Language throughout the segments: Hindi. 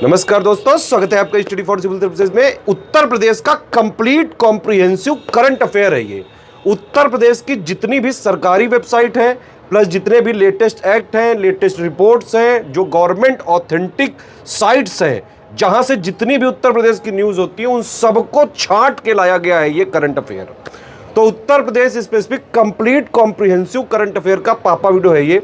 नमस्कार दोस्तों, स्वागत है आपका स्टडी फॉर सिविल सर्विसेज में। उत्तर प्रदेश का कंप्लीट कॉम्प्रिहेंसिव करंट अफेयर है ये। उत्तर प्रदेश की जितनी भी सरकारी वेबसाइट है, प्लस जितने भी लेटेस्ट एक्ट हैं, लेटेस्ट रिपोर्ट्स हैं, जो गवर्नमेंट ऑथेंटिक साइट्स हैं, जहां से जितनी भी उत्तर प्रदेश की न्यूज होती है, उन सबको छांट के लाया गया है ये करंट अफेयर। तो Uttar Pradesh specific complete comprehensive current affair का पापा वीडियो है ये।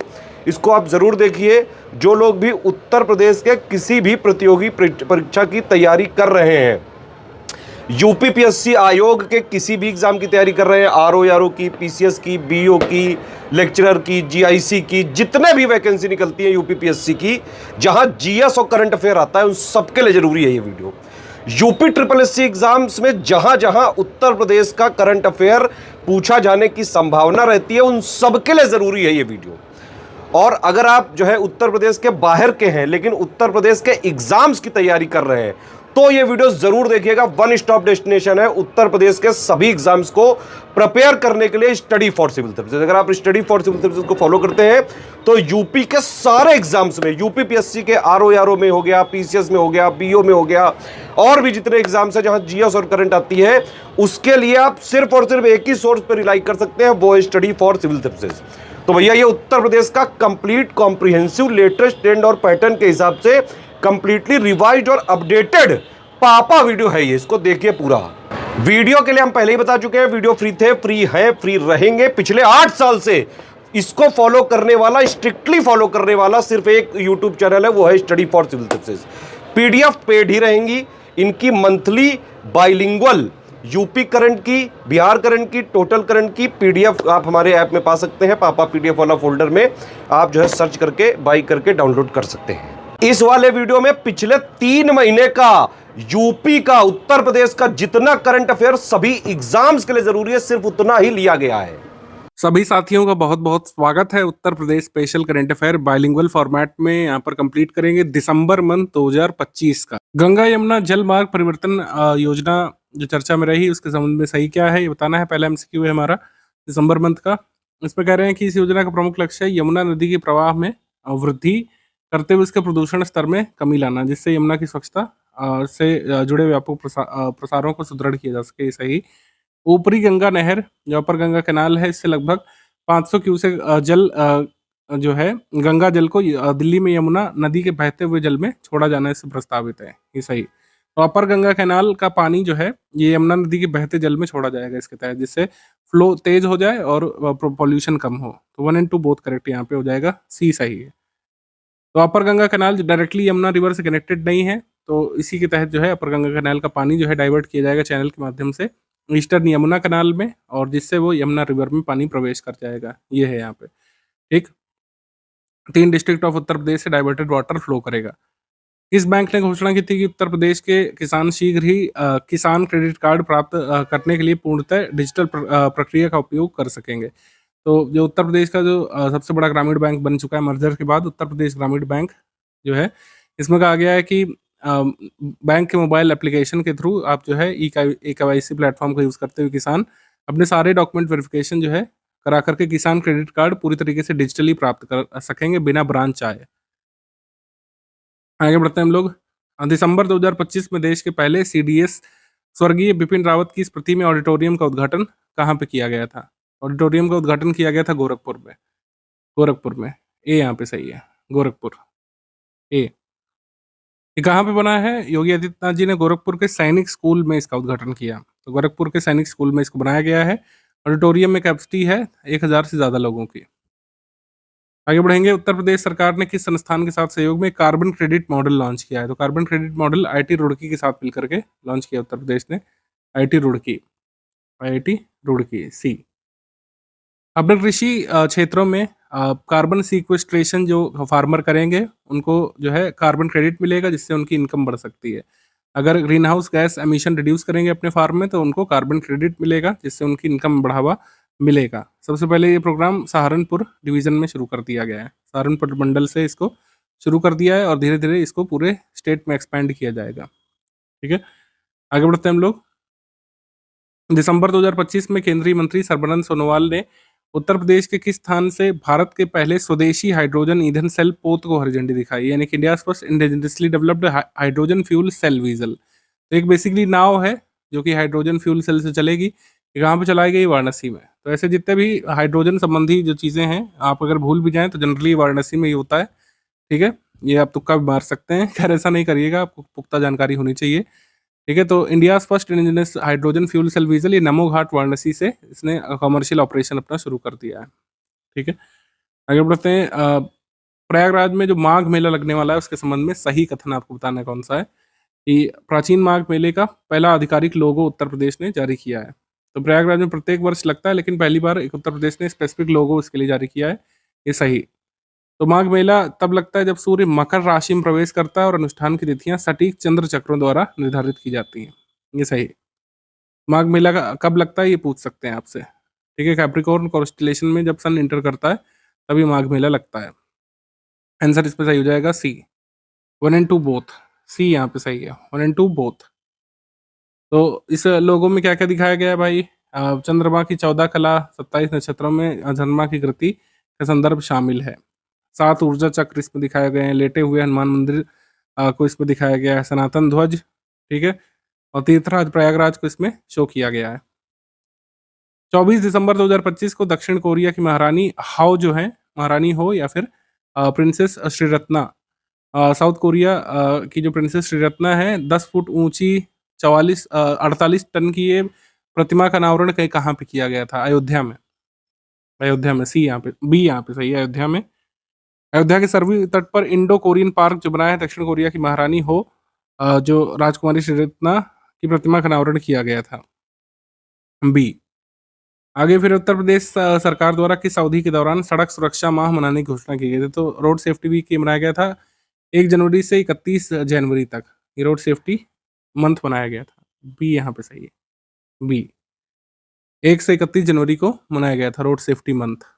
इसको आप जरूर देखिए। जो लोग भी उत्तर प्रदेश के किसी भी प्रतियोगी परीक्षा की तैयारी कर रहे हैं, यूपीपीएससी आयोग के किसी भी एग्जाम की तैयारी कर रहे हैं, आरओ की, पीसीएस की, बीओ की, लेक्चरर की, जीआईसी की, जितने भी वैकेंसी निकलती है यूपीपीएससी की, जहां जीएस और करंट अफेयर आता है, उन सबके लिए जरूरी है ये video. UP triple SC exams में जहां जहां उत्तर प्रदेश का करंट अफेयर पूछा जाने की संभावना रहती है, उन सबके लिए जरूरी है ये वीडियो। और अगर आप जो है उत्तर प्रदेश के बाहर के हैं, लेकिन उत्तर प्रदेश के एग्जाम्स की तैयारी कर रहे हैं, तो ये वीडियो जरूर देखिएगा। वन स्टॉप डेस्टिनेशन है उत्तर प्रदेश के सभी एग्जाम्स को प्रिपेयर करने के लिए, स्टडी फॉर सिविल सर्विसेज। अगर आप स्टडी फॉर सिविल सर्विसेज को फॉलो करते हैं तो यूपी के सारे एग्जाम्स में, यूपीपीएससी के आरओ में हो गया, पीसीएस में हो गया, बीओ में हो गया, और भी जितने एग्जाम्स हैं जहां जीएस और करंट आती है, उसके लिए आप सिर्फ और सिर्फ एक ही सोर्स पर रिलाई कर सकते हैं, वो है स्टडी फॉर सिविल सर्विसेज। तो भैया ये उत्तर प्रदेश का कंप्लीट कॉम्प्रिहेंसिव लेटेस्ट ट्रेंड और पैटर्न के हिसाब से कंप्लीटली रिवाइज्ड और अपडेटेड पापा वीडियो है ये। इसको देखिए पूरा। वीडियो के लिए हम पहले ही बता चुके हैं, वीडियो फ्री थे, फ्री है, फ्री रहेंगे। पिछले 8 साल से इसको फॉलो करने वाला, स्ट्रिक्टली फॉलो करने वाला सिर्फ एक यूट्यूब चैनल है, वो है study for civil services. PDF paid ही रहेंगी इनकी। मंथली बाइलिंगुअल यूपी करंट की, बिहार करंट की, टोटल करंट की पीडीएफ आप हमारे ऐप में पा सकते हैं। पापा पीडीएफ वाला फोल्डर में आप जो है सर्च करके, बाई करके डाउनलोड कर सकते हैं। इस वाले वीडियो में पिछले 3 महीने का यूपी का, उत्तर प्रदेश का जितना करंट अफेयर सभी एग्जाम्स के लिए जरूरी है, सिर्फ उतना ही लिया गया है। सभी साथियों का बहुत बहुत स्वागत है। Uttar Pradesh special current affair bilingual format में यहाँ पर कंप्लीट करेंगे दिसंबर मंथ 2025 का। गंगा यमुना जल मार्ग परिवर्तन योजना जो चर्चा में रही, उसके संबंध में सही क्या है ये बताना है। पहला एमसीक्यू है हमारा दिसंबर मंथ का। इसमें कह रहे हैं कि इस योजना का प्रमुख लक्ष्य है यमुना नदी के प्रवाह में वृद्धि करते हुए इसके प्रदूषण स्तर में कमी लाना, जिससे यमुना की स्वच्छता से जुड़े व्यापक प्रसारों को सुदृढ़ किया जा सके। सही। ऊपरी गंगा नहर जो अपर गंगा कैनाल है, इससे लगभग 500 क्यूसेक जल जो है गंगा जल को दिल्ली में यमुना नदी के बहते हुए जल में छोड़ा जाना इससे प्रस्तावित है। ये सही। तो अपर गंगा कैनाल का पानी जो है ये यमुना नदी के बहते जल में छोड़ा जाएगा इसके तहत, जिससे फ्लो तेज हो जाए और पॉल्यूशन कम हो। तो 1 and 2 बोथ करेक्ट यहाँ पे हो जाएगा। सी सही है। तो upper Ganga canal directly Yamuna river से कनेक्टेड नहीं है, तो इसी के तहत जो है अपर गंगा कैनाल का पानी जो है डाइवर्ट किया जाएगा चैनल के माध्यम से ईस्टर्न यमुना कैनाल में, और जिससे वो यमुना रिवर में पानी प्रवेश कर जाएगा। ये है यहाँ पे। ठीक। 3 डिस्ट्रिक्ट ऑफ उत्तर प्रदेश से डाइवर्टेड वाटर फ्लो करेगा। इस बैंक ने घोषणा की थी कि उत्तर प्रदेश के किसान शीघ्र ही किसान क्रेडिट कार्ड प्राप्त करने के लिए पूर्णतः डिजिटल प्रक्रिया का उपयोग कर सकेंगे। तो जो उत्तर प्रदेश का जो सबसे बड़ा ग्रामीण बैंक बन चुका है मर्जर के बाद, उत्तर प्रदेश ग्रामीण बैंक जो है, इसमें कहा गया है कि बैंक के मोबाइल एप्लीकेशन के थ्रू आप जो है ई-केवाईसी प्लेटफॉर्म का यूज़ करते हुए किसान अपने सारे डॉक्यूमेंट वेरिफिकेशन जो है करा करके किसान क्रेडिट कार्ड पूरी तरीके से डिजिटली प्राप्त कर सकेंगे बिना ब्रांच आए। आगे बढ़ते हैं हम लोग। दिसंबर 2025 में देश के पहले सीडीएस स्वर्गीय बिपिन रावत की स्मृति में ऑडिटोरियम का उद्घाटन कहाँ पे किया गया था? ऑडिटोरियम का उद्घाटन किया गया था गोरखपुर में। गोरखपुर में। ए यहाँ पे सही है। गोरखपुर। ए। ये कहाँ पे बना है? योगी आदित्यनाथ जी ने गोरखपुर के सैनिक स्कूल में इसका उद्घाटन किया। तो गोरखपुर के सैनिक स्कूल में इसको बनाया गया है। ऑडिटोरियम में कैपेसिटी है 1000 से ज़्यादा लोगों की। आगे बढ़ेंगे। उत्तर प्रदेश सरकार ने किस संस्थान के साथ सहयोग में कार्बन क्रेडिट मॉडल लॉन्च किया है? तो carbon credit model IIT Roorkee के साथ मिलकर के लॉन्च किया उत्तर प्रदेश ने। आईआईटी रुड़की। आईआईटी रुड़की। सी। अपने कृषि क्षेत्रों में कार्बन सीक्वेस्ट्रेशन जो फार्मर करेंगे उनको जो है कार्बन क्रेडिट मिलेगा, जिससे उनकी इनकम बढ़ सकती है। अगर green house gas emission reduce करेंगे अपने फार्म में तो उनको कार्बन क्रेडिट मिलेगा, जिससे उनकी इनकम बढ़ावा मिलेगा। सबसे पहले ये प्रोग्राम सहारनपुर डिवीज़न में शुरू कर दिया गया है। सहारनपुर मंडल से इसको शुरू कर दिया है और धीरे धीरे इसको पूरे स्टेट में एक्सपेंड किया जाएगा। ठीक है। आगे बढ़ते हैं हम लोग। दिसंबर 2025 में केंद्रीय मंत्री सर्बानंद सोनोवाल ने उत्तर प्रदेश के किस स्थान से भारत के पहले स्वदेशी हाइड्रोजन ईंधन सेल पोत को हरी झंडी दिखाई, यानी कि India first indigenously developed hydrogen fuel cell vessel. तो एक बेसिकली नाव है जो कि हाइड्रोजन फ्यूल सेल से चलेगी। ये कहाँ पे चलाई गई? वाराणसी में। तो ऐसे जितने भी हाइड्रोजन संबंधी जो चीज़ें हैं, आप अगर भूल भी जाएँ तो जनरली वाराणसी में ही होता है, ठीक है? ये आप तुक्का भी मार सकते हैं, खैर ऐसा नहीं करिएगा, आपको पुख्ता जानकारी होनी चाहिए, ठीक है? तो India's first indigenous hydrogen fuel cell vessel ये नमो घाट वाराणसी से इसने कमर्शियल ऑपरेशन अपना शुरू कर दिया है, ठीक है? आगे बढ़ते हैं। प्रयागराज में जो माघ मेला लगने वाला है उसके संबंध में सही कथन आपको बताना है कौन सा है, कि प्राचीन माघ मेले का पहला आधिकारिक लोगो उत्तर प्रदेश ने जारी किया है। तो प्रयागराज में प्रत्येक वर्ष लगता है, लेकिन पहली बार एक उत्तर प्रदेश ने स्पेसिफिक लोगो इसके लिए जारी किया है, ये सही। तो माघ मेला तब लगता है जब सूर्य मकर राशि में प्रवेश करता है और अनुष्ठान की तिथियां सटीक चंद्र चक्रों द्वारा निर्धारित की जाती हैं, ये सही। माघ मेला का कब लगता है ये पूछ सकते हैं आपसे, ठीक है? कैप्रिकॉर्न कॉन्स्टेलेशन में जब सन इंटर करता है तभी माघ मेला लगता है। आंसर इसमें सही हो जाएगा सी, 1 एंड 2 बोथ। सी यहाँ पे सही है, 1 एंड 2 बोथ। तो इस लोगो में क्या-क्या दिखाया गया है भाई? चंद्रमा की 14 कला, 27 नक्षत्रों में चंद्रमा की कृति का संदर्भ शामिल है। 7 ऊर्जा चक्र इसमें दिखाए गए हैं, लेटे हुए हनुमान मंदिर को इसमें दिखाया गया है, सनातन ध्वज, ठीक है? और तीर्थराज प्रयागराज को इसमें शो किया गया है। 24 दिसंबर 2025 को दक्षिण कोरिया की महारानी हाओ जो है, महारानी हो या फिर प्रिंसेस श्रीरत्ना, साउथ कोरिया की जो प्रिंसेस श्रीरत्ना है, 10 फुट ऊँची 48 टन की ये प्रतिमा का अनावरण कहाँ पे किया गया था? अयोध्या में। अयोध्या में, सी यहाँ पे, बी यहाँ पे सही है, अयोध्या में। अयोध्या के सरवी तट पर इंडो कोरियन पार्क जो बनाया है दक्षिण कोरिया की महारानी हो जो राजकुमारी श्रीरत्ना की प्रतिमा का अनावरण किया गया था, बी। आगे फिर उत्तर प्रदेश सरकार द्वारा किस अवधि के दौरान सड़क सुरक्षा माह मनाने की घोषणा की गई थी? तो रोड सेफ्टी वीक ये मनाया गया था 1 जनवरी से 31 जनवरी तक, ये रोड सेफ्टी मंथ मनाया गया था। बी यहाँ पे सही है, बी। 1 से 31 जनवरी को मनाया गया था रोड सेफ्टी मंथ।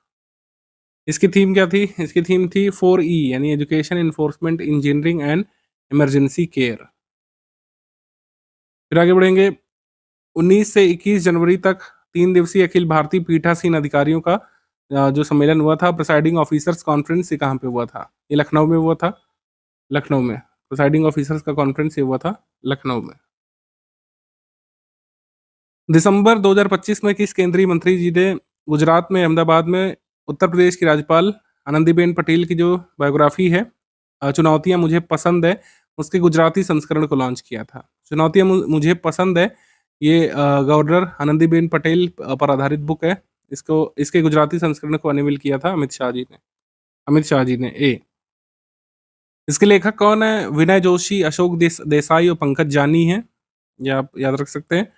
इसकी थीम क्या थी? इसकी थीम थी 4E यानी education, enforcement, engineering and emergency care. फिर आगे बढ़ेंगे। 19 से 21 जनवरी तक 3 दिवसीय अखिल भारतीय पीठासीन अधिकारियों का जो सम्मेलन हुआ था, प्रिसाइडिंग ऑफिसर्स कॉन्फ्रेंस, ये कहाँ पे हुआ था? ये लखनऊ में हुआ था, लखनऊ में। प्रिसाइडिंग ऑफिसर्स का कॉन्फ्रेंस ये हुआ था लखनऊ में। दिसंबर 2025 में किस केंद्रीय मंत्री जी ने गुजरात में अहमदाबाद में उत्तर प्रदेश की राज्यपाल आनंदीबेन पटेल की जो बायोग्राफी है चुनौतियां मुझे पसंद है, उसके गुजराती संस्करण को लॉन्च किया था? चुनौतियां मुझे पसंद है, ये गवर्नर आनंदीबेन पटेल पर आधारित बुक है। इसको इसके गुजराती संस्करण को अनवील किया था अमित शाह जी ने। अमित शाह जी ने, ए। इसके लेखक कौन है? विनय जोशी, अशोक देसाई और पंकज जानी हैं, ये आप याद रख सकते हैं।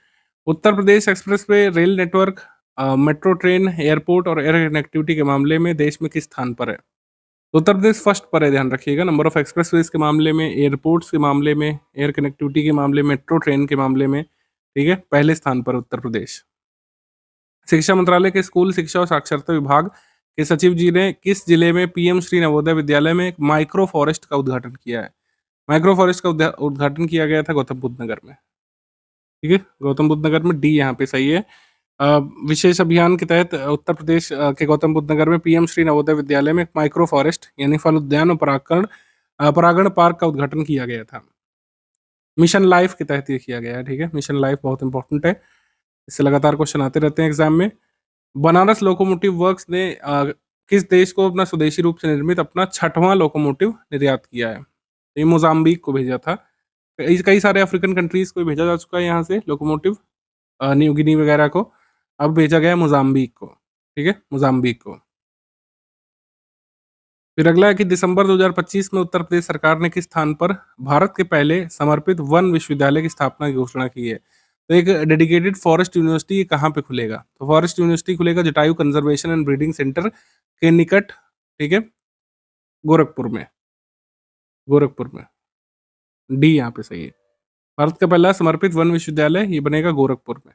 Uttar Pradesh expressway rail network metro train, airport और एयर कनेक्टिविटी के मामले में देश में किस स्थान पर है? तो उत्तर प्रदेश फर्स्ट पर है, ध्यान रखिएगा। नंबर ऑफ एक्सप्रेसवेज के मामले में, एयरपोर्ट्स के मामले में, एयर कनेक्टिविटी के मामले में, मेट्रो ट्रेन के मामले में, ठीक है, पहले स्थान पर उत्तर प्रदेश। शिक्षा मंत्रालय के स्कूल शिक्षा और साक्षरता विभाग के सचिव जी ने किस जिले में पीएम श्री नवोदय विद्यालय में एक माइक्रो फॉरेस्ट का उद्घाटन किया है? माइक्रो फॉरेस्ट का उद्घाटन किया गया था गौतम बुद्ध नगर में, ठीक है, गौतम बुद्ध नगर में, डी यहाँ पे सही है। विशेष अभियान के तहत उत्तर प्रदेश के गौतम बुद्ध नगर में पीएम श्री नवोदय विद्यालय में एक माइक्रो फॉरेस्ट यानी फल उद्यान और परागण पार्क का उद्घाटन किया गया था। मिशन लाइफ के तहत ये किया गया है, ठीक है। मिशन लाइफ बहुत इंपॉर्टेंट है, इससे लगातार क्वेश्चन आते रहते हैं एग्जाम में। बनारस लोकोमोटिव वर्क्स ने किस देश को अपना स्वदेशी रूप से निर्मित अपना 6वां लोकोमोटिव निर्यात किया है? ये मोजाम्बिक को भेजा था। कई सारे अफ्रीकन कंट्रीज को भेजा जा चुका है यहाँ से लोकोमोटिव, न्यू गिनी वगैरह को। अब भेजा गया है मोजाम्बिक को, ठीक है, मोजाम्बिक को। फिर अगला है कि दिसंबर 2025 में उत्तर प्रदेश सरकार ने किस स्थान पर भारत के पहले समर्पित वन विश्वविद्यालय की स्थापना की घोषणा की है? तो एक डेडिकेटेड फॉरेस्ट यूनिवर्सिटी कहाँ पे खुलेगा? तो फॉरेस्ट यूनिवर्सिटी खुलेगा Jatayu conservation and breeding centre के निकट, ठीक है, गोरखपुर में, गोरखपुर में, डी यहाँ पे सही है। भारत का पहला समर्पित वन विश्वविद्यालय ये बनेगा गोरखपुर में।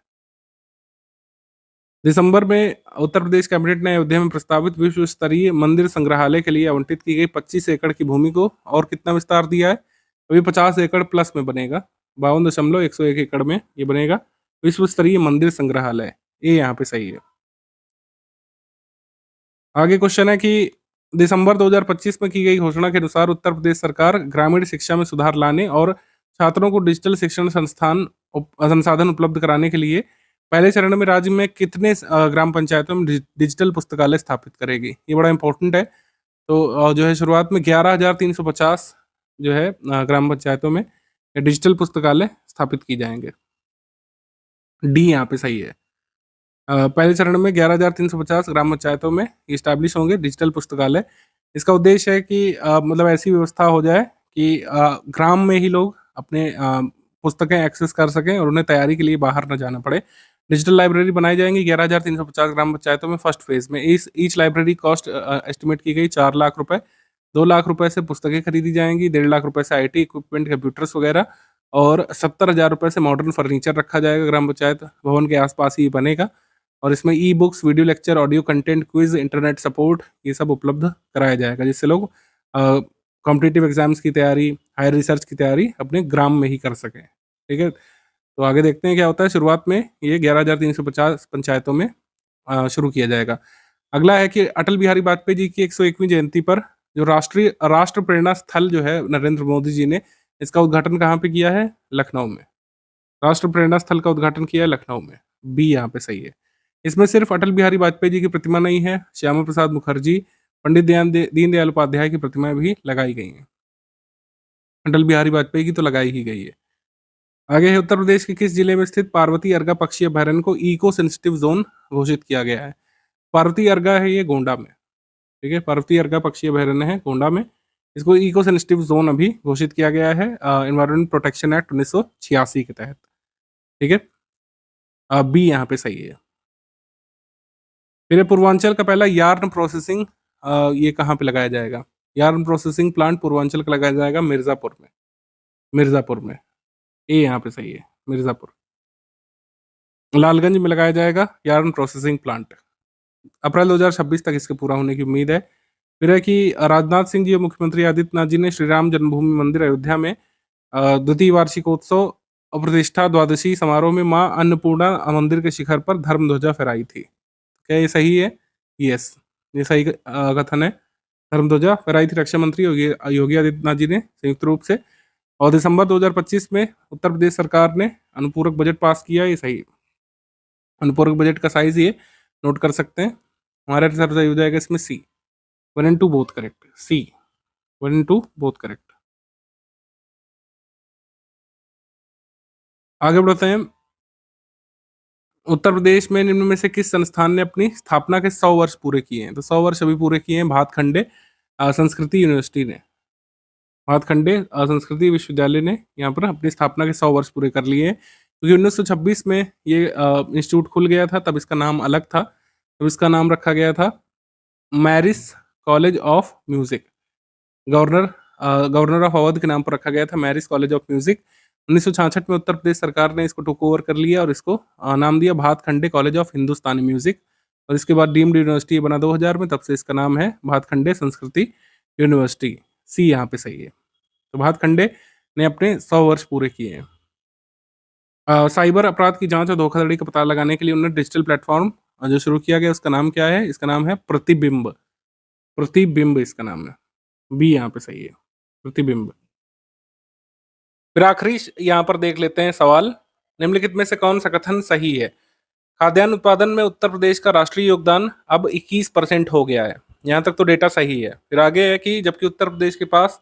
दिसंबर में उत्तर प्रदेश कैबिनेट ने अयोध्या में प्रस्तावित विश्व स्तरीय मंदिर संग्रहालय के लिए आवंटित की गई 25 एकड़ की भूमि को और कितना विस्तार दिया है? अभी 50 एकड़ प्लस में बनेगा, 52.101 एकड़ में ये बनेगा विश्व स्तरीय मंदिर संग्रहालय, ये यहाँ पे सही है। आगे क्वेश्चन है कि दिसंबर 2025 में की गई घोषणा के अनुसार उत्तर प्रदेश सरकार ग्रामीण शिक्षा में सुधार लाने और छात्रों को डिजिटल शिक्षण संसाधन उपलब्ध कराने के लिए पहले चरण में राज्य में कितने ग्राम पंचायतों में डिजिटल पुस्तकालय स्थापित करेगी, ये बड़ा इंपॉर्टेंट है। तो जो है शुरुआत में 11,350 जो है ग्राम पंचायतों में डिजिटल पुस्तकालय स्थापित की जाएंगे। डी यहाँ पे सही है। पहले चरण में 11,350 ग्राम पंचायतों में इस्टेब्लिश होंगे डिजिटल पुस्तकालय। इसका उद्देश्य है कि मतलब ऐसी व्यवस्था हो जाए कि ग्राम में ही लोग अपने पुस्तकें एक्सेस कर सकें और उन्हें तैयारी के लिए बाहर न जाना पड़े। डिजिटल लाइब्रेरी बनाई जाएंगी 11,350 ग्राम पंचायतों में फर्स्ट फेज में। इस ईच लाइब्रेरी कॉस्ट एस्टिमेट की गई 4 लाख रुपए। 2 लाख रुपए से पुस्तकें खरीदी जाएंगी, 1.5 लाख रुपए से आईटी इक्विपमेंट, कंप्यूटर्स वगैरह, और 70,000 रुपए से मॉडर्न फर्नीचर रखा जाएगा। ग्राम पंचायत भवन के आसपास ही बनेगा और इसमें e books, video lecture, audio content, quiz, internet support ये सब उपलब्ध कराया जाएगा, जिससे लोग कॉम्पिटिटिव एग्जाम्स की तैयारी, हायर रिसर्च की तैयारी अपने ग्राम में ही कर सकें। ठीक है, तो आगे देखते हैं क्या होता है। शुरुआत में ये 11,350 पंचायतों में शुरू किया जाएगा। अगला है कि अटल बिहारी वाजपेयी जी की 101वीं जयंती पर जो राष्ट्र प्रेरणा स्थल जो है नरेंद्र मोदी जी ने, इसका उद्घाटन कहाँ पे किया है? लखनऊ में। राष्ट्र प्रेरणा स्थल का उद्घाटन किया है लखनऊ में। बी यहाँ पे सही है। इसमें सिर्फ अटल बिहारी वाजपेयी जी की प्रतिमा नहीं है, श्यामा प्रसाद मुखर्जी, पंडित दीनदयाल उपाध्याय की प्रतिमाएं भी लगाई गई हैं। अटल बिहारी वाजपेयी की तो लगाई ही गई है। आगे है उत्तर प्रदेश के किस जिले में स्थित पार्वती अर्गा पक्षी अभयारण्य को इको सेंसिटिव जोन घोषित किया गया है? पार्वती अर्गा है ये गोंडा में। ठीक है, पार्वती अर्गा पक्षी अभयारण्य है गोंडा में। इसको इको सेंसिटिव जोन अभी घोषित किया गया है एनवायरमेंट प्रोटेक्शन एक्ट 1986 के तहत। ठीक है, बी यहाँ पे सही है। फिर पूर्वांचल का पहला यार्न प्रोसेसिंग ये कहाँ पे लगाया जाएगा? यार्न प्रोसेसिंग प्लांट पूर्वांचल का लगाया जाएगा मिर्जापुर में। मिर्जापुर में, ए यहाँ पे सही है, मिर्जापुर। लालगंज में लगाया जाएगा यार्न प्रोसेसिंग प्लांट। अप्रैल 2026 तक इसके पूरा होने की उम्मीद है। फिर है कि राजनाथ सिंह जी और मुख्यमंत्री आदित्यनाथ जी ने श्री राम जन्मभूमि मंदिर अयोध्या में द्वितीय वार्षिकोत्सव और प्रतिष्ठा द्वादशी समारोह में मां अन्नपूर्णा मंदिर के शिखर पर धर्म ध्वजा फहराई थी। क्या ये सही है? यस, ये सही कथन है। धर्म ध्वजा फहराई थी रक्षा मंत्री योगी आदित्यनाथ जी ने संयुक्त रूप से। और दिसंबर 2025 में उत्तर प्रदेश सरकार ने अनुपूरक बजट पास किया, ये सही है। अनुपूरक बजट का साइज ये नोट कर सकते हैं। हमारा आंसर सही हो जाएगा इसमें C. 1 and 2 both correct. C 1 and 2 both correct. आगे बढ़ते हैं। उत्तर प्रदेश में निम्न में से किस संस्थान ने अपनी स्थापना के 100 वर्ष पूरे किए हैं? तो 100 वर्ष अभी पूरे किए हैं भातखंडे संस्कृति यूनिवर्सिटी ने। भातखंडे संस्कृति विश्वविद्यालय ने यहाँ पर अपनी स्थापना के 100 वर्ष पूरे कर लिए हैं, क्योंकि 1926 में ये इंस्टीट्यूट खुल गया था, तब इसका नाम अलग था। तब इसका नाम रखा गया था Marris college of music. Governor of Awadh के नाम पर रखा गया था मैरिस कॉलेज ऑफ म्यूजिक। 1966 में उत्तर प्रदेश सरकार ने इसको टुक ओवर कर लिया और इसको नाम दिया Bhatkhande college of Hindustani music. और इसके बाद डीम्ड यूनिवर्सिटी बना 2000 में, तब से इसका नाम है भातखंडे संस्कृति यूनिवर्सिटी। सी यहाँ पे सही है। तो भातखंडे ने अपने 100 वर्ष पूरे किए हैं। साइबर अपराध की जांच और धोखाधड़ी का पता लगाने के लिए उन्होंने डिजिटल प्लेटफॉर्म जो शुरू किया गया, उसका नाम क्या है? इसका नाम है प्रतिबिंब। प्रतिबिंब इसका नाम है। बी यहाँ पे सही है, प्रतिबिंब। फिर आखिरी यहाँ पर देख लेते हैं सवाल, निम्नलिखित में से कौन सा कथन सही है? खाद्यान्न उत्पादन में उत्तर प्रदेश का राष्ट्रीय योगदान अब 21% हो गया है। यहाँ तक तो डेटा सही है। फिर आगे है कि जबकि उत्तर प्रदेश के पास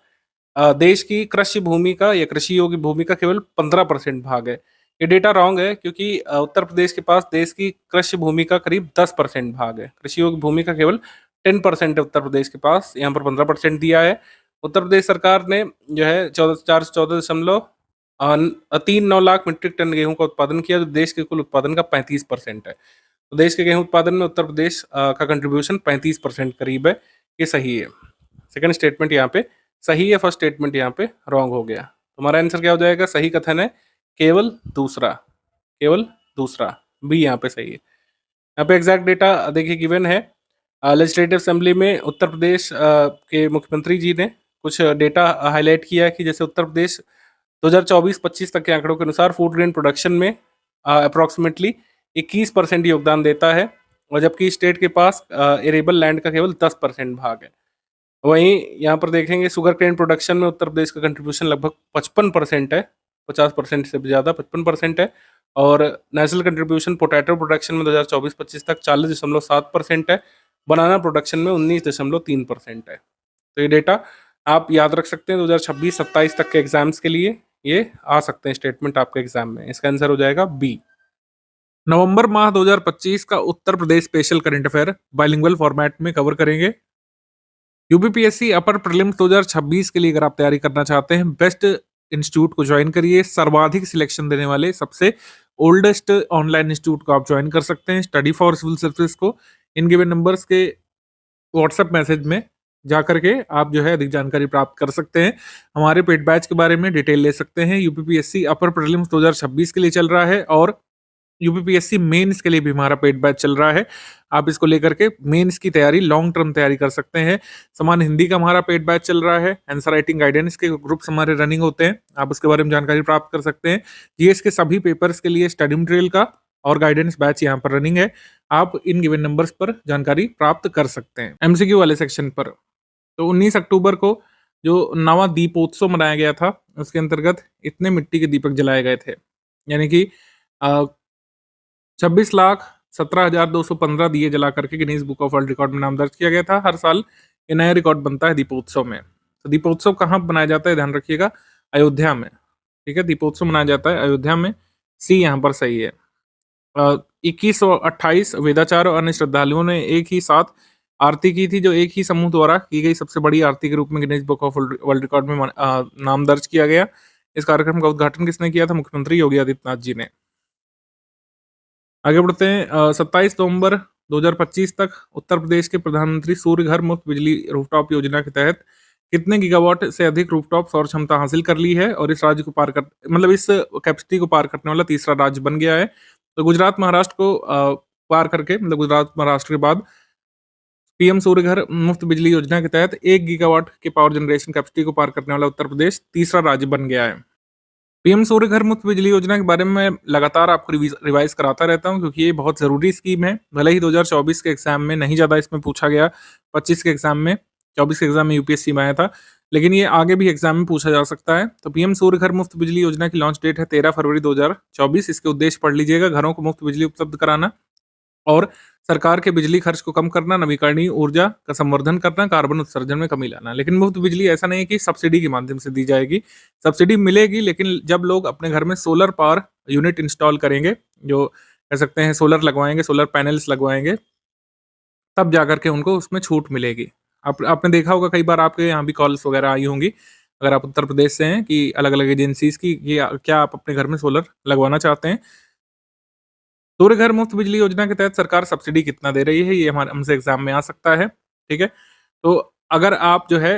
देश की कृषि भूमि का या कृषि योग्य भूमि का केवल 15% भाग है। ये डेटा रॉन्ग है, क्योंकि उत्तर प्रदेश के पास देश की कृषि भूमि का करीब 10% भाग है। कृषि योग्य भूमि का केवल 10% है उत्तर प्रदेश के पास, यहाँ पर 15% दिया है। उत्तर प्रदेश सरकार ने जो है 414.39 लाख मीट्रिक टन गेहूं का उत्पादन किया, जो देश के कुल उत्पादन का 35% है। तो देश के गेहूं उत्पादन में उत्तर प्रदेश का कंट्रीब्यूशन 35% करीब है। ये सही है। सेकंड स्टेटमेंट यहाँ पे सही है, फर्स्ट स्टेटमेंट यहाँ पे रॉन्ग हो गया। हमारा आंसर क्या हो जाएगा? सही कथन है केवल दूसरा, केवल दूसरा। बी यहाँ पे सही है। यहाँ पे एग्जैक्ट डेटा देखिए गिवन है। लेजिस्लेटिव असेंबली में उत्तर प्रदेश के मुख्यमंत्री जी ने कुछ डेटा हाईलाइट किया है कि जैसे उत्तर प्रदेश 2024-25 तक के आंकड़ों के अनुसार फूड ग्रेन प्रोडक्शन में अप्रोक्सीमेटली 21% योगदान देता है। और जबकि स्टेट के पास एरेबल लैंड का केवल 10% भाग है। वहीं यहाँ पर देखेंगे शुगर केन प्रोडक्शन में उत्तर प्रदेश का कंट्रीब्यूशन लगभग 55% है, 50% से भी ज़्यादा 55% है। और नेशनल कंट्रीब्यूशन पोटैटो प्रोडक्शन में 2024-25 तक 40.7% है, बनाना प्रोडक्शन में 19.3% है। तो ये डेटा आप याद रख सकते हैं 2026-27 तक के एग्जाम्स के लिए ये आ सकते हैं स्टेटमेंट आपके एग्जाम में। इसका आंसर हो जाएगा बी। नवंबर माह 2025 का Uttar Pradesh special current affair bilingual format में कवर करेंगे। यूपीपीएससी अपर प्रीलिम्स 2026 के लिए अगर आप तैयारी करना चाहते हैं, बेस्ट इंस्टीट्यूट को ज्वाइन करिए। सर्वाधिक सिलेक्शन देने वाले सबसे ओल्डेस्ट ऑनलाइन इंस्टीट्यूट को आप ज्वाइन कर सकते हैं। स्टडी फॉर सिविल सर्विसेज को इन गिवन नंबर्स के व्हाट्सएप मैसेज में जा करके आप जो है अधिक जानकारी प्राप्त कर सकते हैं। हमारे पेड बैच के बारे में डिटेल ले सकते हैं। यूपीपीएससी अपर प्रीलिम्स 2026 के लिए चल रहा है और यूपीपीएससी मेंस के लिए भी हमारा पेड बैच चल रहा है। आप इसको लेकर के मेंस की तैयारी, लॉन्ग टर्म तैयारी कर सकते हैं। समान हिंदी का हमारा पेड बैच चल रहा है। आंसर राइटिंग गाइडेंस के ग्रुप्स हमारे रनिंग होते हैं, आप उसके बारे में जानकारी प्राप्त कर सकते हैं। जीएस के सभी पेपर्स के लिए स्टडी मटेरियल का और गाइडेंस बैच यहाँ पर रनिंग है। आप इन गिवन नंबर्स पर जानकारी प्राप्त कर सकते हैं। एमसीक्यू वाले सेक्शन पर तो 19 अक्टूबर को जो नवा दीपोत्सव मनाया गया था, उसके अंतर्गत इतने मिट्टी के दीपक जलाए गए थे, यानी कि 26,17,215 दिए जला करके Guinness book of world record में नाम दर्ज किया गया था। हर साल ये नया रिकॉर्ड बनता है दीपोत्सव में। तो दीपोत्सव कहाँ बनाया जाता है, ध्यान रखिएगा, अयोध्या में। ठीक है, दीपोत्सव मनाया जाता है अयोध्या में। सी यहाँ पर सही है। 2128 वेदाचार और अन्य श्रद्धालुओं ने एक ही साथ आरती की थी, जो एक ही समूह द्वारा की गई सबसे बड़ी आरती के रूप में Guinness book of world record में नाम दर्ज किया गया। इस कार्यक्रम का उद्घाटन किसने किया था? मुख्यमंत्री योगी आदित्यनाथ जी ने। आगे बढ़ते हैं। 27 नवंबर 2025 तक उत्तर प्रदेश के प्रधानमंत्री सूर्य घर मुफ्त बिजली रूफटॉप योजना के तहत कितने गीगावाट से अधिक रूफटॉप सौर क्षमता हासिल कर ली है और इस राज्य को पार कर, मतलब इस कैपेसिटी को पार करने वाला तीसरा राज्य बन गया है। तो गुजरात महाराष्ट्र को पार करके, मतलब गुजरात महाराष्ट्र के बाद पीएम सूर्य घर मुफ्त बिजली योजना के तहत 1 गीगावाट के पावर जनरेशन कैपेसिटी को पार करने वाला उत्तर प्रदेश तीसरा राज्य बन गया है। पीएम सूर्य घर मुफ्त बिजली योजना के बारे में मैं लगातार आपको रिवाइज कराता रहता हूं, क्योंकि ये बहुत ज़रूरी स्कीम है। भले ही 2024 के एग्जाम में नहीं ज़्यादा इसमें पूछा गया, 25 के एग्जाम में, 24 के एग्जाम में यूपीएससी में आया था, लेकिन ये आगे भी एग्जाम में पूछा जा सकता है। तो पीएम सूर्य घर मुफ्त बिजली योजना की लॉन्च डेट है 13 फरवरी 2024। इसके उद्देश्य पढ़ लीजिएगा: घरों को मुफ्त बिजली उपलब्ध कराना और सरकार के बिजली खर्च को कम करना, नवीकरणीय ऊर्जा का संवर्धन करना, कार्बन उत्सर्जन में कमी लाना। लेकिन मुफ्त बिजली ऐसा नहीं है कि सब्सिडी के माध्यम से दी जाएगी। सब्सिडी मिलेगी, लेकिन जब लोग अपने घर में सोलर पावर यूनिट इंस्टॉल करेंगे, जो कह सकते हैं सोलर लगवाएंगे, सोलर पैनल्स लगवाएंगे, तब जाकर के उनको उसमें छूट मिलेगी। आपने देखा होगा कई बार आपके यहाँ भी कॉल्स वगैरह आई होंगी, अगर आप उत्तर प्रदेश से हैं, कि अलग अलग एजेंसीज की, ये क्या आप अपने घर में सोलर लगवाना चाहते हैं। सूर्य घर मुफ्त बिजली योजना के तहत सरकार सब्सिडी कितना दे रही है, ये हमारे हमसे एग्जाम में आ सकता है। ठीक है, तो अगर आप जो है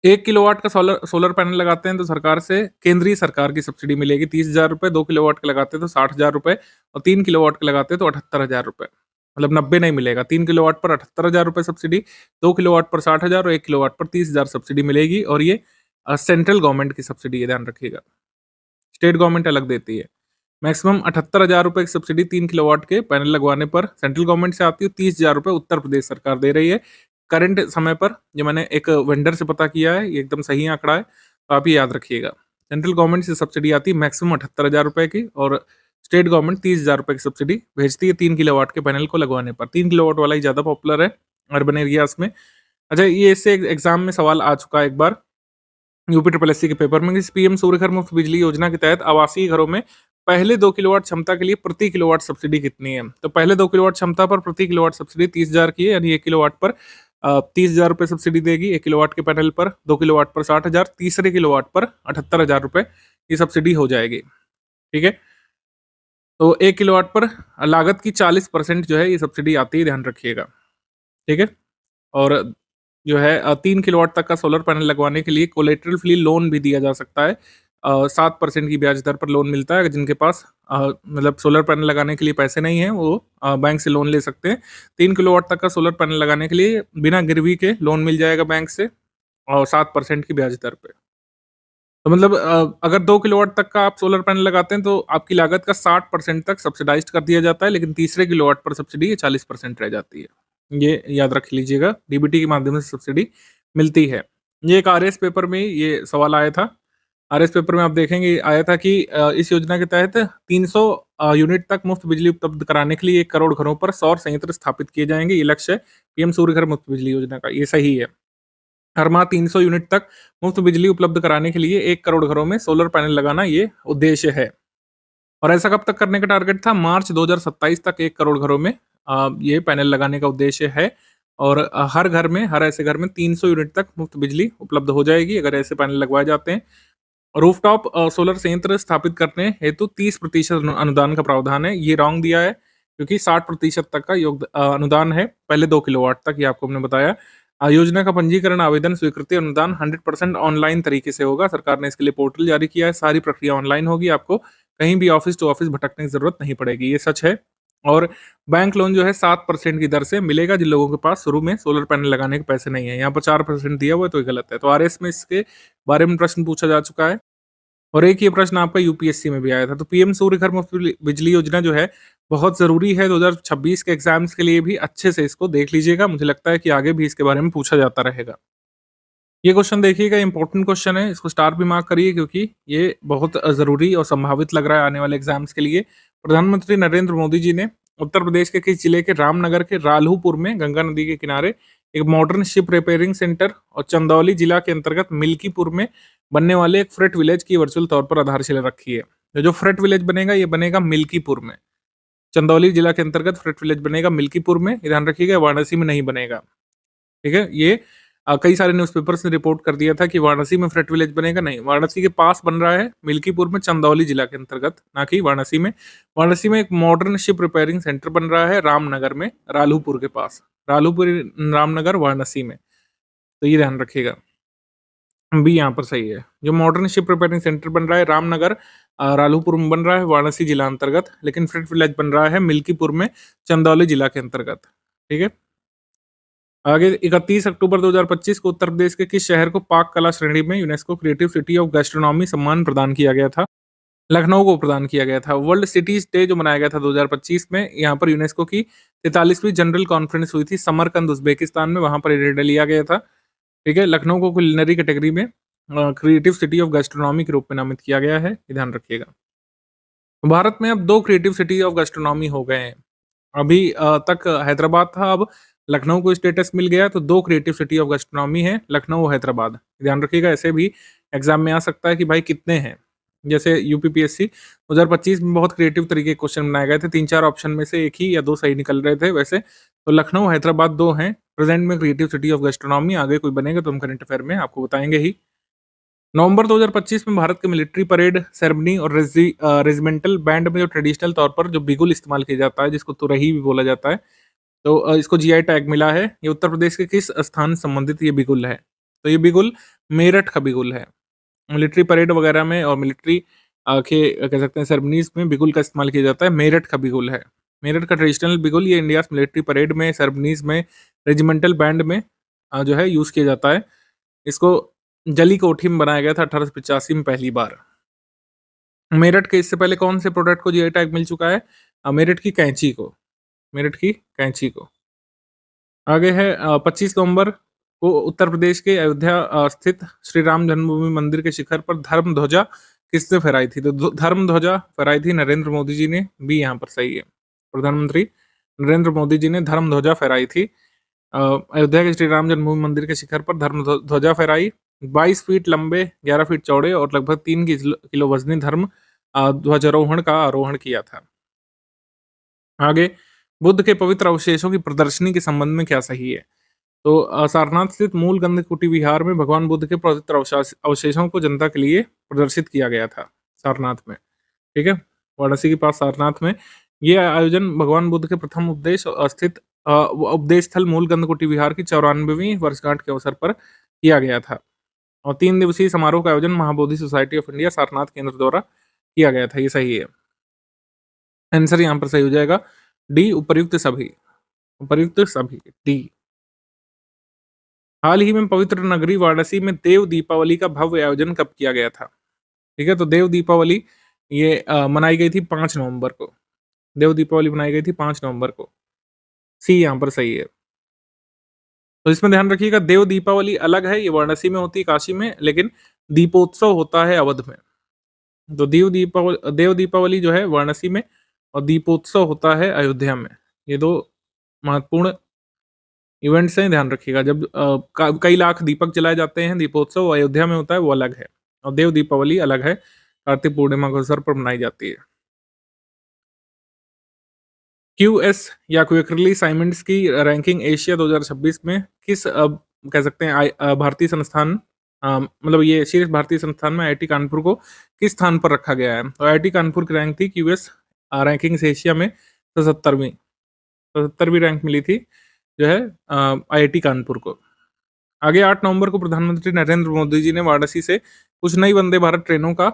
1 किलोवाट का सोलर सोलर पैनल लगाते हैं तो सरकार से, केंद्रीय सरकार की सब्सिडी मिलेगी 30,000 रुपये। 2 किलोवाट का लगाते हैं तो 60,000 रुपये और 3 किलोवाट का लगाते हैं तो 78,000 रुपये, मतलब 90 नहीं मिलेगा। 3 किलोवाट पर 78,000 रुपये सब्सिडी, 2 किलोवाट पर 60,000 और 1 किलोवाट पर 30,000 सब्सिडी मिलेगी। और ये सेंट्रल गवर्नमेंट की सब्सिडी है, ध्यान रखिएगा, स्टेट गवर्नमेंट अलग देती है। मैक्सिमम 78,000 रुपये की सब्सिडी 3 किलोवाट के पैनल लगवाने पर सेंट्रल गवर्नमेंट से आती है। 30,000 रुपये उत्तर प्रदेश सरकार दे रही है करंट समय पर। जो मैंने एक वेंडर से पता किया है, ये एकदम सही आंकड़ा है, तो आप ये याद रखिएगा। सेंट्रल गवर्नमेंट से सब्सिडी आती है मैक्सिमम 78,000 रुपये की, और स्टेट गवर्नमेंट 30,000 रुपये की सब्सिडी भेजती है 3 किलोवाट के पैनल को लगवाने पर। 3 किलोवाट वाला ही ज़्यादा पॉपुलर है अर्बन एरियाज में। अच्छा, ये इससे एग्जाम में सवाल आ चुका है एक बार यूपी ट्रिपल एससी के पेपर में, कि पीएम सूर्य घर मुफ्त बिजली योजना के तहत आवासीय घरों में पहले 2 किलोवाट क्षमता के लिए प्रति किलोवाट सब्सिडी कितनी है। तो पहले 2 किलोवाट क्षमता पर प्रति किलोवाट सब्सिडी 30,000 की है, यानी 1 किलोवाट पर 30,000 रुपये सब्सिडी देगी। 1 किलोवाट के पैनल पर 2 किलोवाट पर 60,000, तीसरे किलोवाट पर 78,000 रुपये की सब्सिडी हो जाएगी। ठीक है, तो 1 किलोवाट पर लागत की 40% जो है ये सब्सिडी आती है, ध्यान रखिएगा। ठीक है, और जो है 3 किलोवाट तक का सोलर पैनल लगवाने के लिए कोलेटरल फ्री लोन भी दिया जा सकता है। 7% की ब्याज दर पर लोन मिलता है। जिनके पास मतलब सोलर पैनल लगाने के लिए पैसे नहीं है, वो बैंक से लोन ले सकते हैं। 3 किलोवाट तक का सोलर पैनल लगाने के लिए बिना गिरवी के लोन मिल जाएगा बैंक से, और 7% की ब्याज दर पे। तो मतलब अगर 2 किलोवाट तक का आप सोलर पैनल लगाते हैं तो आपकी लागत का 60% तक सब्सिडाइज़्ड कर दिया जाता है, लेकिन तीसरे किलोवाट पर सब्सिडी ये 40% रह जाती है। ये याद रख लीजिएगा, डीबीटी के माध्यम से सब्सिडी मिलती है। ये एक आरएस पेपर में ये सवाल आया था। आरएस पेपर में आप देखेंगे आया था कि इस योजना के तहत 300 यूनिट तक मुफ्त बिजली उपलब्ध कराने के लिए 1 करोड़ घरों पर सौर संयंत्र स्थापित किए जाएँगे। ये लक्ष्य है पीएम सूर्य घर मुफ्त बिजली योजना का, ये सही है। हर माह 300 यूनिट तक मुफ्त बिजली उपलब्ध कराने के लिए 1 करोड़ घरों में सोलर पैनल लगाना ये उद्देश्य है। और ऐसा कब तक करने का टारगेट था? मार्च 2027 तक 1 करोड़ घरों में ये पैनल लगाने का उद्देश्य है। और हर घर में, हर ऐसे घर में 300 यूनिट तक मुफ्त बिजली उपलब्ध हो जाएगी अगर ऐसे पैनल लगवाए जाते हैं। रूफटॉप सोलर संयंत्र स्थापित करने हेतु 30% अनुदान का प्रावधान है। ये रॉन्ग दिया है क्योंकि 60% तक का अनुदान है, पहले 2 किलोवाट तक, ये आपको हमने बताया। योजना का पंजीकरण, आवेदन, स्वीकृति, अनुदान 100% ऑनलाइन तरीके से होगा। सरकार ने इसके लिए पोर्टल जारी किया है, सारी प्रक्रिया ऑनलाइन होगी, आपको कहीं भी ऑफिस टू ऑफिस भटकने की ज़रूरत नहीं पड़ेगी, ये सच है। और बैंक लोन जो है 7% की दर से मिलेगा जिन लोगों के पास शुरू में सोलर पैनल लगाने के पैसे नहीं है। यहाँ पर 4% दिया हुआ है तो ये गलत है। तो आरएस में इसके बारे में प्रश्न पूछा जा चुका है। और एक ये प्रश्न आपका यूपीएससी में भी आया था। तो पीएम सूर्य घर मुफ्त बिजली योजना जो है बहुत ज़रूरी है 2026 के एग्ज़ाम्स के लिए भी, अच्छे से इसको देख लीजिएगा। मुझे लगता है कि आगे भी इसके बारे में पूछा जाता रहेगा। ये क्वेश्चन देखिएगा, इंपॉर्टेंट क्वेश्चन है, इसको स्टार भी मार्क करिए क्योंकि ये बहुत ज़रूरी और संभावित लग रहा है आने वाले एग्ज़ाम्स के लिए। प्रधानमंत्री नरेंद्र मोदी जी ने उत्तर प्रदेश के किस जिले के रामनगर के राल्हुपुर में गंगा नदी के किनारे एक मॉडर्न शिप रिपेयरिंग सेंटर और चंदौली जिला के अंतर्गत मिल्कीपुर में बनने वाले एक फ्रेट विलेज की वर्चुअल तौर पर आधारशिला रखी है। तो जो फ्रेट विलेज बनेगा ये बनेगा मिल्कीपुर में। चंदौली जिला के अंतर्गत फ्रेट विलेज बनेगा मिल्कीपुर में, ये ध्यान रखिएगा, वाराणसी में नहीं बनेगा। ठीक है? ये कई सारे न्यूज़पेपर्स ने रिपोर्ट कर दिया था कि वाराणसी में फ्रेट विलेज बनेगा, नहीं, वाराणसी के पास बन रहा है, मिल्कीपुर में, चंदौली जिला के अंतर्गत, ना कि वाराणसी में। वाराणसी में एक मॉडर्न शिप रिपेयरिंग सेंटर बन रहा है रामनगर में, रालूपुर के पास। रालूपुर, रामनगर, वाराणसी में। तो ये ध्यान रखिएगा। बी यहाँ पर सही है। जो मॉडर्न शिप रिपेयरिंग सेंटर बन रहा है रामनगर, रालूपुर में बन रहा है, वाराणसी जिला अंतर्गत, लेकिन फ्रेट विलेज बन रहा है मिल्कीपुर में, चंदौली जिला के अंतर्गत। ठीक है? आगे 31 अक्टूबर 2025 को उत्तर प्रदेश के किस शहर को पाक कला श्रेणी में UNESCO creative city of gastronomy सम्मान प्रदान किया गया था? लखनऊ को प्रदान किया गया था। वर्ल्ड सिटीज डे जो मनाया गया था 2025 में, यहाँ पर यूनेस्को की 43वीं जनरल कॉन्फ्रेंस हुई थी समरकंद, उज्बेकिस्तान में, वहाँ पर ये निर्णय लिया गया था। ठीक है? लखनऊ को कुलिनरी कैटेगरी में क्रिएटिव सिटी ऑफ गैस्ट्रोनॉमी के रूप में नामित किया गया है, ये ध्यान रखिएगा। भारत में अब 2 क्रिएटिव सिटी ऑफ गैस्ट्रोनॉमी हो गए हैं। अभी तक हैदराबाद था, अब लखनऊ को स्टेटस मिल गया, तो 2 क्रिएटिव सिटी ऑफ गैस्ट्रोनॉमी है, लखनऊ और हैदराबाद। ध्यान रखिएगा, ऐसे भी एग्ज़ाम में आ सकता है कि भाई कितने हैं? जैसे यूपीपीएससी 2025 में बहुत क्रिएटिव तरीके के क्वेश्चन बनाए गए थे, 3-4 ऑप्शन में से 1 ही या 2 सही निकल रहे थे वैसे। तो लखनऊ, हैदराबाद 2 हैं प्रेज़ेंट में क्रिएटिव सिटी ऑफ गैस्ट्रोनॉमी। आगे कोई बनेगा तो हम करंट अफेयर में आपको बताएँगे ही। नवंबर 2025 में भारत के मिलिट्री परेड सेरेमनी और रेजिमेंटल बैंड में जो ट्रेडिशनल तौर पर जो बिगुल इस्तेमाल किया जाता है, जिसको तुरही भी बोला जाता है, तो इसको जीआई टैग मिला है। ये उत्तर प्रदेश के किस स्थान से संबंधित ये बिगुल है? तो ये बिगुल मेरठ का बिगुल है। मिलिट्री परेड वगैरह में और मिलिट्री के कह सकते हैं सेरेमनीज़ में बिगुल का इस्तेमाल किया जाता है, मेरठ का बिगुल है। मेरठ का ट्रेडिशनल बिगुल ये इंडियाज़ मिलिट्री परेड में, सेरेमनीज़ में, रेजिमेंटल बैंड में जो है यूज़ किया जाता है। इसको जली कोठी में बनाया गया था 1885 में पहली बार। मेरठ के इससे पहले कौन से प्रोडक्ट को जीआई टैग मिल चुका है? मेरठ की कैंची को, मेरठ की कैंची को। आगे है 25 नवंबर को उत्तर प्रदेश के अयोध्या स्थित श्री राम जन्मभूमि मंदिर के शिखर पर धर्म ध्वजा किसने फहराई थी? तो धर्म ध्वजा फहराई थी नरेंद्र मोदी जी ने, बी यहाँ पर सही है। प्रधानमंत्री नरेंद्र मोदी जी ने धर्म ध्वजा फहराई थी। अयोध्या के श्री राम जन्मभूमि मंदिर के शिखर पर धर्म ध्वजा फहराई। 22 फीट लंबे, 11 फीट चौड़े और लगभग 3 किलो वजनी धर्म ध्वजारोहण का आरोहण किया था। आगे, बुद्ध के पवित्र अवशेषों की प्रदर्शनी के संबंध में क्या सही है? तो सारनाथ स्थित मूल गंध कुटी विहार में भगवान बुद्ध के पवित्र अवशेषों को जनता के लिए प्रदर्शित किया गया था, सारनाथ में। ठीक है? वाराणसी के पास सारनाथ में ये आयोजन भगवान बुद्ध के प्रथम उपदेश स्थित उपदेश स्थल मूल गंध कुटी विहार की 94वीं वर्षगांठ के अवसर पर किया गया था। और 3 दिवसीय समारोह का आयोजन Mahabodhi society of India Sarnath केंद्र द्वारा किया गया था, ये सही है। आंसर यहाँ पर सही हो जाएगा डी, उपर्युक्त सभी। उपर्युक्त सभी, डी। हाल ही में पवित्र नगरी वाराणसी में देव दीपावली का भव्य आयोजन कब किया गया था? ठीक है, तो देव दीपावली ये मनाई गई थी 5 नवंबर को। देव दीपावली मनाई गई थी 5 नवंबर को। सी यहाँ पर सही है। तो इसमें ध्यान रखिएगा, देव दीपावली अलग है, ये वाराणसी में होती है, काशी में, लेकिन दीपोत्सव होता है अवध में। तो देव दीपावली जो है वाराणसी में और दीपोत्सव होता है अयोध्या में। ये 2 महत्वपूर्ण इवेंट्स हैं, ध्यान रखिएगा। जब कई लाख दीपक जलाए जाते हैं, दीपोत्सव अयोध्या में होता है, वो अलग है। और देव दीपावली अलग है, कार्तिक पूर्णिमा के अवसर पर मनाई जाती है। क्यूएस या क्विकली साइमंड्स की रैंकिंग एशिया 2026 में किस कह सकते हैं भारतीय संस्थान, मतलब ये शीर्ष भारतीय संस्थान में आईआईटी कानपुर को किस स्थान पर रखा गया है? तो आईआईटी कानपुर की रैंक थी क्यूएस रैंकिंग्स एशिया में 77वीं रैंक मिली थी, जो है आईआईटी कानपुर को। आगे 8 नवंबर को प्रधानमंत्री नरेंद्र मोदी जी ने वाराणसी से कुछ नई वंदे भारत ट्रेनों का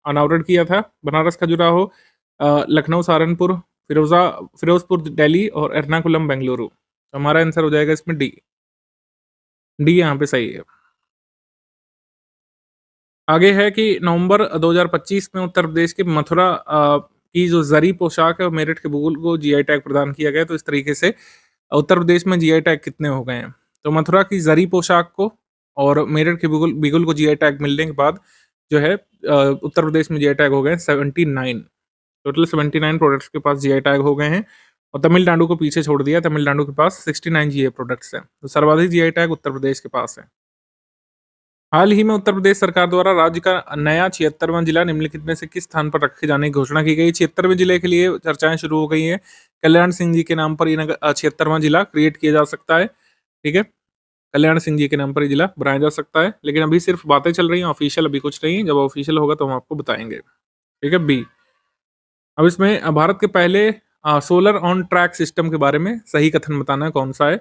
अनावरण किया था। बनारस खजुराहो, लखनऊ सहारनपुर, फिरोजपुर दिल्ली और एर्नाकुलम बेंगलुरु। तो हमारा आंसर हो जाएगा इसमें डी। डी यहाँ पे सही है। आगे है कि नवंबर 2025 में उत्तर प्रदेश के मथुरा की जो जरी पोशाक है और मेरठ के बुगुल को जीआई टैग प्रदान किया गया है। तो इस तरीके से उत्तर प्रदेश में जीआई टैग कितने हो गए हैं? तो मथुरा की जरी पोशाक को और मेरठ के बिगुल बिगुल को जीआई टैग मिलने के बाद जो है उत्तर प्रदेश में जीआई टैग हो गए 79। टोटल 79 प्रोडक्ट्स के पास जीआई टैग हो गए हैं और तमिलनाडु को पीछे छोड़ दिया। तमिलनाडु के पास 69 जीआई प्रोडक्ट्स हैं। तो सर्वाधिक जीआई टैग उत्तर प्रदेश के पास है। हाल ही में उत्तर प्रदेश सरकार द्वारा राज्य का नया 76वां जिला निम्नलिखित में से किस स्थान पर रखे जाने की घोषणा की गई? 76वें जिले के लिए चर्चाएं शुरू हो गई हैं। कल्याण सिंह जी के नाम पर ये 76वां जिला क्रिएट किया जा सकता है। ठीक है, कल्याण सिंह जी के नाम पर ये जिला बनाया जा सकता है, लेकिन अभी सिर्फ बातें चल रही हैं, ऑफिशियल अभी कुछ नहीं है। जब ऑफिशियल होगा तो हम आपको बताएंगे। ठीक है, बी। अब इसमें भारत के पहले सोलर ऑन ट्रैक सिस्टम के बारे में सही कथन बताना है, कौन सा है?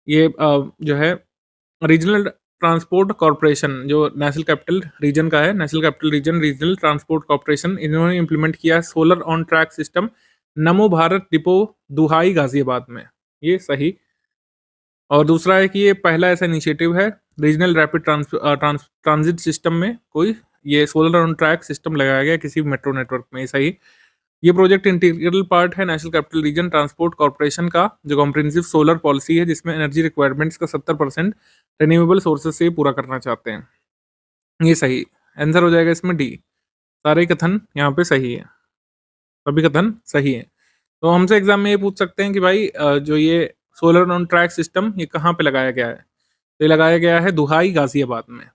ये जो है रीजनल ट्रांसपोर्ट कॉर्पोरेशन, जो नेशनल कैपिटल रीजन का है, national capital region regional transport corporation, इन्होंने इंप्लीमेंट किया है solar on track system NaMo Bharat depot दुहाई गाजियाबाद में। ये सही। और दूसरा है कि ये पहला ऐसा इनिशिएटिव है रीजनल रैपिड ट्रांजिट सिस्टम में कोई ये सोलर ऑन ट्रैक सिस्टम लगाया गया किसी मेट्रो नेटवर्क में। सही। ये प्रोजेक्ट इंटीग्रल पार्ट है national capital region transport corporation का, जो कॉम्प्रिहेंसिव सोलर पॉलिसी है, जिसमें एनर्जी रिक्वायरमेंट्स का 70% रिन्यूएबल सोर्सेज से पूरा करना चाहते हैं। ये सही आंसर हो जाएगा इसमें डी। सारे कथन यहाँ पे सही है, सभी कथन सही है। तो हमसे एग्जाम में ये पूछ सकते हैं कि भाई जो ये सोलर ऑन ट्रैक सिस्टम ये कहाँ पे लगाया गया है? तो ये लगाया गया है दुहाई गाजियाबाद में,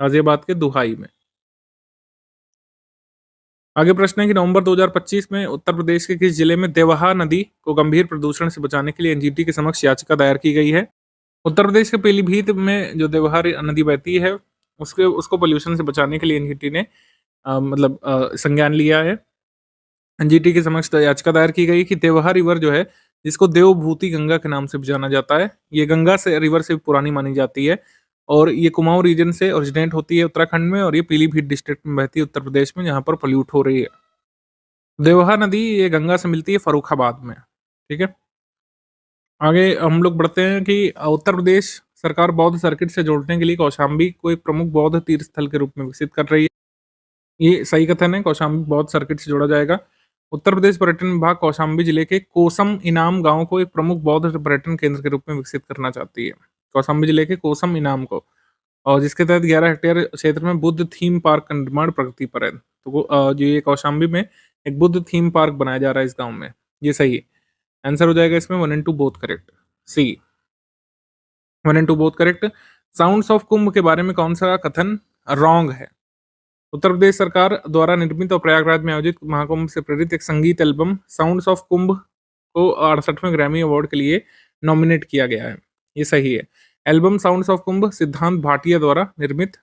गाजियाबाद के दुहाई में। आगे प्रश्न है कि नवंबर 2025 में उत्तर प्रदेश के किस जिले में देवहा नदी को गंभीर प्रदूषण से बचाने के लिए एनजीटी के समक्ष याचिका दायर की गई है? उत्तर प्रदेश के पीलीभीत में जो देवहा नदी बहती है उसको पोल्यूशन से बचाने के लिए एनजीटी ने मतलब संज्ञान लिया है। एनजीटी के समक्ष याचिका दायर की गई कि देवहा रिवर जो है, जिसको देवभूति गंगा के नाम से भी जाना जाता है, ये गंगा से रिवर से भी पुरानी मानी जाती है और ये कुमाऊं रीजन से ओरिजिनेट होती है उत्तराखंड में, और ये पीलीभीत डिस्ट्रिक्ट में बहती है उत्तर प्रदेश में, जहाँ पर पोल्यूट हो रही है। देवहा नदी ये गंगा से मिलती है फर्रुखाबाद में। ठीक है, आगे हम लोग बढ़ते हैं कि उत्तर प्रदेश सरकार बौद्ध सर्किट से जोड़ने के लिए कौशाम्बी को एक प्रमुख बौद्ध तीर्थ स्थल के रूप में विकसित कर रही है। ये सही कथन है, कौशाम्बी बौद्ध सर्किट से जोड़ा जाएगा। उत्तर प्रदेश पर्यटन विभाग कौशाम्बी जिले के कोसम इनाम गांव को एक प्रमुख बौद्ध पर्यटन केंद्र के रूप में विकसित करना चाहती है। कौशाम्बी जिले के कोसम इनाम को, और जिसके तहत 11 हेक्टेयर क्षेत्र में बुद्ध थीम पार्क का निर्माण प्रगति पर है। तो जो ये कौशाम्बी में एक बुद्ध थीम पार्क बनाया जा रहा है इस गांव में। ये सही है, आंसर हो जाएगा इसमें 1 and 2 both correct. C 1 and 2 both correct. Sounds of Kumbh के बारे में कौन सा कथन रॉन्ग है? उत्तर प्रदेश सरकार द्वारा निर्मित और प्रयागराज में आयोजित महाकुंभ से प्रेरित एक संगीत एल्बम साउंड्स ऑफ कुंभ को 68वें ग्रैमी अवार्ड के लिए नॉमिनेट किया गया है। ये सही है। एल्बम साउंड्स ऑफ कुंभ सिद्धांत भाटिया द्वारा निर्मित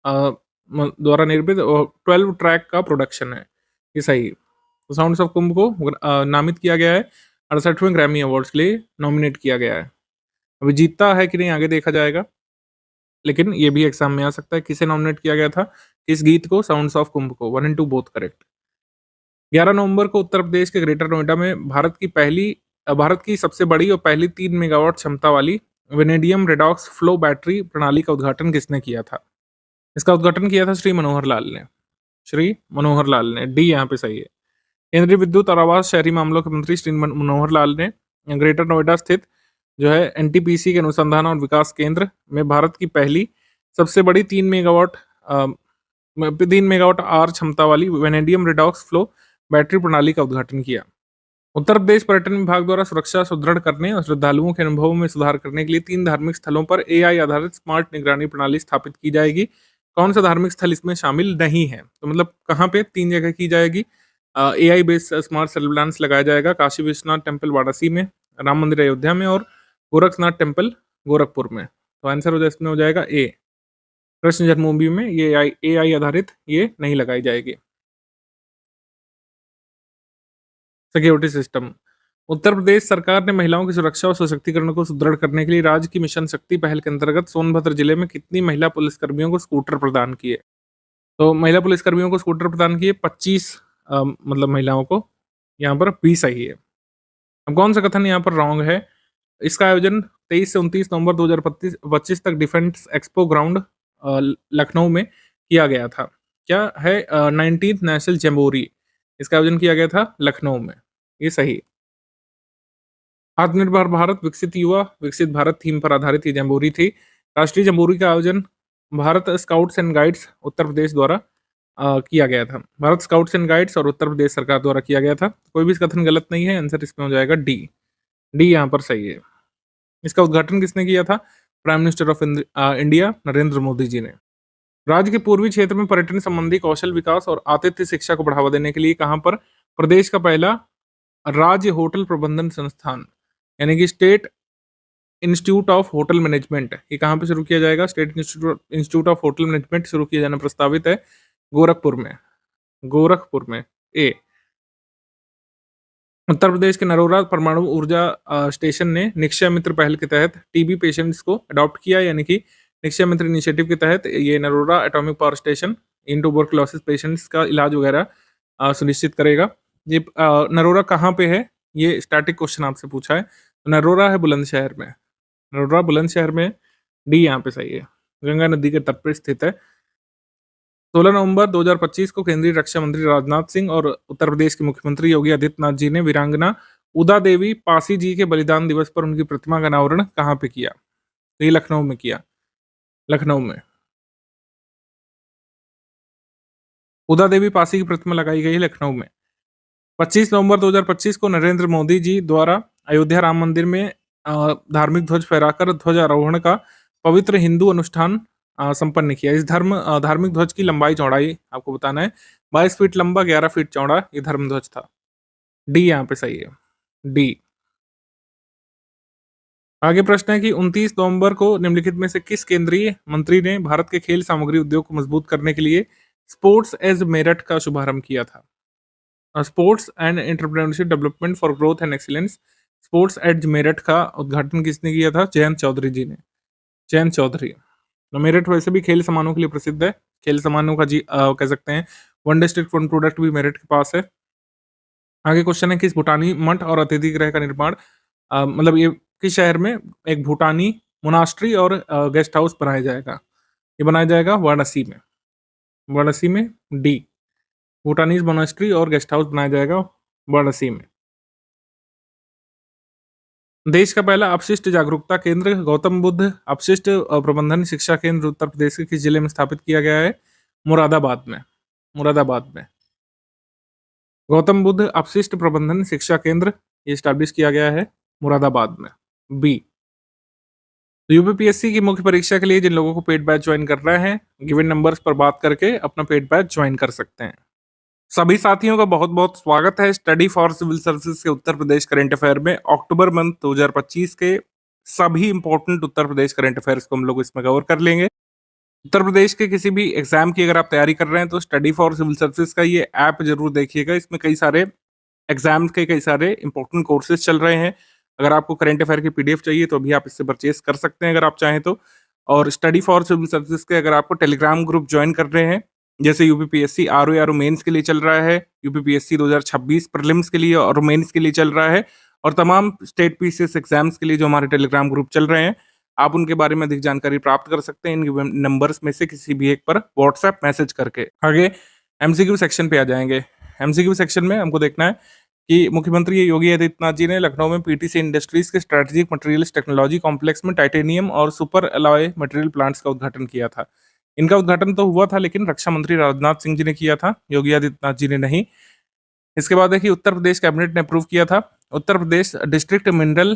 और 12 ट्रैक का प्रोडक्शन है। ये सही है। तो साउंड्स ऑफ कुंभ को नामित किया गया है, 68वें ग्रैमी अवार्ड्स के लिए नॉमिनेट किया गया है। अभी जीतता है कि नहीं आगे देखा जाएगा, लेकिन ये भी एग्जाम में आ सकता है। किसे नॉमिनेट किया गया था इस गीत को? साउंड्स ऑफ कुंभ को। 1 and 2 बोथ करेक्ट। 11 नवंबर को उत्तर प्रदेश के ग्रेटर नोएडा में भारत की सबसे बड़ी और पहली 3 मेगावाट क्षमता वाली वेनेडियम रेडॉक्स फ्लो बैटरी प्रणाली का उद्घाटन किसने किया था? इसका उद्घाटन किया था श्री मनोहर लाल ने। श्री मनोहर लाल ने, डी यहाँ पे सही है। केंद्रीय विद्युत और आवास शहरी मामलों के मंत्री श्री मनोहर लाल ने ग्रेटर नोएडा स्थित जो है एनटीपीसी के अनुसंधान और विकास केंद्र में भारत की पहली सबसे बड़ी 3 मेगावाट आर क्षमता वाली वेनेडियम रिडॉक्स फ्लो बैटरी प्रणाली का उद्घाटन किया। उत्तर प्रदेश पर्यटन विभाग द्वारा सुरक्षा सुदृढ़ करने और श्रद्धालुओं के अनुभवों में सुधार करने के लिए 3 धार्मिक स्थलों पर एआई आधारित स्मार्ट निगरानी प्रणाली स्थापित की जाएगी। कौन सा धार्मिक स्थल इसमें शामिल नहीं है? तो मतलब कहाँ पे 3 जगह की जाएगी। एआई बेस्ड स्मार्ट सर्विलांस लगाया जाएगा काशी विश्वनाथ टेम्पल वाराणसी में, राम मंदिर अयोध्या में और गोरखनाथ टेम्पल गोरखपुर में। तो आंसर इसमें हो जाएगा ए। कृष्ण जन्मभूमि में ये एआई आधारित ये नहीं लगाई जाएगी। Security system. उत्तर प्रदेश सरकार ने महिलाओं की सुरक्षा और सशक्तिकरण को सुदृढ़ करने के लिए राज्य की मिशन शक्ति पहल के अंतर्गत सोनभद्र जिले में कितनी महिला पुलिसकर्मियों को स्कूटर प्रदान किए? तो महिला पुलिसकर्मियों को स्कूटर प्रदान किए 25 मतलब महिलाओं को। यहाँ पर 20 सही है। अब कौन सा कथन यहाँ पर रॉन्ग है? इसका आयोजन 23 से 29 नवंबर 2025 तक डिफेंस एक्सपो ग्राउंड लखनऊ में किया गया था। क्या है? 19th नेशनल जम्बोरी, इसका आयोजन किया गया था लखनऊ में। ये सही। आत्मनिर्भर भारत विकसित युवा विकसित भारत थीम पर आधारित ये जम्बोरी थी। राष्ट्रीय जम्बोरी का आयोजन Bharat scouts and guides Uttar Pradesh द्वारा किया गया था। भारत स्काउट्स एंड गाइड्स और उत्तर प्रदेश सरकार द्वारा किया गया था। कोई भी कथन गलत नहीं है, आंसर इसमें हो जाएगा डी। डी यहाँ पर सही है। इसका उद्घाटन किसने किया था? Prime minister of India Narendra Modi ji ने। राज्य के पूर्वी क्षेत्र में पर्यटन संबंधी कौशल विकास और आतिथ्य शिक्षा को बढ़ावा देने के लिए कहाँ पर प्रदेश का पहला राज्य होटल प्रबंधन संस्थान यानी कि state institute of hotel management, ये कहाँ पे शुरू किया जाएगा? State institute of hotel management शुरू किया जाना प्रस्तावित है गोरखपुर में। गोरखपुर में ए। उत्तर प्रदेश के नरोरा परमाणु ऊर्जा स्टेशन ने निक्षय मित्र पहल के तहत टीबी पेशेंट्स को अडॉप्ट किया, यानी कि निक्षय मित्र इनिशिएटिव के तहत ये नरोरा एटॉमिक पावर स्टेशन इन ट्यूबरकुलोसिस पेशेंट्स का इलाज वगैरह सुनिश्चित करेगा। ये नरोरा कहाँ पे है? ये स्टैटिक क्वेश्चन आपसे पूछा है। तो नरोरा है बुलंदशहर में। नरोरा बुलंदशहर में, डी यहाँ पे सही है। गंगा नदी के तट पर स्थित है। 16 नवंबर 2025 को केंद्रीय रक्षा मंत्री राजनाथ सिंह और उत्तर प्रदेश के मुख्यमंत्री योगी आदित्यनाथ जी ने वीरांगना उदा देवी पासी जी के बलिदान दिवस पर उनकी प्रतिमा का अनावरण कहाँ पे किया? तो ये लखनऊ में किया। लखनऊ में उदा देवी पासी की प्रतिमा लगाई गई है लखनऊ में। 25 नवंबर 2025 को नरेंद्र मोदी जी द्वारा अयोध्या राम मंदिर में धार्मिक ध्वज फहराकर ध्वजारोहण का पवित्र हिंदू अनुष्ठान संपन्न किया। इस धार्मिक ध्वज की लंबाई चौड़ाई आपको बताना है 22 फीट लंबा, 11 फीट चौड़ा ये धर्म ध्वज था। डी यहाँ पे सही है। डी। आगे प्रश्न है कि 29 नवंबर को निम्नलिखित में से किस केंद्रीय मंत्री ने भारत के खेल सामग्री उद्योग को मजबूत करने के लिए स्पोर्ट्स एज मेरठ का शुभारंभ किया था? Sports and entrepreneurship development for growth and excellence, sports edge Meerut का उद्घाटन किसने किया था? जयंत चौधरी जी ने। जयंत चौधरी। तो मेरठ वैसे भी खेल सामानों के लिए प्रसिद्ध है। खेल सामानों का कह सकते हैं वन डिस्ट्रिक्ट वन प्रोडक्ट भी मेरठ के पास है। आगे क्वेश्चन है किस भूटानी मठ और अतिथि गृह का निर्माण मतलब ये किस शहर में एक भूटानी मोनास्ट्री और गेस्ट हाउस बनाया जाएगा? ये बनाया जाएगा वाराणसी में। वाराणसी में, डी। भूटानीज मोनास्ट्री और गेस्ट हाउस बनाया जाएगा वाराणसी में। देश का पहला अपशिष्ट जागरूकता केंद्र गौतम बुद्ध अपशिष्ट प्रबंधन शिक्षा केंद्र उत्तर प्रदेश के किस जिले में स्थापित किया गया है? मुरादाबाद में। मुरादाबाद में गौतम बुद्ध अपशिष्ट प्रबंधन शिक्षा केंद्र ये स्टैब्लिश किया गया है मुरादाबाद में। बी। तो यूपीपीएससी की मुख्य परीक्षा के लिए जिन लोगों को पेड बैच ज्वाइन कर रहे हैं गिवन नंबर्स पर बात करके अपना पेड बैच ज्वाइन कर सकते हैं। सभी साथियों का बहुत बहुत स्वागत है स्टडी फॉर सिविल सर्विसेज के उत्तर प्रदेश करंट अफेयर में। अक्टूबर मंथ 2025 के सभी important Uttar Pradesh current affairs को हम लोग इसमें कवर कर लेंगे। उत्तर प्रदेश के किसी भी एग्जाम की अगर आप तैयारी कर रहे हैं तो स्टडी फॉर सिविल सर्विसेज का ये ऐप जरूर देखिएगा। इसमें कई सारे एग्जाम के कई सारे इंपॉर्टेंट कोर्सेज चल रहे हैं। अगर आपको करंट अफेयर की पीडीएफ चाहिए तो अभी आप इससे परचेज कर सकते हैं अगर आप चाहें तो। और स्टडी फॉर सिविल सर्विसेज के अगर आपको टेलीग्राम ग्रुप ज्वाइन कर रहे हैं जैसे यूपीपीएससी आरओ मेंस के लिए चल रहा है, यूपीपीएससी 2026 प्रीलिम्स के लिए और मेंस के लिए चल रहा है और तमाम स्टेट पीसीएस एग्जाम्स के लिए जो हमारे टेलीग्राम ग्रुप चल रहे हैं आप उनके बारे में अधिक जानकारी प्राप्त कर सकते हैं इन नंबर्स में से किसी भी एक पर व्हाट्सएप मैसेज करके। आगे एमसीक्यू सेक्शन पे आ जाएंगे। एमसीक्यू सेक्शन में हमको देखना है कि मुख्यमंत्री योगी आदित्यनाथ जी ने लखनऊ में पीटीसी इंडस्ट्रीज के स्ट्रेटेजिक मटेरियल्स टेक्नोलॉजी कॉम्प्लेक्स में टाइटेनियम और सुपर अलॉय मटेरियल प्लांट्स का उद्घाटन किया था। इनका उद्घाटन तो हुआ था, लेकिन रक्षा मंत्री राजनाथ सिंह जी ने किया था, योगी आदित्यनाथ जी ने नहीं। इसके बाद है कि उत्तर प्रदेश कैबिनेट ने अप्रूव किया था Uttar Pradesh district mineral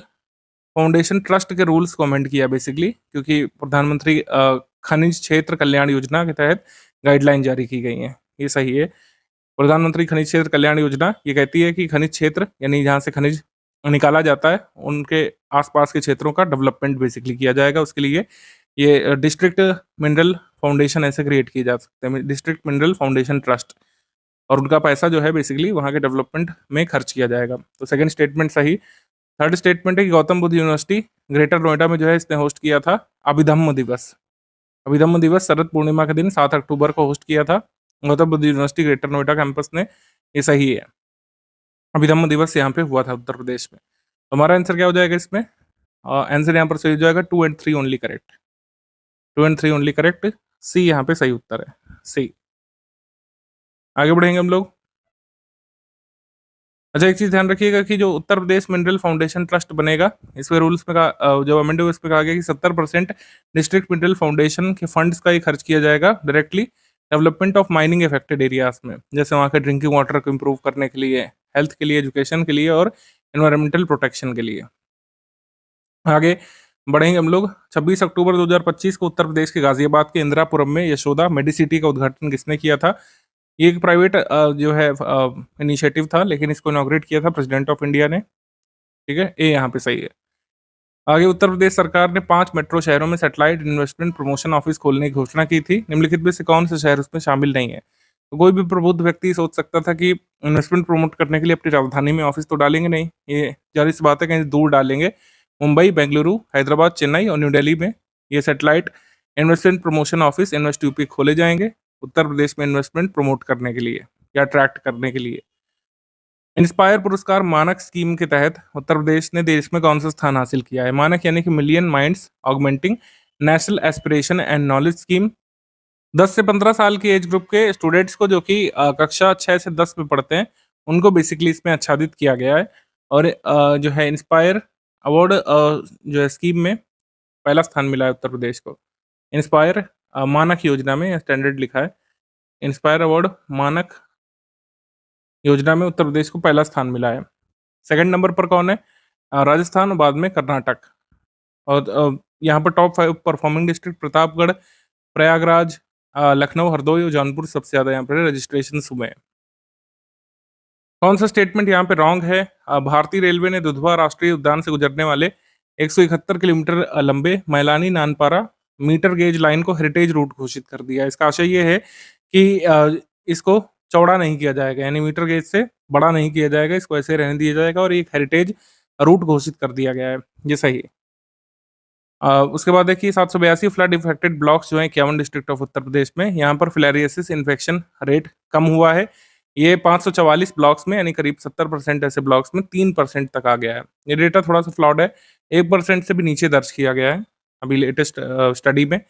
foundation trust के रूल्स को अमेंड किया बेसिकली, क्योंकि प्रधानमंत्री खनिज क्षेत्र कल्याण योजना के तहत गाइडलाइन जारी की गई है। ये सही है। प्रधानमंत्री खनिज क्षेत्र कल्याण योजना ये कहती है कि खनिज क्षेत्र यानी जहाँ से खनिज निकाला जाता है उनके आसपास के क्षेत्रों का डेवलपमेंट बेसिकली किया जाएगा। उसके लिए ये डिस्ट्रिक्ट मिनरल फाउंडेशन ऐसे क्रिएट किए जा सकते हैं, डिस्ट्रिक्ट मिनरल फाउंडेशन ट्रस्ट, और उनका पैसा जो है बेसिकली वहाँ के डेवलपमेंट में खर्च किया जाएगा। तो सेकंड स्टेटमेंट सही। थर्ड स्टेटमेंट है कि गौतम बुद्ध यूनिवर्सिटी ग्रेटर नोएडा में जो है इसने होस्ट किया था अभिधम्म दिवस। अभिधम्म दिवस शरद पूर्णिमा के दिन 7 अक्टूबर को होस्ट किया था Gautam Buddha university greater Noida campus ने। ये सही है, अभिधम्म दिवस यहाँ पे हुआ था उत्तर प्रदेश में। तो हमारा आंसर क्या हो जाएगा इसमें? आंसर यहाँ पर सही हो जाएगा 2 and 3 only correct. 2 and 3 only correct, C यहाँ पे सही उत्तर है, सी। आगे बढ़ेंगे हम लोग। अच्छा, एक चीज ध्यान रखिएगा कि जो Uttar Pradesh mineral foundation trust बनेगा, इसमें रूल्स में जो अमेंड हुआ इसमें कहा गया कि 70% डिस्ट्रिक्ट मिनरल फाउंडेशन के फंड्स का ही खर्च किया जाएगा directly development of mining affected areas में, जैसे वहाँ के ड्रिंकिंग वाटर को इम्प्रूव करने के लिए, हेल्थ के लिए, एजुकेशन के लिए और एनवायरमेंटल प्रोटेक्शन के लिए। आगे बढ़ेंगे हम लोग। 26 अक्टूबर 2025 को उत्तर प्रदेश के गाजियाबाद के इंदिरापुरम में यशोदा मेडिसिटी का उद्घाटन किसने किया था? ये एक प्राइवेट जो है इनिशिएटिव था, लेकिन इसको इनॉग्रेट किया था प्रेसिडेंट ऑफ इंडिया ने। ठीक है, ये यहाँ पे सही है। आगे उत्तर प्रदेश सरकार ने 5 मेट्रो शहरों में सैटेलाइट इन्वेस्टमेंट प्रमोशन ऑफिस खोलने की घोषणा की थी। निम्नलिखित में से कौन से शहर उसमें शामिल नहीं है? तो कोई भी प्रबुद्ध व्यक्ति सोच सकता था कि इन्वेस्टमेंट प्रमोट करने के लिए अपनी राजधानी में ऑफिस तो डालेंगे नहीं, ये जाहिर सी बात है कहीं दूर डालेंगे। मुंबई, बेंगलुरु, हैदराबाद, चेन्नई और न्यू दिल्ली में ये satellite investment promotion office invest UP खोले जाएंगे उत्तर प्रदेश में इन्वेस्टमेंट प्रमोट करने के लिए या अट्रैक्ट करने के लिए। इंस्पायर पुरस्कार मानक स्कीम के तहत उत्तर प्रदेश ने देश में कौन सा स्थान हासिल किया है? मानक यानी कि million minds augmenting national aspiration and knowledge scheme. 10 से 15 साल की एज ग्रुप के स्टूडेंट्स को जो कि कक्षा 6 से 10 में पढ़ते हैं उनको बेसिकली इसमें आच्छादित किया गया है। और जो है इंस्पायर अवार्ड जो है स्कीम में पहला स्थान मिला है उत्तर प्रदेश को। इंस्पायर मानक योजना में स्टैंडर्ड लिखा है, इंस्पायर अवार्ड मानक योजना में उत्तर प्रदेश को पहला स्थान मिला है। सेकंड नंबर पर कौन है? राजस्थान और बाद में कर्नाटक। और यहाँ पर top 5 performing district Pratapgarh, Prayagraj, Lucknow, Hardoi और जौनपुर सबसे ज़्यादा यहाँ पर रजिस्ट्रेशन हुए हैं। कौन सा स्टेटमेंट यहाँ पे रॉन्ग है? भारतीय रेलवे ने दुधवा राष्ट्रीय उद्यान से गुजरने वाले 171 किलोमीटर लंबे Mailani Nanpara metre gauge line को हेरिटेज रूट घोषित कर दिया। इसका आशय ये है कि इसको चौड़ा नहीं किया जाएगा, यानी मीटर गेज से बड़ा नहीं किया जाएगा, इसको ऐसे रहने दिया जाएगा और एक हेरिटेज रूट घोषित कर दिया गया है। ये सही है। उसके बाद देखिए 782 फ्लड इफेक्टेड ब्लॉक्स जो हैं 51 डिस्ट्रिक्ट ऑफ उत्तर प्रदेश में, यहाँ पर फिलेरियासिस इन्फेक्शन रेट कम हुआ है। ये 544 ब्लॉक्स में यानी करीब 70% ऐसे ब्लॉक्स में 3% तक आ गया है। ये डेटा थोड़ा सा फ्लॉड है, 1% से भी नीचे दर्ज किया गया है अभी लेटेस्ट स्टडी में।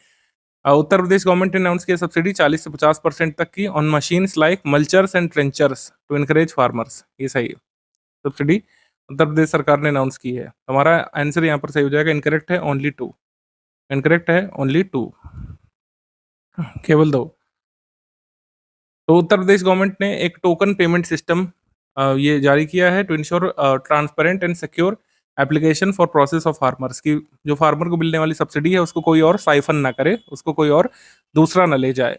उत्तर प्रदेश गवर्नमेंट ने अनाउंस किया सब्सिडी 40 से 50% तक की on machines like mulchers and trenchers to encourage farmers. ये सही है, सब्सिडी उत्तर प्रदेश सरकार ने अनाउंस की है। हमारा आंसर यहाँ पर सही हो जाएगा, इनकरेक्ट है ओनली 2, इनकरेक्ट है ओनली 2, केवल 2। तो उत्तर प्रदेश गवर्नमेंट ने एक टोकन पेमेंट सिस्टम ये जारी किया है to ensure transparent and secure application for process of farmers की जो फार्मर को मिलने वाली सब्सिडी है उसको कोई और साइफन ना करे, उसको कोई और दूसरा ना ले जाए।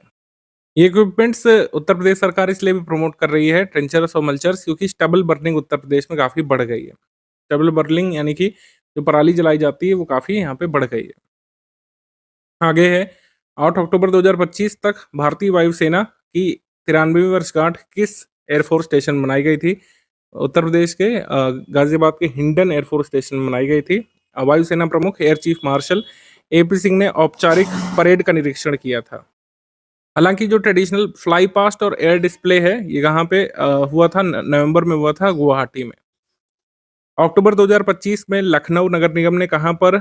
ये इक्विपमेंट्स उत्तर प्रदेश सरकार इसलिए भी प्रमोट कर रही है ट्रेंचर्स और मल्चर्स, क्योंकि स्टबल बर्निंग उत्तर प्रदेश में काफ़ी बढ़ गई है। स्टबल बर्निंग यानी कि जो पराली जलाई जाती है वो काफ़ी यहाँ पे बढ़ गई है। आगे है 8 अक्टूबर 2025 तक भारतीय वायुसेना की 93वीं वर्षगांठ किस एयरफोर्स स्टेशन मनाई गई थी? उत्तर प्रदेश के गाजियाबाद के हिंडन एयरफोर्स स्टेशन में मनाई गई थी। वायुसेना प्रमुख air chief marshal AP Singh ने औपचारिक परेड का निरीक्षण किया था। हालांकि जो ट्रेडिशनल फ्लाई पास्ट और एयर डिस्प्ले है ये कहाँ पे हुआ था? नवंबर में हुआ था गुवाहाटी में। अक्टूबर 2025 में लखनऊ नगर निगम ने कहाँ पर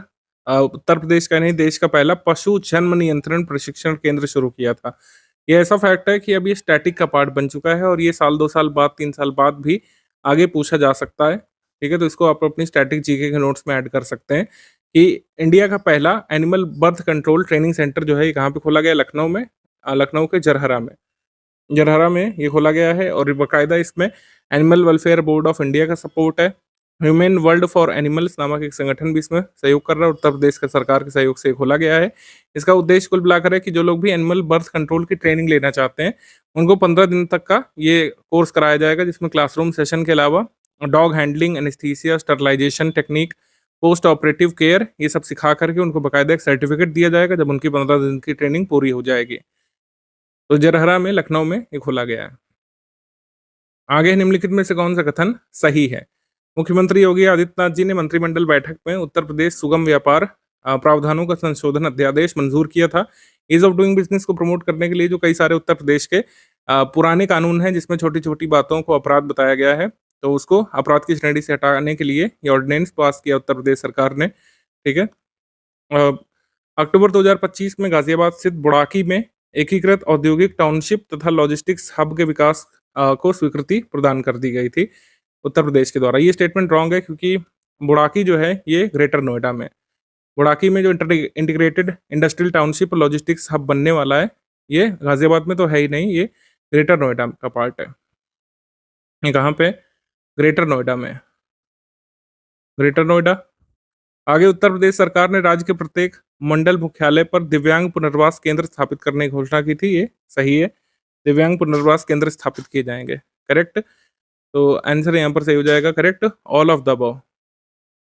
उत्तर प्रदेश का नहीं, देश का पहला पशु जन्म नियंत्रण प्रशिक्षण केंद्र शुरू किया था। ये ऐसा फैक्ट है कि अब ये स्टैटिक का पार्ट बन चुका है और ये साल 2 साल बाद, 3 साल बाद भी आगे पूछा जा सकता है, ठीक है? तो इसको आप अपनी स्टैटिक जीके के नोट्स में ऐड कर सकते हैं कि इंडिया का पहला animal birth control training centre जो है, ये कहाँ पे खोला गया है? लखनऊ में। लखनऊ के जरहरा में। जरहरा में ये खोला गया है और बाकायदा इसमें animal welfare board of India का सपोर्ट है। ह्यूमन वर्ल्ड फॉर एनिमल्स नामक एक संगठन भी इसमें सहयोग कर रहा है। उत्तर प्रदेश के सरकार के सहयोग से ये खोला गया है। इसका उद्देश्य कुल मिलाकर है कि जो लोग भी एनिमल बर्थ कंट्रोल की ट्रेनिंग लेना चाहते हैं, उनको 15 दिन तक का ये कोर्स कराया जाएगा, जिसमें क्लासरूम सेशन के अलावा dog handling, anaesthesia, sterilisation technique, post operative care, ये सब सिखा करके उनको बाकायदा एक सर्टिफिकेट दिया जाएगा जब उनकी 15 दिन की ट्रेनिंग पूरी हो जाएगी। तो जरहरा में, लखनऊ में ये खोला गया है। आगे निम्नलिखित में से कौन सा कथन सही है? मुख्यमंत्री योगी आदित्यनाथ जी ने मंत्रिमंडल बैठक में उत्तर प्रदेश सुगम व्यापार प्रावधानों का संशोधन अध्यादेश मंजूर किया था। ईज ऑफ डूइंग बिजनेस को प्रमोट करने के लिए जो कई सारे उत्तर प्रदेश के पुराने कानून हैं, जिसमें छोटी छोटी बातों को अपराध बताया गया है, तो उसको अपराध की श्रेणी से हटाने के लिए ये ऑर्डिनेंस पास किया उत्तर प्रदेश सरकार ने, ठीक है। अ, अक्टूबर 2025 में गाजियाबाद स्थित बुड़ाकी में एकीकृत औद्योगिक टाउनशिप तथा लॉजिस्टिक्स हब के विकास को स्वीकृति प्रदान कर दी गई थी उत्तर प्रदेश के द्वारा। ये स्टेटमेंट रॉन्ग है क्योंकि बुड़ाकी जो है ये ग्रेटर नोएडा में है। बुड़ाकी में जो integrated industrial township logistics hub बनने वाला है, ये गाजियाबाद में तो है ही नहीं, ये ग्रेटर नोएडा का पार्ट है। ये कहाँ पे? ग्रेटर नोएडा में। ग्रेटर नोएडा। आगे उत्तर प्रदेश सरकार ने राज्य के प्रत्येक मंडल मुख्यालय पर दिव्यांग पुनर्वास केंद्र स्थापित करने की घोषणा की थी। ये सही है, दिव्यांग पुनर्वास केंद्र स्थापित किए जाएंगे। करेक्ट। तो आंसर यहाँ पर सही हो जाएगा, correct, all of the above.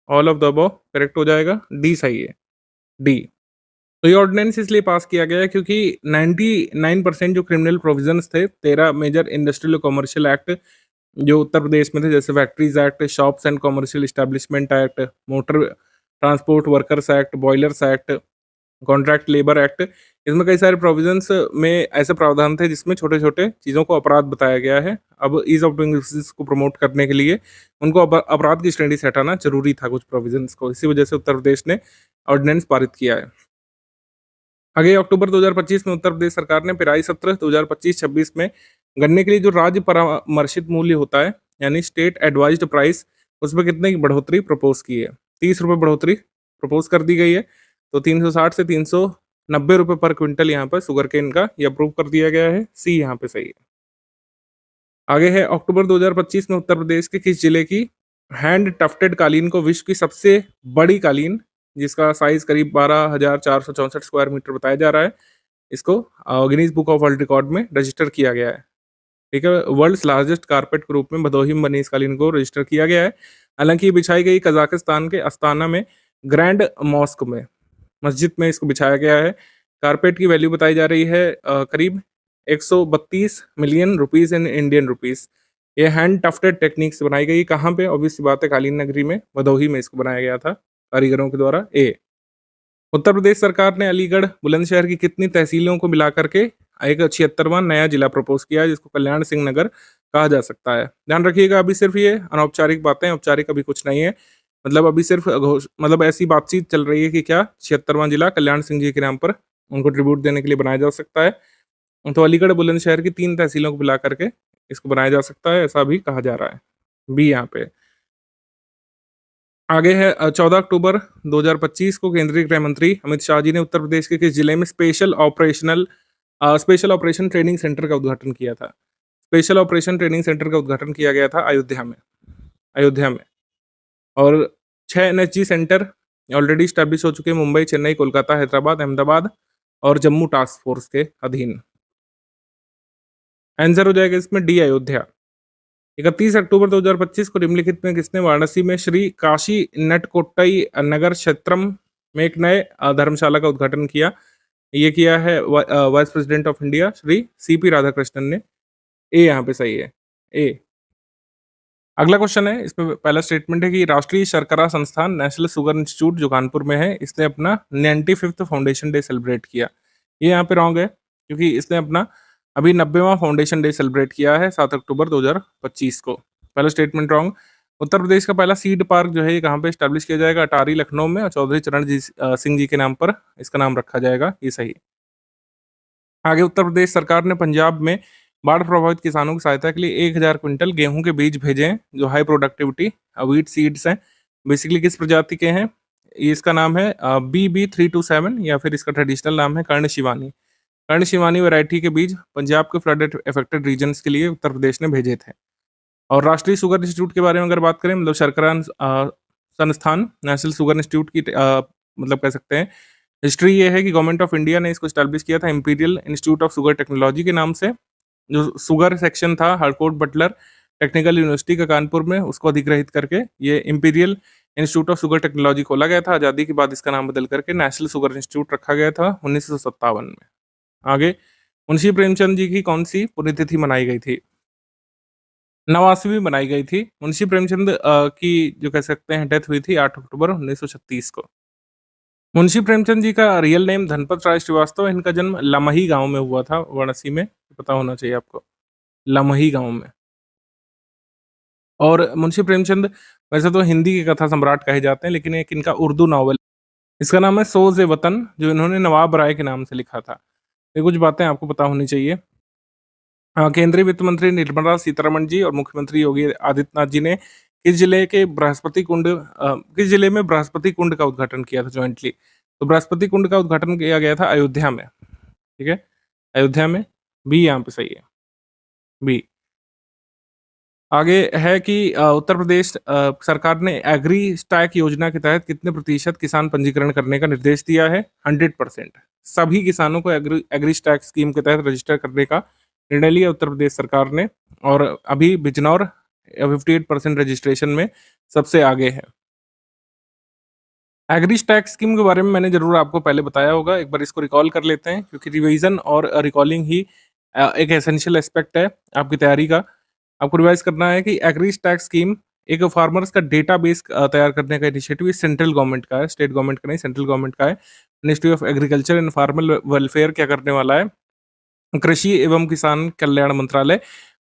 All of the above correct हो जाएगा, डी सही है, डी। तो ये ऑर्डिनेंस इसलिए पास किया गया है क्योंकि 99% जो क्रिमिनल प्रोविजंस थे, 13 मेजर इंडस्ट्रियल और कमर्शियल एक्ट जो उत्तर प्रदेश में थे, जैसे factories act, shops and commercial establishment act, motor transport workers act, boilers act, contract labour act, इसमें कई सारे प्रोविजंस में ऐसे प्रावधान थे जिसमें छोटे छोटे चीज़ों को अपराध बताया गया है। अब ईज ऑफ डूइंग बिजनेस को प्रमोट करने के लिए उनको अपराध की श्रेणी से हटाना जरूरी था कुछ प्रोविजंस को, इसी वजह से उत्तर प्रदेश ने ऑर्डिनेंस पारित किया है। आगे अक्टूबर 2025 में उत्तर प्रदेश सरकार ने पेराई सत्र 2025-26 में गन्ने के लिए जो राज्य परामर्शित मूल्य होता है, यानी स्टेट एडवाइज्ड प्राइस, उसमें कितने की बढ़ोतरी प्रपोज की है? 30 रुपये बढ़ोतरी प्रपोज कर दी गई है। तो 360 से 390 रुपये पर क्विंटल यहाँ पर शुगर केन का ये अप्रूव कर दिया गया है। सी यहाँ पे सही है। आगे है अक्टूबर 2025 में उत्तर प्रदेश के किस जिले की हैंड टफ्टेड कालीन को विश्व की सबसे बड़ी कालीन, जिसका साइज करीब 12,464 स्क्वायर मीटर बताया जा रहा है, इसको Guinness book of world record में रजिस्टर किया गया है, ठीक है। वर्ल्ड्स लार्जेस्ट कारपेट के रूप में भदोही में बनी इस कालीन को रजिस्टर किया गया है। हालांकि ये बिछाई गई कजाकिस्तान के अस्ताना में ग्रैंड मॉस्क में, मस्जिद में इसको बिछाया गया है। कारपेट की वैल्यू बताई जा रही है करीब 132 million rupees in Indian rupees. ये हैंड टफ्टेड टेक्निक से बनाई गई। कहाँ पे? ऑब्वियस सी बात है, कालीन नगरी में, भदोही में इसको बनाया गया था कारीगरों के द्वारा। ए। उत्तर प्रदेश सरकार ने अलीगढ़ बुलंदशहर की कितनी तहसीलों को मिला करके एक 76वां नया जिला प्रपोज किया है, जिसको कल्याण सिंह नगर कहा जा सकता है। ध्यान रखिएगा, अभी सिर्फ ये अनौपचारिक बातें, औपचारिक अभी कुछ नहीं है। मतलब अभी सिर्फ मतलब ऐसी बातचीत चल रही है कि क्या 76वां जिला कल्याण सिंह जी के नाम पर उनको ट्रिब्यूट देने के लिए बनाया जा सकता है। तो अलीगढ़ बुलंदशहर की 3 तहसीलों को मिला करके इसको बनाया जा सकता है, ऐसा भी कहा जा रहा है। बी यहाँ पे। आगे है 14 अक्टूबर 2025 को केंद्रीय गृह मंत्री अमित शाह जी ने उत्तर प्रदेश के किस जिले में स्पेशल ऑपरेशन ट्रेनिंग सेंटर का उद्घाटन किया था? स्पेशल ऑपरेशन ट्रेनिंग सेंटर का उद्घाटन किया गया था अयोध्या में। अयोध्या में। और 6 एनएसजी सेंटर ऑलरेडी स्टैब्लिश हो चुके हैं मुंबई, चेन्नई, कोलकाता, हैदराबाद, अहमदाबाद और जम्मू टास्क फोर्स के अधीन। आंसर हो जाएगा इसमें डी, अयोध्या। 31 अक्टूबर 2025 को निम्नलिखित में किसने वाराणसी में श्री काशी नटकोट्टई नगर क्षेत्रम में एक नए धर्मशाला का उद्घाटन किया? ये किया है vice president of India Shri CP Radhakrishnan ने। ए यहाँ पे सही है, ए। अगला क्वेश्चन है, इसमें पहला स्टेटमेंट है कि राष्ट्रीय शर्करा संस्थान नेशनल शुगर इंस्टीट्यूट जो कानपुर में है, इसने अपना 95वां फाउंडेशन डे सेलिब्रेट किया। ये यहाँ पे रॉन्ग है क्योंकि इसने अपना अभी 90वां फाउंडेशन डे सेलिब्रेट किया है 7 अक्टूबर 2025 को। पहला स्टेटमेंट रॉन्ग। उत्तर प्रदेश का पहला सीड पार्क जो है ये कहाँ पे एस्टैब्लिश किया जाएगा? अटारी लखनऊ में, और चौधरी सिंह जी के नाम पर इसका नाम रखा जाएगा, ये सही है। आगे उत्तर प्रदेश सरकार ने पंजाब में बाढ़ प्रभावित किसानों की सहायता के लिए 1000 क्विंटल गेहूं के बीज भेजे हैं, जो हाई प्रोडक्टिविटी व्हीट सीड्स हैं। बेसिकली किस प्रजाति के हैं? ये इसका नाम है BB327, या फिर इसका ट्रेडिशनल नाम है कर्ण शिवानी। कर्ण शिवानी वैरायटी के बीज पंजाब के फ्लड अफेक्टेड रीजन्स के लिए उत्तर प्रदेश ने भेजे थे। और राष्ट्रीय शुगर इंस्टीट्यूट के बारे में अगर बात करें, मतलब शर्करा संस्थान, नेशनल शुगर इंस्टीट्यूट की मतलब कह सकते हैं हिस्ट्री ये है कि गवर्नमेंट ऑफ इंडिया ने इसको स्टैब्लिश किया था imperial institute of sugar technology के नाम से। जो शुगर सेक्शन था हरकोट बटलर टेक्निकल यूनिवर्सिटी का कानपुर में, उसको अधिग्रहित करके ये imperial institute of sugar technology खोला गया था। आज़ादी के बाद इसका नाम बदल करके नेशनल शुगर इंस्टीट्यूट रखा गया था 1957 में। आगे मुंशी प्रेमचंद जी की कौन सी पुण्यतिथि मनाई गई थी? 89वीं बनाई गई थी। मुंशी प्रेमचंद की जो कह सकते हैं डेथ हुई थी 8 अक्टूबर 1936 को। मुंशी प्रेमचंद जी का रियल नेम धनपत राय श्रीवास्तव, इनका जन्म लमही गांव में हुआ था, वाराणसी में, पता होना चाहिए आपको, लमही गांव में। और मुंशी प्रेमचंद वैसे तो हिंदी के कथा सम्राट कहे जाते हैं, लेकिन एक इनका उर्दू नावल, इसका नाम है सोज़ ए वतन, जो इन्होंने नवाब राय के नाम से लिखा था। ये कुछ बातें आपको पता होनी चाहिए। केंद्रीय वित्त मंत्री निर्मला सीतारमण जी और मुख्यमंत्री योगी आदित्यनाथ जी ने किस जिले में बृहस्पति कुंड का उद्घाटन किया था जॉइंटली? तो बृहस्पति कुंड का उद्घाटन किया गया था अयोध्या में। ठीक है, अयोध्या में, बी यहाँ पे सही है, बी। आगे है कि उत्तर प्रदेश सरकार ने एग्री स्टैक योजना के तहत कितने प्रतिशत किसान पंजीकरण करने का निर्देश दिया है? 100%। सभी किसानों को एग्री स्टैक स्कीम के तहत रजिस्टर करने का निर्णय लिया उत्तर प्रदेश सरकार ने, और अभी बिजनौर 58% रजिस्ट्रेशन में सबसे आगे है। एग्री स्टैक स्कीम के बारे में मैंने जरूर आपको पहले बताया होगा, एक बार इसको रिकॉल कर लेते हैं, क्योंकि रिवीजन और रिकॉलिंग ही एक एसेंशियल एस्पेक्ट है आपकी तैयारी का। आपको रिवाइज करना है कि एग्री स्टैक स्कीम एक फार्मर्स का डेटाबेस तैयार करने का इनिशिएटिव सेंट्रल गवर्नमेंट का है, स्टेट गवर्नमेंट का नहीं, सेंट्रल गवर्नमेंट का है। Ministry of agriculture and farmer welfare क्या करने वाला है? कृषि एवं किसान कल्याण मंत्रालय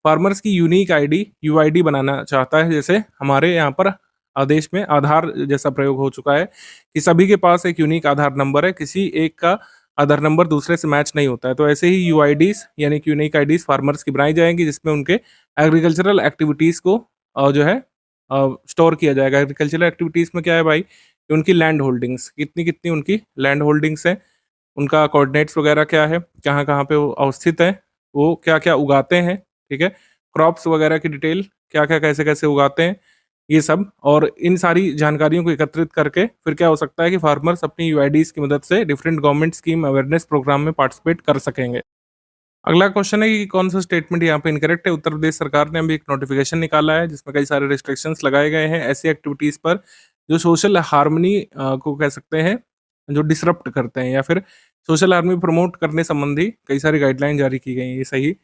फार्मर्स की यूनिक आईडी यूआईडी बनाना चाहता है। जैसे हमारे यहाँ पर देश में आधार जैसा प्रयोग हो चुका है कि सभी के पास एक यूनिक आधार नंबर है, किसी एक का आधार नंबर दूसरे से मैच नहीं होता है। तो ऐसे ही यूआईडीज यानी कि यूनिक आईडीज फार्मर्स की बनाई जाएंगी, जिसमें उनके एग्रीकल्चरल एक्टिविटीज़ को जो है स्टोर किया जाएगा। एग्रीकल्चरल एक्टिविटीज़ में क्या है भाई, कि उनकी लैंड होल्डिंग्स कितनी कितनी उनकी लैंड होल्डिंग्स हैं, उनका कोऑर्डिनेट्स वगैरह क्या है, कहाँ-कहाँ पे वो अवस्थित है, वो क्या-क्या उगाते हैं, ठीक है? क्रॉप्स वगैरह की डिटेल, क्या-क्या, कैसे-कैसे उगाते हैं, ये सब। और इन सारी जानकारियों को एकत्रित करके फिर क्या हो सकता है कि फार्मर्स अपनी यूआईडीज़ की मदद से different government scheme awareness programme में पार्टिसिपेट कर सकेंगे। अगला क्वेश्चन है कि कौन सा स्टेटमेंट यहाँ पे इनकरेक्ट है? उत्तर प्रदेश सरकार ने अभी एक नोटिफिकेशन निकाला है, जिसमें कई सारे रिस्ट्रिक्शंस लगाए गए हैं ऐसी एक्टिविटीज़ पर जो सोशल हार्मनी को कह सकते हैं, जो डिसरप्ट करते हैं, या फिर सोशल हार्मनी प्रमोट करने संबंधी कई सारी गाइडलाइन जारी की गई हैं, ये सही।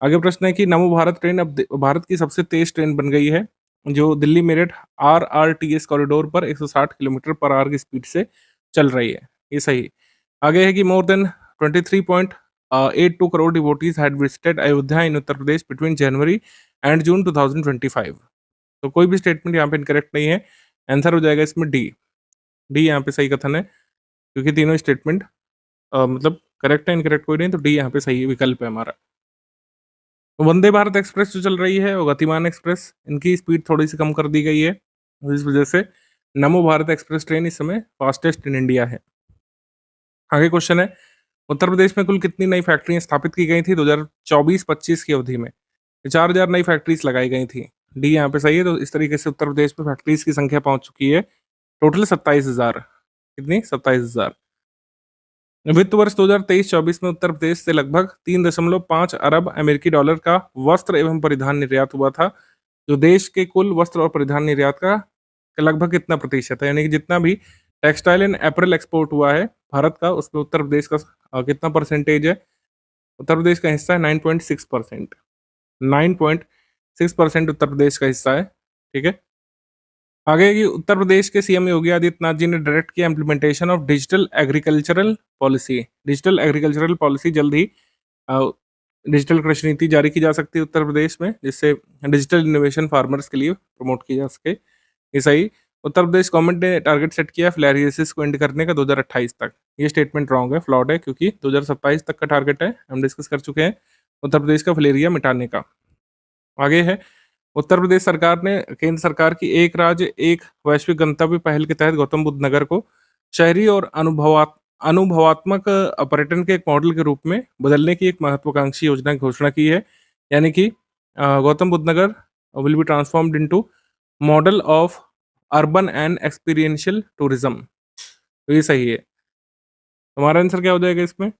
आगे प्रश्न है कि नमो भारत ट्रेन अब भारत की सबसे तेज ट्रेन बन गई है, जो दिल्ली मेरठ RRTS कॉरिडोर पर 160 किलोमीटर पर आवर की स्पीड से चल रही है, ये सही। आगे है कि more than 23.82 crore devotees had visited Ayodhya in Uttar Pradesh between January and June 2025। तो कोई भी स्टेटमेंट यहाँ पे इनकरेक्ट नहीं है, आंसर हो जाएगा इसमें डी। डी यहाँ पे सही कथन है, क्योंकि तीनों स्टेटमेंट मतलब करेक्ट है, इनकरेक्ट कोई नहीं, तो डी यहाँ पे सही विकल्प है हमारा। वंदे भारत एक्सप्रेस जो चल रही है और गतिमान एक्सप्रेस, इनकी स्पीड थोड़ी सी कम कर दी गई है, इस वजह से नमो भारत एक्सप्रेस ट्रेन इस समय फास्टेस्ट इन इंडिया है। आगे क्वेश्चन है, उत्तर प्रदेश में कुल कितनी नई फैक्ट्रियां स्थापित की गई थी 2024-25 की अवधि में? 4000 नई फैक्ट्रीज लगाई गई थी, डी यहाँ पे सही है। तो इस तरीके से उत्तर प्रदेश में फैक्ट्रीज की संख्या पहुंच चुकी है टोटल 27,000। कितनी? 27,000। वित्त वर्ष 2023-24 में उत्तर प्रदेश से लगभग 3.5 अरब अमेरिकी डॉलर का वस्त्र एवं परिधान निर्यात हुआ था, जो देश के कुल वस्त्र और परिधान निर्यात का लगभग कितना प्रतिशत है? यानी कि जितना भी टेक्सटाइल एंड एपरल एक्सपोर्ट हुआ है भारत का, उसमें उत्तर प्रदेश का कितना परसेंटेज है? उत्तर प्रदेश का हिस्सा है 9.6%। 9.6% उत्तर प्रदेश का हिस्सा है, ठीक है। आगे कि उत्तर प्रदेश के सीएम योगी आदित्यनाथ जी ने डायरेक्ट किया implementation of digital agricultural policy. Digital agricultural policy जल्द ही डिजिटल कृषि नीति जारी की जा सकती है उत्तर प्रदेश में, जिससे डिजिटल इनोवेशन फार्मर्स के लिए प्रमोट की जा सके। ये सही। उत्तर प्रदेश गवर्नमेंट ने टारगेट सेट किया फिलारियासिस को एंड करने का 2028 तक। ये स्टेटमेंट रॉन्ग है, फ्लॉड है, क्योंकि 2027 तक का टारगेट है, हम डिस्कस कर चुके हैं उत्तर प्रदेश का फिलेरिया मिटाने का। आगे है, उत्तर प्रदेश सरकार ने केंद्र सरकार की एक राज्य एक वैश्विक गंतव्य पहल के तहत गौतम बुद्ध नगर को शहरी और अनुभवात्मक पर्यटन के एक मॉडल के रूप में बदलने की एक महत्वाकांक्षी योजना की घोषणा की है। यानी कि Gautam Buddh Nagar will be transformed into model of urban and experiential tourism. तो ये सही है। हमारा आंसर क्या हो जाएगा इसमें?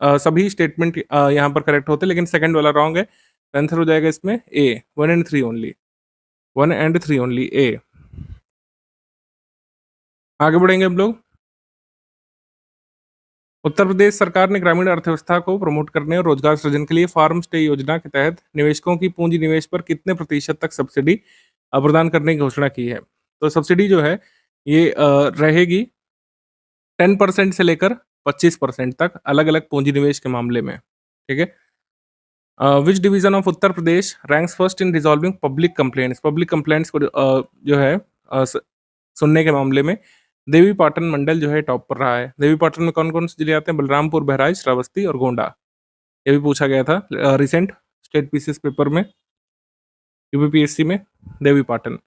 सभी स्टेटमेंट यहाँ पर करेक्ट होते हैं, लेकिन सेकंड वाला रॉन्ग है। आंसर हो जाएगा इसमें ए, 1 एंड 3 ओनली, 1 एंड 3 ओनली, ए। आगे बढ़ेंगे हम लोग। उत्तर प्रदेश सरकार ने ग्रामीण अर्थव्यवस्था को प्रमोट करने और रोजगार सृजन के लिए फार्म स्टे योजना के तहत निवेशकों की पूंजी निवेश पर कितने प्रतिशत तक सब्सिडी प्रदान करने की घोषणा की है। तो सब्सिडी जो है ये रहेगी 10% से लेकर 25% तक, अलग अलग पूंजी निवेश के मामले में। ठीक है। Which division of Uttar Pradesh ranks first in resolving public complaints? Public complaints को जो है सुनने के मामले में देवी पाटन मंडल जो है टॉप पर रहा है। देवी पाटन में कौन कौन से जिले आते हैं? बलरामपुर, बहराइच, श्रावस्ती और गोंडा। ये भी पूछा गया था रिसेंट स्टेट पीसीएस पेपर में, यूपीपीएससी में, देवी पाटन।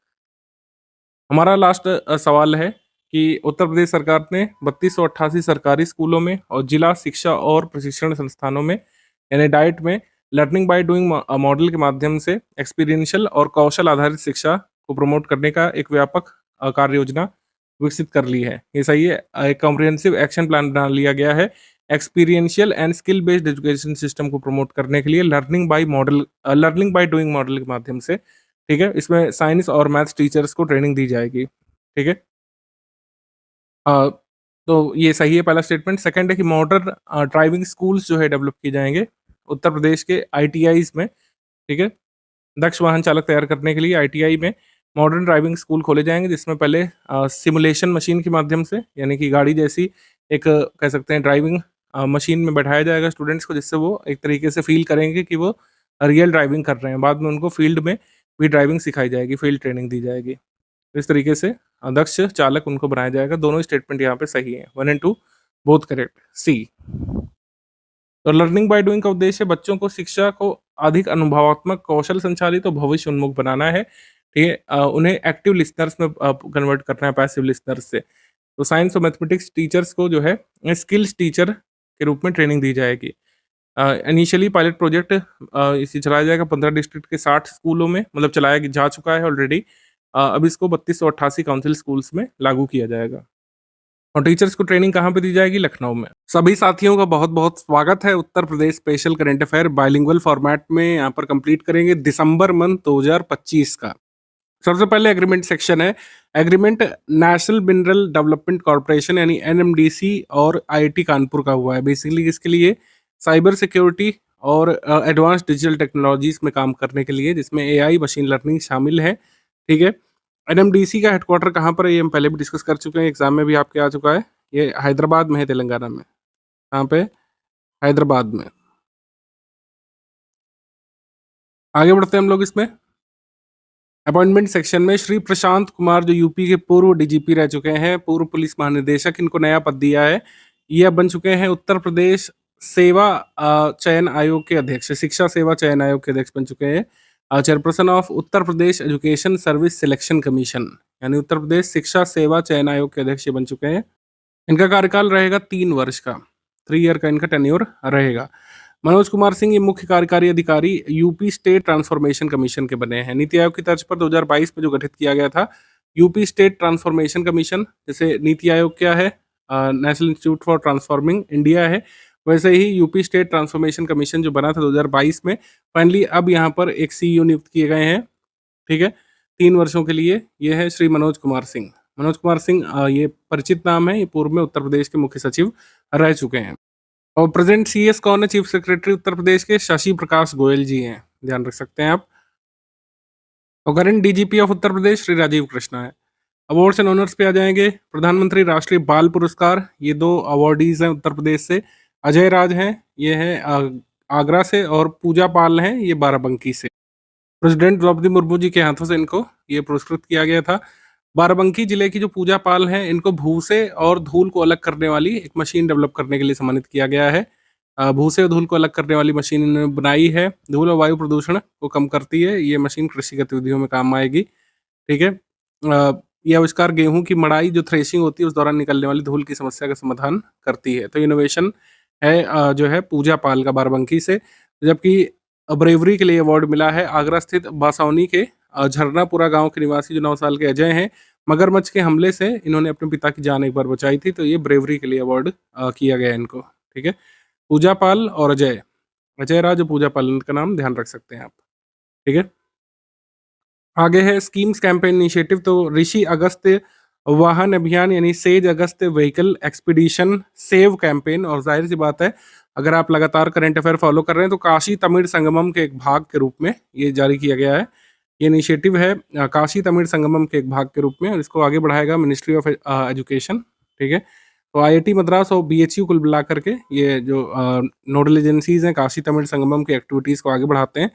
हमारा लास्ट सवाल है कि उत्तर प्रदेश सरकार ने 3288 सरकारी स्कूलों में और जिला शिक्षा और प्रशिक्षण संस्थानों में यानी डाइट में लर्निंग बाय डूइंग मॉडल के माध्यम से एक्सपीरियंशियल और कौशल आधारित शिक्षा को प्रमोट करने का एक व्यापक कार्य योजना विकसित कर ली है। ये सही है। एक कॉम्प्रिहेंसिव एक्शन प्लान बना लिया गया है experiential and skill based education system को प्रमोट करने के लिए लर्निंग बाय डूइंग मॉडल के माध्यम से। ठीक है। इसमें साइंस और मैथ्स टीचर्स को ट्रेनिंग दी जाएगी। ठीक है। तो ये सही है पहला स्टेटमेंट। सेकंड है कि मॉडर्न ड्राइविंग स्कूल्स जो है डेवलप किए जाएंगे उत्तर प्रदेश के आईटीआईज में। ठीक है। दक्ष वाहन चालक तैयार करने के लिए आईटीआई में मॉडर्न ड्राइविंग स्कूल खोले जाएंगे, जिसमें पहले सिमुलेशन मशीन के माध्यम से यानी कि गाड़ी जैसी एक कह सकते हैं ड्राइविंग मशीन में बैठाया जाएगा स्टूडेंट्स को, जिससे वो एक तरीके से फील करेंगे कि वो रियल ड्राइविंग कर रहे हैं। बाद में उनको फील्ड में भी ड्राइविंग सिखाई जाएगी, फील्ड ट्रेनिंग दी जाएगी। तो इस तरीके से दक्ष चालक उनको बनाया जाएगा। दोनों स्टेटमेंट यहाँ पे सही है, 1 एंड 2 बोथ करेक्ट, सी। तो लर्निंग बाय डूइंग का उद्देश्य बच्चों को शिक्षा को अधिक अनुभवात्मक, कौशल संचालित और भविष्य उन्मुख बनाना है। ठीक है। उन्हें एक्टिव लिसनर्स में कन्वर्ट करना है पैसिव लिसनर्स से। तो साइंस और मैथमेटिक्स टीचर्स को जो है स्किल्स टीचर के रूप में ट्रेनिंग दी जाएगी। इनिशियली पायलट प्रोजेक्ट इसे चलाया जाएगा 15 डिस्ट्रिक्ट के 60 स्कूलों में, मतलब चलाया जा चुका है ऑलरेडी। अब इसको 3288 काउंसिल स्कूल्स में लागू किया जाएगा। और टीचर्स को ट्रेनिंग कहाँ पे दी जाएगी? लखनऊ में। सभी साथियों का बहुत बहुत स्वागत है Uttar Pradesh special current affair bilingual format में। यहाँ पर कंप्लीट करेंगे दिसंबर मंथ 2025 का। सबसे पहले एग्रीमेंट सेक्शन है। Agreement national mineral development corporation यानी एनएमडीसी और आईआईटी कानपुर का हुआ है। बेसिकली इसके लिए साइबर सिक्योरिटी और एडवांस डिजिटल टेक्नोलॉजीज में काम करने के लिए, जिसमें एआई, मशीन लर्निंग शामिल है। ठीक है। एनएमडीसी का हेडक्वार्टर कहाँ पर है? ये हम पहले भी डिस्कस कर चुके हैं, एग्जाम में भी आपके आ चुका है। ये हैदराबाद में है, तेलंगाना में। कहाँ पे? हैदराबाद में। आगे बढ़ते हैं हम लोग इसमें। अपॉइंटमेंट सेक्शन में श्री प्रशांत कुमार जो यूपी के पूर्व डीजीपी रह चुके हैं, पूर्व पुलिस महानिदेशक, इनको नया पद दिया है। ये अब बन चुके हैं उत्तर प्रदेश सेवा चयन आयोग के अध्यक्ष, शिक्षा सेवा चयन आयोग के अध्यक्ष बन चुके हैं। Chairperson of Uttar Pradesh education service selection commission यानी उत्तर प्रदेश शिक्षा सेवा चयन आयोग के अध्यक्ष ये बन चुके हैं। इनका कार्यकाल रहेगा 3 वर्ष का, 3 ईयर का इनका टेन्योर रहेगा। मनोज कुमार सिंह ये मुख्य कार्यकारी अधिकारी यूपी स्टेट ट्रांसफॉर्मेशन कमीशन के बने हैं। नीति आयोग की तर्ज पर 2022 में जो गठित किया गया था यूपी स्टेट ट्रांसफॉर्मेशन कमीशन, जैसे नीति आयोग क्या है, national institute for transforming India है, वैसे ही यूपी स्टेट ट्रांसफॉर्मेशन कमीशन जो बना था 2022 में, फाइनली अब यहाँ पर एक सीईओ नियुक्त किए गए हैं। ठीक है। 3 वर्षों के लिए। ये है श्री मनोज कुमार सिंह। मनोज कुमार सिंह ये परिचित नाम है, ये पूर्व में उत्तर प्रदेश के मुख्य सचिव रह चुके हैं। और प्रेजेंट सीएस कौन है? चीफ सेक्रेटरी उत्तर प्रदेश के शशि प्रकाश गोयल जी हैं, ध्यान रख सकते हैं आप। और करंट डीजीपी ऑफ उत्तर प्रदेश श्री राजीव कृष्णा है। अवार्ड्स एंड ऑनर्स पे आ जाएंगे। प्रधानमंत्री राष्ट्रीय बाल पुरस्कार, ये 2 अवार्डीज हैं उत्तर प्रदेश से। अजय राज हैं, ये है आगरा से और पूजा पाल हैं ये बाराबंकी से। प्रेसिडेंट द्रौपदी मुर्मू जी के हाथों से इनको ये पुरस्कृत किया गया था। बाराबंकी जिले की जो पूजा पाल हैं, इनको भूसे और धूल को अलग करने वाली एक मशीन डेवलप करने के लिए सम्मानित किया गया है। भूसे और धूल को अलग करने वाली मशीन इन्होंने बनाई है। धूल और वायु प्रदूषण को कम करती है। ये मशीन कृषि गतिविधियों में काम आएगी, ठीक है? ये आविष्कार गेहूँ की मड़ाई जो थ्रेशिंग होती है, उस दौरान निकलने वाली धूल की समस्या का समाधान करती है। तो इनोवेशन है जो है पूजा पाल का बाराबंकी से। जबकि ब्रेवरी के लिए अवार्ड मिला है आगरा स्थित बासावनी के झरनापुरा गाँव के निवासी जो 9 साल के अजय हैं। मगरमच्छ के हमले से इन्होंने अपने पिता की जान एक बार बचाई थी, तो ये ब्रेवरी के लिए अवार्ड किया गया है इनको, ठीक है? पूजा पाल और अजय, अजय राज और पूजा पाल, इनका नाम ध्यान रख सकते हैं आप, ठीक है? आगे है स्कीम्स कैंपेन इनिशिएटिव। तो ऋषि अगस्त्य वाहन अभियान यानी says Agastya vehicle expedition save campaign, और जाहिर सी बात है अगर आप लगातार करंट अफेयर फॉलो कर रहे हैं तो काशी तमिल संगमम के एक भाग के रूप में ये जारी किया गया है। ये इनिशिएटिव है काशी तमिल संगमम के एक भाग के रूप में, और इसको आगे बढ़ाएगा मिनिस्ट्री ऑफ एजुकेशन, ठीक है? तो आईआईटी मद्रास और बीएचयू कुल मिला करके ये जो नोडल एजेंसीज हैं काशी तमिल संगमम की एक्टिविटीज़ को आगे बढ़ाते हैं।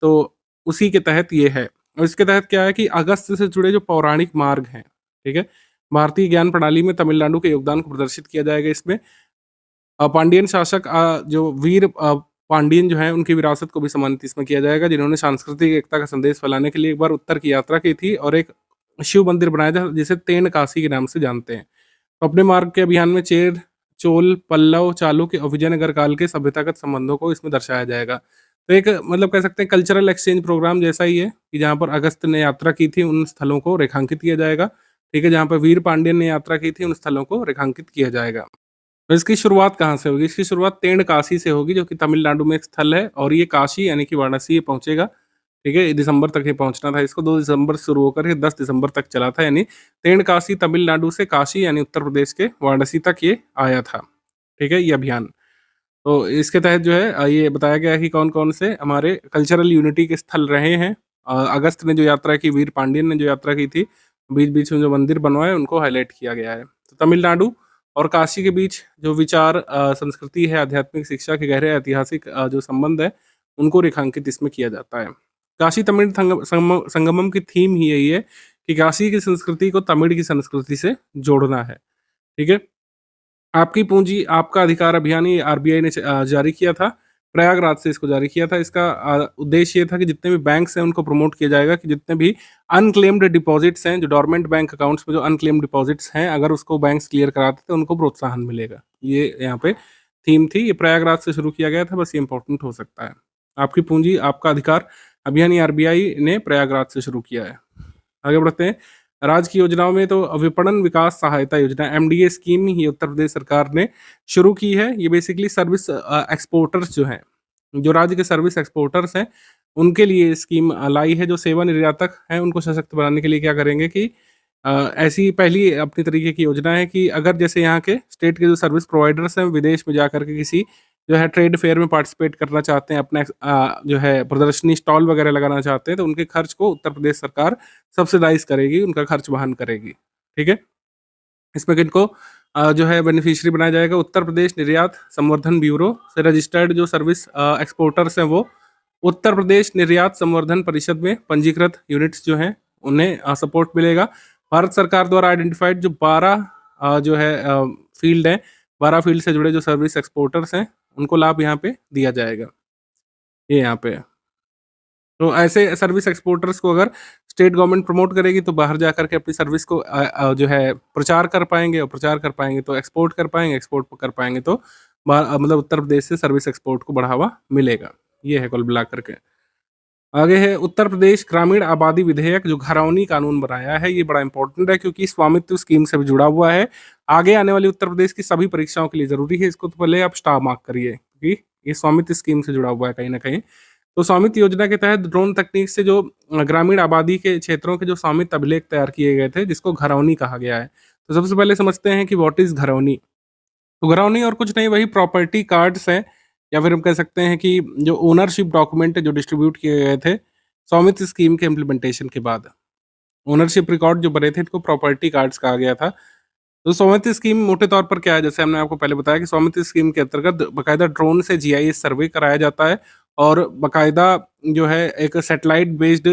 तो उसी के तहत ये है। और इसके तहत क्या है कि अगस्त से जुड़े जो पौराणिक मार्ग हैं, ठीक है? भारतीय ज्ञान प्रणाली में तमिलनाडु के योगदान को प्रदर्शित किया जाएगा इसमें। पांडियन शासक जो वीर पांडियन जो हैं उनकी विरासत को भी सम्मानित इसमें किया जाएगा, जिन्होंने सांस्कृतिक एकता का संदेश फैलाने के लिए एक बार उत्तर की यात्रा की थी और एक शिव मंदिर बनाया था जिसे तेन काशी के नाम से जानते हैं। तो अपने मार्ग के अभियान में चेर, चोल, पल्लव, चालुक्य और विजयनगर काल के सभ्यतागत संबंधों को इसमें दर्शाया जाएगा। तो एक मतलब कह सकते हैं कल्चरल एक्सचेंज प्रोग्राम जैसा ही है कि जहाँ पर अगस्त ने यात्रा की थी उन स्थलों को रेखांकित किया जाएगा, ठीक है? जहाँ पर वीर पांड्यन ने यात्रा की थी उन स्थलों को रेखांकित किया जाएगा। तो इसकी शुरुआत कहाँ से होगी? इसकी शुरुआत तेणकाशी से होगी, जो कि तमिलनाडु में एक स्थल है, और ये काशी यानी कि वाराणसी ये पहुँचेगा, ठीक है? दिसंबर तक ये पहुँचना था इसको, 2 दिसंबर से शुरू होकर ये 10 दिसंबर तक चला था, यानी तेणकाशी तमिलनाडु से काशी यानी उत्तर प्रदेश के वाराणसी तक ये आया था, ठीक है? ये अभियान। तो इसके तहत जो है ये बताया गया है कि कौन-कौन से हमारे कल्चरल यूनिटी के स्थल रहे हैं। अगस्त ने जो यात्रा की, वीर पांडियन ने जो यात्रा की थी, बीच-बीच में जो मंदिर बनवाए उनको हाइलाइट किया गया है। तो तमिलनाडु और काशी के बीच जो विचार संस्कृति है, आध्यात्मिक शिक्षा के गहरे ऐतिहासिक जो संबंध है, उनको रेखांकित इसमें किया जाता है। काशी तमिल संगमम की थीम ही यही है कि काशी की संस्कृति को तमिल की संस्कृति से जोड़ना है, ठीक है? आपकी पूँजी आपका अधिकार अभियान ये आरबीआई ने जारी किया था। प्रयागराज से इसको जारी किया था। इसका उद्देश्य ये था कि जितने भी बैंक्स हैं उनको प्रमोट किया जाएगा कि जितने भी अनक्लेम्ड डिपॉज़िट्स हैं, जो डोरमेंट बैंक अकाउंट्स में जो अनक्लेम्ड डिपॉज़िट्स हैं, अगर उसको बैंक्स क्लियर कराते तो उनको प्रोत्साहन मिलेगा। ये यहाँ पे थीम थी। ये प्रयागराज से शुरू किया गया था, बस ये इम्पोर्टेंट हो सकता है। आपकी पूँजी आपका अधिकार अभियान ये आरबीआई ने प्रयागराज से शुरू किया है। आगे बढ़ते हैं। राज्य की योजनाओं में तो विपणन विकास सहायता योजना एमडीए स्कीम ही उत्तर प्रदेश सरकार ने शुरू की है। ये बेसिकली सर्विस एक्सपोर्टर्स जो हैं, जो राज्य के सर्विस एक्सपोर्टर्स हैं, उनके लिए स्कीम लाई है। जो सेवा निर्यातक हैं उनको सशक्त बनाने के लिए क्या करेंगे कि ऐसी पहली अपनी तरीके की योजना है कि अगर जैसे यहाँ के स्टेट के जो सर्विस प्रोवाइडर्स हैं विदेश में जा कर के किसी जो है ट्रेड फेयर में पार्टिसिपेट करना चाहते हैं, अपना जो है प्रदर्शनी स्टॉल वगैरह लगाना चाहते हैं, तो उनके खर्च को उत्तर प्रदेश सरकार सब्सिडाइज़ करेगी, उनका खर्च वहन करेगी, ठीक है? इसमें किनको जो है बेनिफिशियरी बनाया जाएगा? उत्तर प्रदेश निर्यात संवर्धन ब्यूरो से रजिस्टर्ड जो सर्विस एक्सपोर्टर्स हैं वो उत्तर प्रदेश निर्यात संवर्धन परिषद में पंजीकृत यूनिट्स जो हैं उन्हें सपोर्ट मिलेगा। भारत सरकार द्वारा आइडेंटिफाइड जो 12 जो है फील्ड हैं, 12 फील्ड से जुड़े जो सर्विस एक्सपोर्टर्स हैं, उनको लाभ यहाँ पे दिया जाएगा। ये यहाँ पे है। तो ऐसे सर्विस एक्सपोर्टर्स को अगर स्टेट गवर्नमेंट प्रमोट करेगी तो बाहर जाकर के अपनी सर्विस को जो है प्रचार कर पाएँगे, और प्रचार कर पाएँगे तो एक्सपोर्ट कर पाएँगे, एक्सपोर्ट कर पाएँगे तो मतलब उत्तर प्रदेश से सर्विस एक्सपोर्ट को बढ़ावा मिलेगा। ये है कुल मिलाकर के। आगे है उत्तर प्रदेश ग्रामीण आबादी विधेयक जो घरौनी कानून बनाया है। ये बड़ा इंपॉर्टेंट है क्योंकि स्वामित्व स्कीम से भी जुड़ा हुआ है। आगे आने वाली उत्तर प्रदेश की सभी परीक्षाओं के लिए ज़रूरी है। इसको तो पहले आप स्टार मार्क करिए क्योंकि ये स्वामित्व स्कीम से जुड़ा हुआ है कहीं न कहीं। तो स्वामित्व योजना के तहत ड्रोन तकनीक से जो ग्रामीण आबादी के क्षेत्रों के जो स्वामित्व अभिलेख तैयार किए गए थे, जिसको घरौनी कहा गया है। तो सबसे पहले समझते हैं कि व्हाट इज़ घरौनी? तो घरौनी और कुछ नहीं, वही प्रॉपर्टी कार्ड्स हैं, या फिर हम कह सकते हैं कि जो ओनरशिप डॉक्यूमेंट जो डिस्ट्रीब्यूट किए गए थे स्वामित्व स्कीम के इम्प्लीमेंटेशन के बाद। ओनरशिप रिकॉर्ड जो बने थे इनको प्रॉपर्टी कार्ड्स कहा गया था। तो स्वामित्व स्कीम मोटे तौर पर क्या है? जैसे हमने आपको पहले बताया कि स्वामित्व स्कीम के अंतर्गत बाकायदा ड्रोन से जीआईएस सर्वे कराया जाता है और बाकायदा जो है एक सैटेलाइट बेस्ड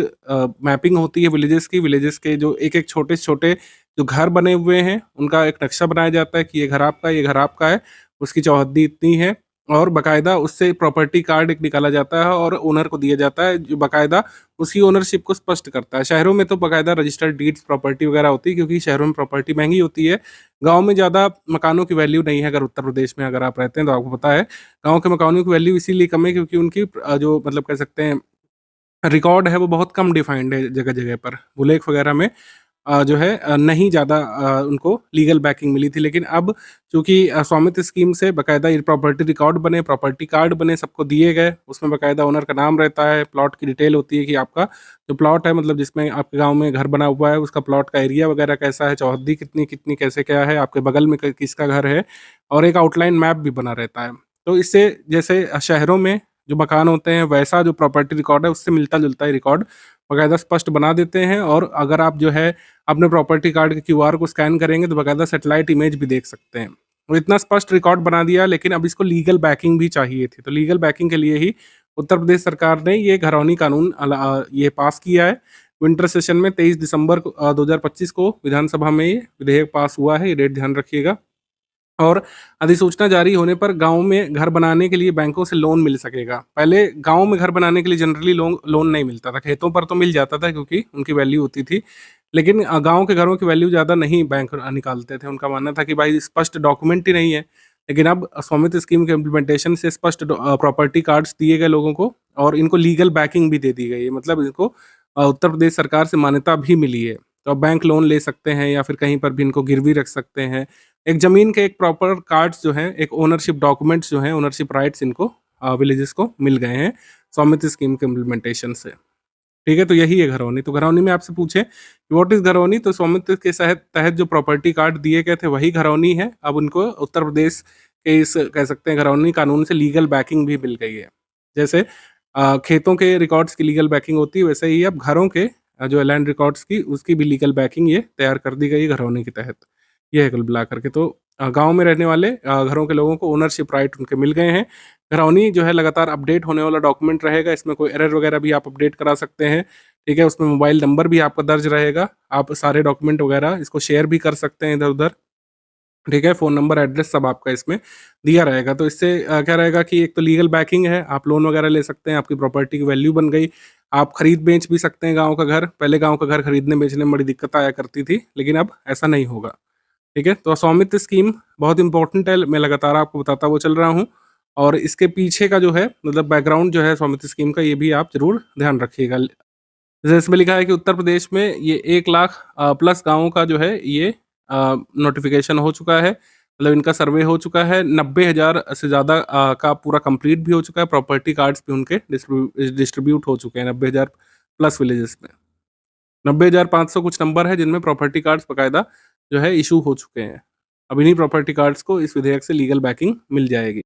मैपिंग होती है विलेजेस के जो एक-एक छोटे से छोटे जो घर बने हुए हैं, उनका एक नक्शा बनाया जाता है कि ये घर आपका है, ये घर आपका है, उसकी चौहद्दी इतनी है और बाकायदा उससे प्रॉपर्टी कार्ड एक निकाला जाता है और ओनर को दिया जाता है, जो बाकायदा उसकी ओनरशिप को स्पष्ट करता है। शहरों में तो बाकायदा रजिस्टर्ड डीड्स प्रॉपर्टी वगैरह होती है क्योंकि शहरों में प्रॉपर्टी महँगी होती है। गाँव में ज़्यादा मकानों की वैल्यू नहीं है, अगर उत्तर प्रदेश में अगर आप रहते हैं तो आपको पता है, गाँव के मकानों की वैल्यू इसीलिए कम है क्योंकि उनकी जो मतलब कह सकते हैं रिकॉर्ड है वो बहुत कम डिफाइंड है जगह-जगह पर। बुलेख वगैरह में जो है नहीं ज़्यादा उनको लीगल बैकिंग मिली थी। लेकिन अब चूँकि स्वामित्व स्कीम से बाकायदा ये प्रॉपर्टी रिकॉर्ड बने, प्रॉपर्टी कार्ड बने, सबको दिए गए, उसमें बाकायदा ओनर का नाम रहता है, प्लॉट की डिटेल होती है कि आपका जो प्लॉट है मतलब जिसमें आपके गाँव में घर बना हुआ है, उसका प्लॉट का एरिया वगैरह कैसा है, चौहद्दी कितनी-कितनी कैसे क्या है, आपके बगल में क किसका घर है और एक आउटलाइन मैप भी बना रहता है। तो इससे जैसे शहरों में जो मकान होते हैं, वैसा जो प्रॉपर्टी रिकॉर्ड है, उससे मिलता-जुलता ही रिकॉर्ड बाकायदा स्पष्ट बना देते हैं और अगर आप जो है अपने प्रॉपर्टी कार्ड के क्यूआर को स्कैन करेंगे तो बाकायदा सैटेलाइट इमेज भी देख सकते हैं। तो इतना स्पष्ट रिकॉर्ड बना दिया लेकिन अब इसको लीगल बैकिंग भी चाहिए थी। तो लीगल बैकिंग के लिए ही उत्तर प्रदेश सरकार ने ये घरौनी कानून ये पास किया है। विंटर सेशन में 23 दिसंबर 2025 को विधानसभा में ये विधेयक पास हुआ है, ये डेट ध्यान रखिएगा। और अधिसूचना जारी होने पर गाँव में घर बनाने के लिए बैंकों से लोन मिल सकेगा। पहले गाँव में घर बनाने के लिए जनरली लोन लोन नहीं मिलता था, खेतों पर तो मिल जाता था क्योंकि उनकी वैल्यू होती थी। लेकिन गाँव के घरों की वैल्यू ज़्यादा नहीं बैंक निकालते थे, उनका मानना था कि भाई स्पष्ट डॉक्यूमेंट ही नहीं है। लेकिन अब स्वामित्व स्कीम के इम्प्लीमेंटेशन से स्पष्ट प्रॉपर्टी कार्ड्स दिए गए लोगों को और इनको लीगल बैकिंग भी दे दी गई है। मतलब इनको उत्तर प्रदेश सरकार से मान्यता भी मिली है। तो अब बैंक लोन ले सकते हैं या फिर कहीं पर भी इनको गिरवी रख सकते हैं। एक ज़मीन के एक प्रॉपर कार्ड्स जो हैं, एक ओनरशिप डॉक्यूमेंट्स जो हैं, ओनरशिप राइट्स इनको विलेजेस को मिल गए हैं स्वामित्व स्कीम के इम्प्लीमेंटेशन से। ठीक है, तो यही है घरौनी। तो घरौनी में आपसे पूछें कि व्हाट इज़ घरौनी? तो स्वामित्व के तहत जो प्रॉपर्टी कार्ड दिए गए थे वही घरौनी है। अब उनको उत्तर प्रदेश के इस कह सकते हैं घरौनी कानून से लीगल बैकिंग भी मिल गई है। जैसे खेतों के रिकॉर्ड्स की लीगल बैकिंग होती है वैसे ही अब घरों के जो लैंड रिकॉर्ड्स की उसकी भी लीगल बैकिंग ये तैयार कर दी गई है घरौनी के तहत। ये है कुल मिला कर के। तो गाँव में रहने वाले घरों के लोगों को ओनरशिप राइट उनके मिल गए हैं। घरौनी जो है लगातार अपडेट होने वाला डॉक्यूमेंट रहेगा, इसमें कोई एरर वगैरह भी आप अपडेट करा सकते हैं, ठीक है? उसमें मोबाइल नंबर भी आपका दर्ज रहेगा, आप सारे डॉक्यूमेंट वगैरह इसको शेयर भी कर सकते हैं इधर-उधर, ठीक है? फ़ोन नंबर, एड्रेस सब आपका इसमें दिया रहेगा। तो इससे क्या रहेगा कि एक तो लीगल बैकिंग है, आप लोन वगैरह ले सकते हैं, आपकी प्रॉपर्टी की वैल्यू बन गई, आप खरीद-बेच भी सकते हैं गाँव का घर। पहले गाँव का घर खरीदने-बेचने में बड़ी दिक्कत आया करती थी, लेकिन अब ऐसा नहीं होगा। ठीक है? तो स्वामित्व स्कीम बहुत इम्पोर्टेंट है, मैं लगातार आपको बताता हुआ चल रहा हूँ और इसके पीछे का जो है मतलब बैकग्राउंड जो है स्वामित्व स्कीम का ये भी आप ज़रूर ध्यान रखिएगा। जैसे इसमें लिखा है कि उत्तर प्रदेश में ये 1 लाख प्लस गाँवों का जो है ये नोटिफ़िकेशन हो चुका है, मतलब इनका सर्वे हो चुका है, 90,000 से ज़्यादा का पूरा कंप्लीट भी हो चुका है, प्रॉपर्टी कार्ड्स भी उनके डिस्ट्रीब्यूट हो चुके हैं 90,000 प्लस विलेजेस में। 90,500 कुछ नंबर है जिनमें प्रॉपर्टी कार्ड्स बाकायदा जो है इश्यू हो चुके हैं। अब इन्हीं प्रॉपर्टी कार्ड्स को इस विधेयक से लीगल बैकिंग मिल जाएगी।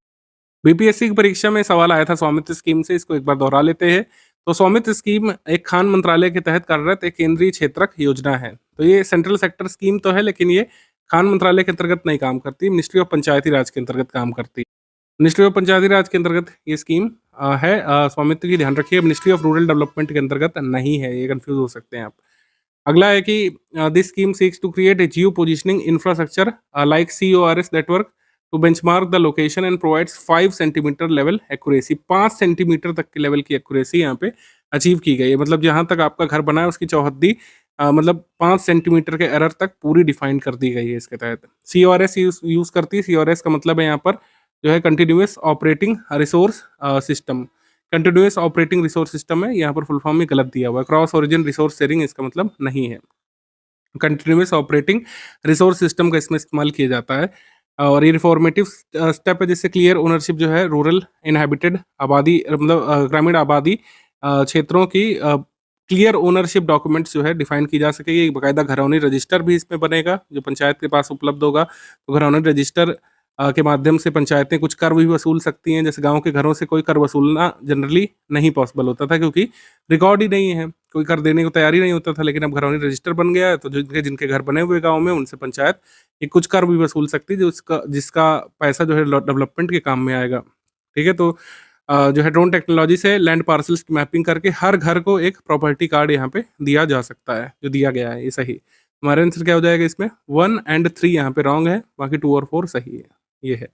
बीपीएससी की परीक्षा में सवाल आया था स्वामित्व स्कीम से, इसको एक बार दोहरा लेते हैं। तो स्वामित्व स्कीम एक खान मंत्रालय के तहत कार्यरत एक केंद्रीय क्षेत्रक योजना है। तो ये सेंट्रल सेक्टर स्कीम तो है लेकिन ये खान मंत्रालय के अंतर्गत नहीं काम करती, मिनिस्ट्री ऑफ पंचायती राज के अंतर्गत काम करती है। मिनिस्ट्री ऑफ पंचायती राज के अंतर्गत ये स्कीम है, स्वामित्व की ध्यान रखिए, मिनिस्ट्री ऑफ रूरल डेवलपमेंट के अंतर्गत नहीं है, ये कंफ्यूज हो सकते हैं आप। अगला है कि this scheme seeks to create a geo positioning infrastructure like CORS network to benchmark the location and provides 5 centimetre level accuracy. 5 centimetre तक के लेवल की एक्यूरेसी यहाँ पे अचीव की गई है। मतलब जहाँ तक आपका घर बना है उसकी चौहद्दी मतलब 5 सेंटीमीटर के एरर तक पूरी डिफाइन कर दी गई है इसके तहत। CORS यूज़ करती है। CORS का मतलब है यहाँ पर जो है continuous operating resource system. Continuous operating resource system है, यहाँ पर फुल फॉर्म में गलत दिया हुआ है। क्रॉस ओरिजिन रिसोर्स शेयरिंग इसका मतलब नहीं है। कंटिन्यूअस ऑपरेटिंग रिसोर्स सिस्टम का इसमें इस्तेमाल किया जाता है और ये रिफॉर्मेटिव स्टेप है जिससे क्लियर ओनरशिप जो है रूरल इनहैबिटेड आबादी मतलब ग्रामीण आबादी क्षेत्रों की क्लियर ओनरशिप डॉक्यूमेंट्स जो है डिफाइन की जा सकेगी। बाकायदा घरौनी रजिस्टर भी इसमें बनेगा जो पंचायत के पास उपलब्ध होगा। तो घरौनी रजिस्टर के माध्यम से पंचायतें कुछ कर भी वसूल सकती हैं। जैसे गाँव के घरों से कोई कर वसूलना जनरली नहीं पॉसिबल होता था, क्योंकि रिकॉर्ड ही नहीं है, कोई कर देने को तैयार ही नहीं होता था। लेकिन अब घरौनी रजिस्टर बन गया है, तो जिनके जिनके घर बने हुए गाँव में, उनसे पंचायत ये कुछ कर भी वसूल सकती है, जो जिसका पैसा जो है डेवलपमेंट के काम में आएगा। ठीक है, तो जो है ड्रोन टेक्नोलॉजी से लैंड पार्सल्स की मैपिंग करके हर घर को एक प्रॉपर्टी कार्ड यहाँ पे दिया जा सकता है, जो दिया गया है ये सही। हमारा आंसर क्या हो जाएगा इसमें? 1 एंड 3 यहाँ पे रॉन्ग है, बाकी 2 और 4 सही है। ये है।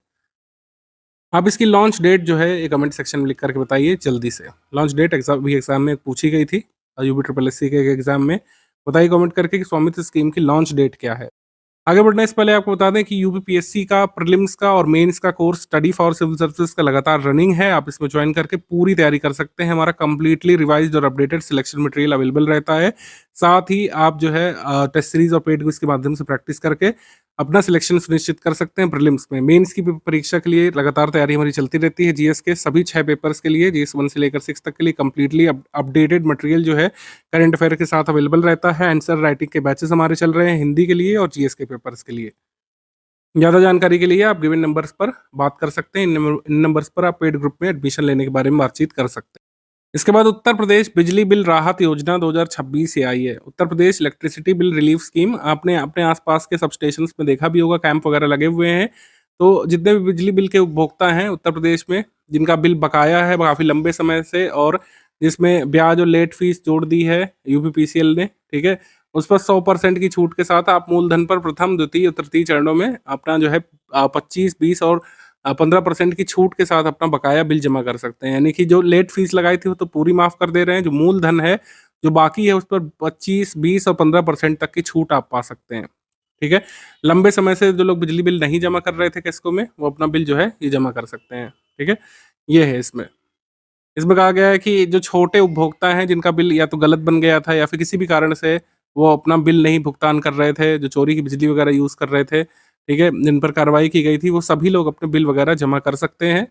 आप इसकी लॉन्च डेट जो है ये कमेंट सेक्शन में लिख करके बताइए जल्दी से। लॉन्च डेट एग्जाम में पूछी गई थी, यूपी ट्रिपल एस सी के एग्जाम में। बताइए कमेंट करके कि स्वामित्व स्कीम की लॉन्च डेट क्या है। आगे बढ़ने से पहले आपको बता दें कि यूपीपीएससी का प्रीलिम्स का और मेंस का course study for civil services का लगातार रनिंग है। आप इसमें ज्वाइन करके पूरी तैयारी कर सकते हैं। हमारा कंप्लीटली रिवाइज्ड और अपडेटेड सिलेक्शन मटेरियल अवेलेबल रहता है। साथ ही आप जो है टेस्ट सीरीज और पेड क्विज के माध्यम से प्रैक्टिस करके अपना सिलेक्शन सुनिश्चित कर सकते हैं प्रीलिम्स में। मेंस की परीक्षा के लिए लगातार तैयारी हमारी चलती रहती है। जीएस के सभी 6 पेपर्स के लिए, जीएस 1 से लेकर 6 तक के लिए कंप्लीटली अपडेटेड मटेरियल जो है करंट अफेयर के साथ अवेलेबल रहता है। आंसर राइटिंग के बैचेस हमारे चल रहे हैं हिंदी के लिए और जीएस के पेपर्स के लिए। ज़्यादा जानकारी के लिए आप गिवन नंबर्स पर बात कर सकते हैं। इन नंबर्स पर आप पेड ग्रुप में एडमिशन लेने के बारे में बातचीत कर सकते हैं। इसके बाद उत्तर प्रदेश बिजली बिल राहत योजना 2026 से आई है। उत्तर प्रदेश इलेक्ट्रिसिटी बिल रिलीफ स्कीम, आपने अपने आसपास के सब स्टेशंस में देखा भी होगा, कैंप वगैरह लगे हुए हैं। तो जितने भी बिजली बिल के उपभोक्ता हैं उत्तर प्रदेश में, जिनका बिल बकाया है काफ़ी लंबे समय से और जिसमें ब्याज और लेट फीस जोड़ दी है यूपीपीसीएल ने, ठीक है, उस पर 100% की छूट के साथ आप मूलधन पर प्रथम, द्वितीय और तृतीय चरणों में अपना जो है 25, 20 और 15% की छूट के साथ अपना बकाया बिल जमा कर सकते हैं। यानी कि जो लेट फीस लगाई थी वो तो पूरी माफ़ कर दे रहे हैं, जो मूलधन है जो बाकी है उस पर 25, 20 और 15% तक की छूट आप पा सकते हैं। ठीक है, लंबे समय से जो लोग बिजली बिल नहीं जमा कर रहे थे किस्कों में, वो अपना बिल जो है ये जमा कर सकते हैं। ठीक है, ये है इसमें। इसमें कहा गया है कि जो छोटे उपभोक्ता हैं जिनका बिल या तो गलत बन गया था या फिर किसी भी कारण से वो अपना बिल नहीं भुगतान कर रहे थे, जो चोरी की बिजली वगैरह यूज़ कर रहे थे, ठीक है, जिन पर कार्रवाई की गई थी, वो सभी लोग अपने बिल वगैरह जमा कर सकते हैं।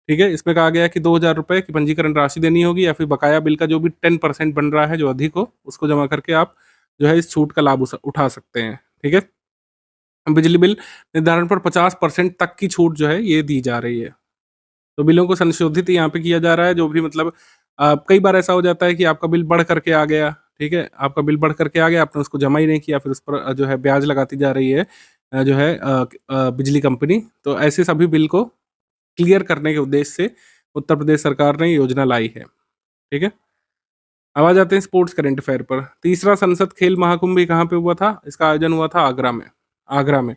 ठीक है, इसमें कहा गया है कि 2000 रुपये की पंजीकरण राशि देनी होगी या फिर बकाया बिल का जो भी 10% बन रहा है जो अधिक हो, उसको जमा करके आप जो है इस छूट का लाभ उठा सकते हैं। ठीक है, बिजली बिल निर्धारण पर 50% तक की छूट जो है ये दी जा रही है। तो बिलों को संशोधित यहाँ पे किया जा रहा है, जो भी मतलब कई बार ऐसा हो जाता है कि आपका बिल बढ़ करके आ गया, ठीक है, आपका बिल बढ़ करके आ गया, आपने उसको जमा ही नहीं किया, फिर उस पर जो है ब्याज लगाती जा रही है जो है बिजली कंपनी। तो ऐसे सभी बिल को क्लियर करने के उद्देश्य से उत्तर प्रदेश सरकार ने ये योजना लाई है। ठीक है, अब आ जाते हैं स्पोर्ट्स करंट अफेयर पर। तीसरा संसद खेल महाकुंभ कहाँ पे हुआ था? इसका आयोजन हुआ था आगरा में। आगरा में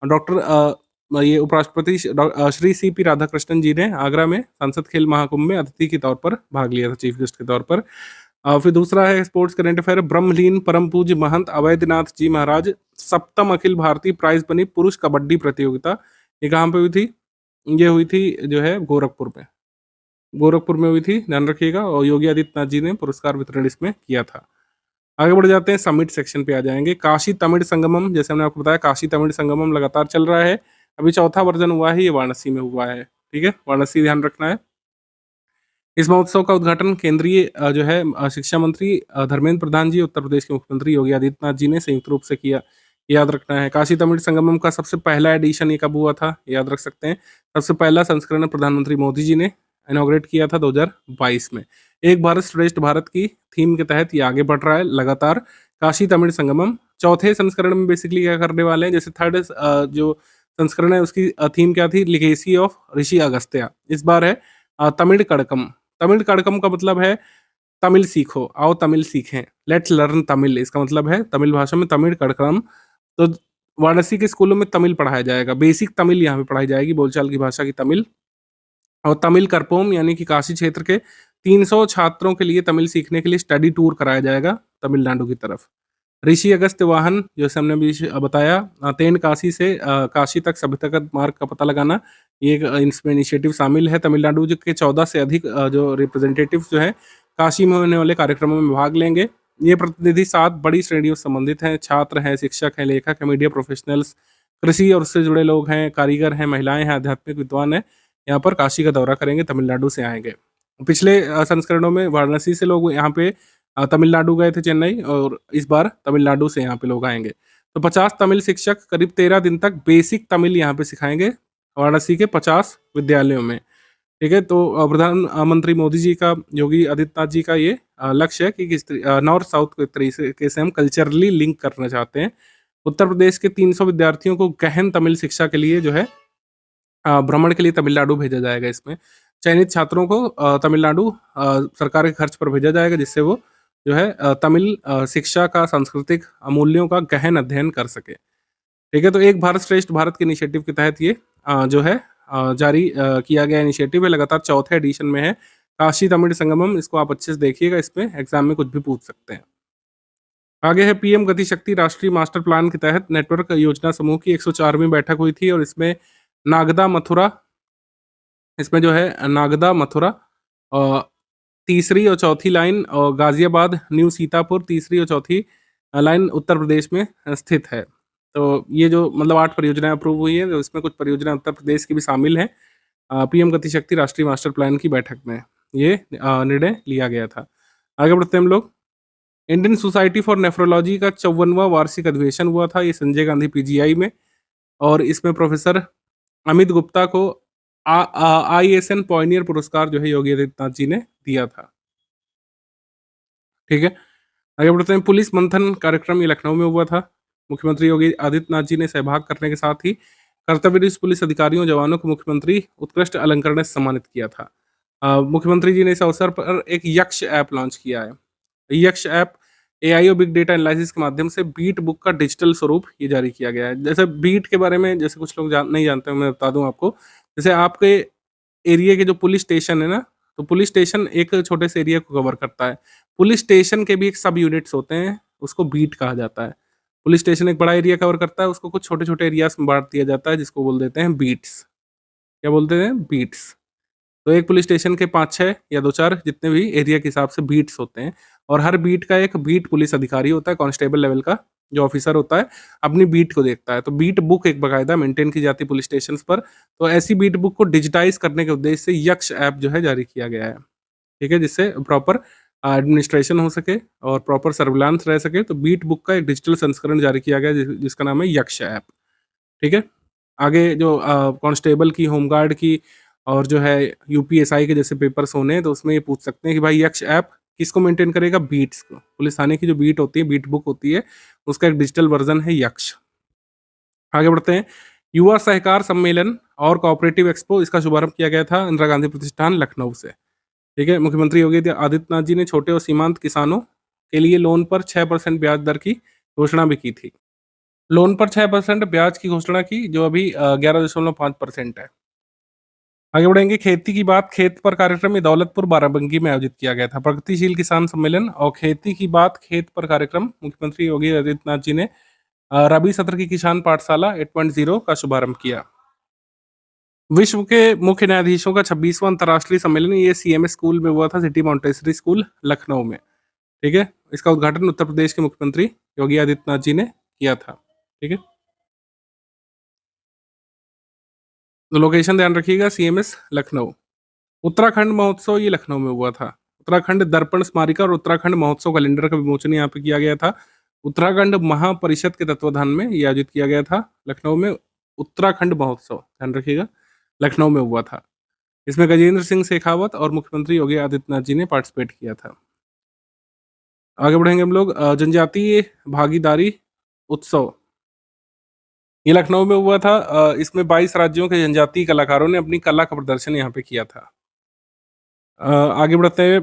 डॉक्टर ये उपराष्ट्रपति श्री सीपी राधाकृष्णन जी ने आगरा में संसद खेल महाकुंभ में अतिथि के तौर पर भाग लिया था, चीफ गेस्ट के तौर पर। फिर दूसरा है स्पोर्ट्स करंट अफेयर, ब्रह्मलीन परम पूज्य महंत अवैधनाथ जी महाराज 7वीं अखिल भारतीय प्राइज बनी पुरुष कबड्डी प्रतियोगिता, ये कहाँ पे हुई थी? ये हुई थी जो है गोरखपुर में। गोरखपुर में हुई थी, ध्यान रखिएगा, और योगी आदित्यनाथ जी ने पुरस्कार वितरण इसमें किया था। आगे बढ़ जाते हैं, समिट सेक्शन पे आ जाएंगे। काशी तमिल संगमम, जैसे हमने आपको बताया काशी तमिल संगमम लगातार चल रहा है। अभी चौथा वर्जन हुआ है, ये वाराणसी में हुआ है। ठीक है, वाराणसी ध्यान रखना है। इस महोत्सव का उद्घाटन केंद्रीय जो है शिक्षा मंत्री धर्मेंद्र प्रधान जी, उत्तर प्रदेश के मुख्यमंत्री योगी आदित्यनाथ जी ने संयुक्त रूप से किया, याद रखना है। काशी तमिल संगमम का सबसे पहला एडिशन ये कब हुआ था, याद रख सकते हैं। सबसे पहला संस्करण प्रधानमंत्री मोदी जी ने इनॉग्रेट किया था 2022 में। एक भारत श्रेष्ठ भारत की थीम के तहत ये आगे बढ़ रहा है लगातार। काशी तमिल संगमम चौथे संस्करण में बेसिकली क्या करने वाले हैं, जैसे थर्ड जो संस्करण है उसकी थीम क्या थी, लिगेसी ऑफ ऋषि अगस्त्य। इस बार है तमिल कड़कम। तमिल कड़कम का मतलब है तमिल सीखो, आओ तमिल सीखें, लेट्स लर्न तमिल, इसका मतलब है तमिल भाषा में तमिल कड़कम। तो वाराणसी के स्कूलों में तमिल पढ़ाया जाएगा, बेसिक तमिल यहाँ पे पढ़ाई जाएगी, बोलचाल की भाषा की तमिल। और तमिल करपोम यानी कि काशी क्षेत्र के 300 छात्रों के लिए तमिल सीखने के लिए स्टडी टूर कराया जाएगा तमिलनाडु की तरफ। ऋषि अगस्त्य वाहन, जैसे हमने अभी बताया, तेन काशी से काशी तक सभ्यतागत मार्ग का पता लगाना, ये एक इसमें इनिशिएटिव शामिल है। तमिलनाडु के 14 से अधिक जो रिप्रेजेंटेटिव्स जो है काशी में होने वाले कार्यक्रमों में भाग लेंगे। ये प्रतिनिधि 7 बड़ी श्रेणियों से संबंधित हैं, छात्र हैं, शिक्षक हैं, लेखक हैं, मीडिया प्रोफेशनल्स, कृषि और उससे जुड़े लोग हैं, कारीगर हैं, महिलाएं हैं, आध्यात्मिक विद्वान हैं, यहाँ पर काशी का दौरा करेंगे, तमिलनाडु से आएंगे। पिछले संस्करणों में वाराणसी से लोग यहाँ पे तमिलनाडु गए थे, चेन्नई, और इस बार तमिलनाडु से यहाँ पे लोग आएंगे। तो 50 तमिल शिक्षक करीब 13 दिन तक बेसिक तमिल यहाँ पे सिखाएंगे वाराणसी के 50 विद्यालयों में। ठीक है, तो प्रधानमंत्री मोदी जी का, योगी आदित्यनाथ जी का ये लक्ष्य है कि नॉर्थ साउथ के तरीके से हम कल्चरली लिंक करना चाहते हैं। उत्तर प्रदेश के 300 विद्यार्थियों को गहन तमिल शिक्षा के लिए जो है भ्रमण के लिए तमिलनाडु भेजा जाएगा इसमें। चयनित छात्रों को तमिलनाडु सरकार के खर्च पर भेजा जाएगा, जिससे वो जो है तमिल शिक्षा का, सांस्कृतिक मूल्यों का गहन अध्ययन कर सके। ठीक है, तो एक भारत श्रेष्ठ भारत के इनिशिएटिव के तहत ये जो है जारी किया गया इनिशिएटिव है, लगातार चौथे एडिशन में है। काशी तमिल संगमम, इसको आप अच्छे से देखिएगा, इसमें एग्जाम में कुछ भी पूछ सकते हैं। आगे है पीएम गति शक्ति राष्ट्रीय मास्टर प्लान के तहत नेटवर्क योजना समूह की 104वीं बैठक हुई थी, और इसमें नागदा मथुरा, इसमें जो है नागदा मथुरा तीसरी और चौथी लाइन, और गाजियाबाद न्यू सीतापुर तीसरी और चौथी लाइन उत्तर प्रदेश में स्थित है। तो ये जो मतलब 8 परियोजनाएं अप्रूव हुई हैं, तो इसमें कुछ परियोजनाएं उत्तर प्रदेश की भी शामिल हैं। पीएम गति शक्ति राष्ट्रीय मास्टर प्लान की बैठक में ये निर्णय लिया गया था। आगे बढ़ते हैं हम लोग। इंडियन सोसाइटी फॉर नेफ्रोलॉजी का 54वां वार्षिक अधिवेशन हुआ था, ये संजय गांधी पीजीआई में, और इसमें प्रोफेसर अमित गुप्ता को आईएसएन पॉयनियर पुरस्कार जो है योगी आदित्यनाथ जी ने दिया था। ठीक है, आगे बढ़ते हैं। पुलिस मंथन कार्यक्रम ये लखनऊ में हुआ था। मुख्यमंत्री योगी आदित्यनाथ जी ने सहभाग करने के साथ ही कर्तव्यनिष्ठ पुलिस अधिकारियों जवानों को मुख्यमंत्री उत्कृष्ट अलंकरण से सम्मानित किया था। मुख्यमंत्री जी ने इस अवसर पर एक यक्ष ऐप लॉन्च किया है। यक्ष ऐप एआई और बिग डेटा एनालिसिस के माध्यम से बीट बुक का डिजिटल स्वरूप ये जारी किया गया है। जैसे बीट के बारे में जैसे कुछ लोग नहीं जानते हैं, मैं बता दूं आपको। जैसे आपके एरिया के जो पुलिस स्टेशन है ना, तो पुलिस स्टेशन एक छोटे से एरिया को कवर करता है। पुलिस स्टेशन के भी एक सब यूनिट्स होते हैं, उसको बीट कहा जाता है। पुलिस स्टेशन एक बड़ा एरिया कवर करता है, उसको कुछ छोटे छोटे एरियाज में बांट दिया जाता है, जिसको बोल देते हैं बीट्स। क्या बोलते हैं? बीट्स। तो एक पुलिस स्टेशन के 5-6 या 2-4 जितने भी एरिया के हिसाब से बीट्स होते हैं, और हर बीट का एक बीट पुलिस अधिकारी होता है, कांस्टेबल लेवल का जो ऑफिसर होता है, अपनी बीट को देखता है। तो बीट बुक एक बाकायदा मेंटेन की जाती है पुलिस स्टेशन पर। तो ऐसी बीट बुक को डिजिटाइज करने के उद्देश्य से यक्ष ऐप जो है जारी किया गया है। ठीक है, जिससे प्रॉपर एडमिनिस्ट्रेशन हो सके और प्रॉपर सर्विलांस रह सके। तो बीट बुक का एक डिजिटल संस्करण जारी किया गया जिसका नाम है यक्ष ऐप। ठीक है, आगे जो कांस्टेबल की, होमगार्ड की, और जो है यूपीएसआई के जैसे पेपर्स होने हैं, तो उसमें ये पूछ सकते हैं कि भाई यक्ष ऐप किसको मेंटेन करेगा? बीट्स को। पुलिस थाने की जो बीट होती है, बीट बुक होती है, उसका एक डिजिटल वर्जन है यक्ष। आगे बढ़ते हैं। युवा सहकार सम्मेलन और कोऑपरेटिव एक्सपो, इसका शुभारंभ किया गया था इंदिरा गांधी प्रतिष्ठान लखनऊ से। ठीक है, मुख्यमंत्री योगी आदित्यनाथ जी ने छोटे और सीमांत किसानों के लिए लोन पर 6% ब्याज दर की घोषणा भी की थी। लोन पर 6% ब्याज की घोषणा की, जो अभी 11.5% है। आगे बढ़ेंगे। खेती की बात खेत पर कार्यक्रम ये दौलतपुर बाराबंकी में आयोजित किया गया था। प्रगतिशील किसान सम्मेलन और खेती की बात खेत पर कार्यक्रम मुख्यमंत्री योगी आदित्यनाथ जी ने रबी सत्र की किसान पाठशाला 8.0 का शुभारंभ किया। विश्व के मुख्य न्यायाधीशों का 26वां अंतर्राष्ट्रीय सम्मेलन ये सीएमएस स्कूल में हुआ था, सिटी मॉन्टेसरी स्कूल लखनऊ में। ठीक है, इसका उद्घाटन उत्तर प्रदेश के मुख्यमंत्री योगी आदित्यनाथ जी ने किया था। ठीक है, तो लोकेशन ध्यान रखिएगा, सीएमएस लखनऊ। उत्तराखंड महोत्सव ये लखनऊ में हुआ था। उत्तराखंड दर्पण स्मारिका और उत्तराखंड महोत्सव कैलेंडर का विमोचन यहाँ पे किया गया था। उत्तराखंड महापरिषद के तत्वाधान में ये आयोजित किया गया था लखनऊ में। उत्तराखंड महोत्सव ध्यान रखिएगा, लखनऊ में हुआ था। इसमें गजेंद्र सिंह शेखावत और मुख्यमंत्री योगी आदित्यनाथ जी ने पार्टिसिपेट किया था। आगे बढ़ेंगे हम लोग। जनजातीय भागीदारी उत्सव ये लखनऊ में हुआ था। इसमें 22 राज्यों के जनजातीय कलाकारों ने अपनी कला का प्रदर्शन यहाँ पे किया था। आगे बढ़ते हैं।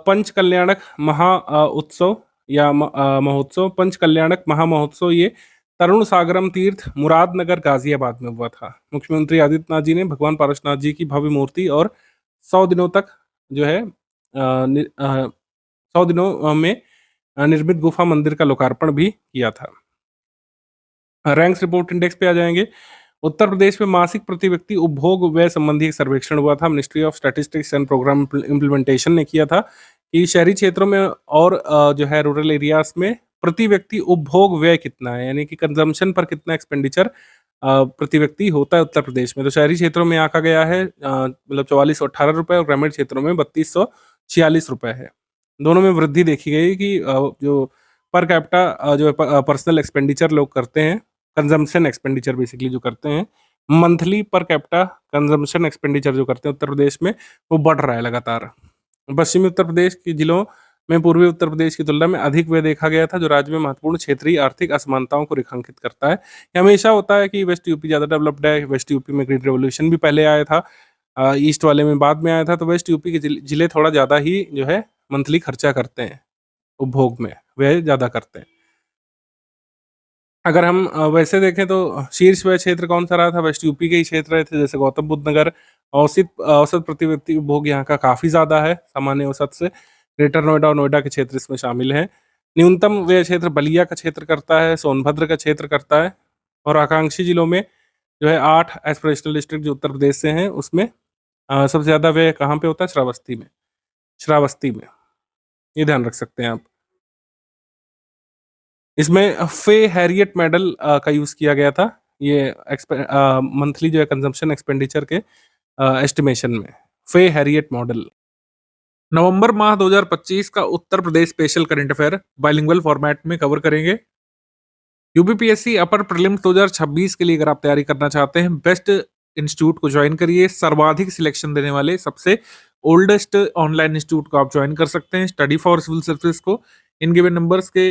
पंच कल्याणक महा उत्सव या महोत्सव, पंच कल्याणक महा महोत्सव ये तरुण सागरम तीर्थ मुरादनगर गाजियाबाद में हुआ था। मुख्यमंत्री आदित्यनाथ जी ने भगवान पारसनाथ जी की भव्य मूर्ति और 100 दिनों तक जो है 100 दिनों में निर्मित गुफा मंदिर का लोकार्पण भी किया था। रैंक्स रिपोर्ट इंडेक्स पे आ जाएंगे। उत्तर प्रदेश में मासिक प्रति व्यक्ति उपभोग व्यय संबंधी एक सर्वेक्षण हुआ था। Ministry of statistics and programme implementation ने किया था कि शहरी क्षेत्रों में और जो है रूरल एरियाज में प्रति व्यक्ति उपभोग व्यय कितना है, यानी कि कंजम्पशन पर कितना एक्सपेंडिचर प्रति व्यक्ति होता है उत्तर प्रदेश में। तो शहरी क्षेत्रों में आंका गया है मतलब 4418 रुपये, और ग्रामीण क्षेत्रों में 3246 रुपये है। दोनों में वृद्धि देखी गई कि जो पर कैपिटा जो पर्सनल एक्सपेंडिचर लोग करते हैं, कंजम्पशन एक्सपेंडिचर बेसिकली जो करते हैं, monthly per capita consumption expenditure जो करते हैं उत्तर प्रदेश में, वो बढ़ रहा है लगातार। पश्चिमी उत्तर प्रदेश के जिलों में पूर्वी उत्तर प्रदेश की तुलना में अधिक व्यय देखा गया था, जो राज्य में महत्वपूर्ण क्षेत्रीय आर्थिक असमानताओं को रेखांकित करता है। ये हमेशा होता है कि वेस्ट यूपी ज़्यादा डेवलप्ड है, वेस्ट यूपी में ग्रीन रेवोल्यूशन भी पहले आया था, ईस्ट वाले में बाद में आया था, तो वेस्ट यूपी के जिले थोड़ा ज़्यादा ही जो है मंथली खर्चा करते हैं, उपभोग में व्यय ज़्यादा करते हैं। अगर हम वैसे देखें तो शीर्ष व्यय क्षेत्र कौन-सा रहा था? वेस्ट यूपी के ही क्षेत्र रहे थे, जैसे गौतम बुद्ध नगर। औसत प्रति व्यक्ति उपभोग यहाँ का काफ़ी ज़्यादा है, सामान्य औसत से। ग्रेटर नोएडा और नोएडा के क्षेत्र इसमें शामिल हैं। न्यूनतम व्यय क्षेत्र बलिया का क्षेत्र करता है, सोनभद्र का क्षेत्र करता है, और आकांक्षी जिलों में जो है 8 एस्पिरेशनल डिस्ट्रिक्ट जो उत्तर प्रदेश से हैं, उसमें सबसे ज़्यादा व्यय कहाँ पे होता है? श्रावस्ती में। श्रावस्ती में, ये ध्यान रख सकते हैं आप। इसमें फे हैरियट मॉडल का यूज़ किया गया था, ये मंथली जो है कंजम्पशन एक्सपेंडिचर के एस्टिमेशन में, फे हैरियट मॉडल। नवंबर माह 2025 का Uttar Pradesh special current affair bilingual format में कवर करेंगे। यूपीपीएससी अपर प्रीलिम्स 2026 के लिए अगर आप तैयारी करना चाहते हैं, बेस्ट इंस्टीट्यूट को ज्वाइन करिए। सर्वाधिक सिलेक्शन देने वाले सबसे ओल्डेस्ट ऑनलाइन इंस्टीट्यूट को आप ज्वाइन कर सकते हैं, स्टडी फॉर सिविल सर्विस को। इन गिवन नंबर्स के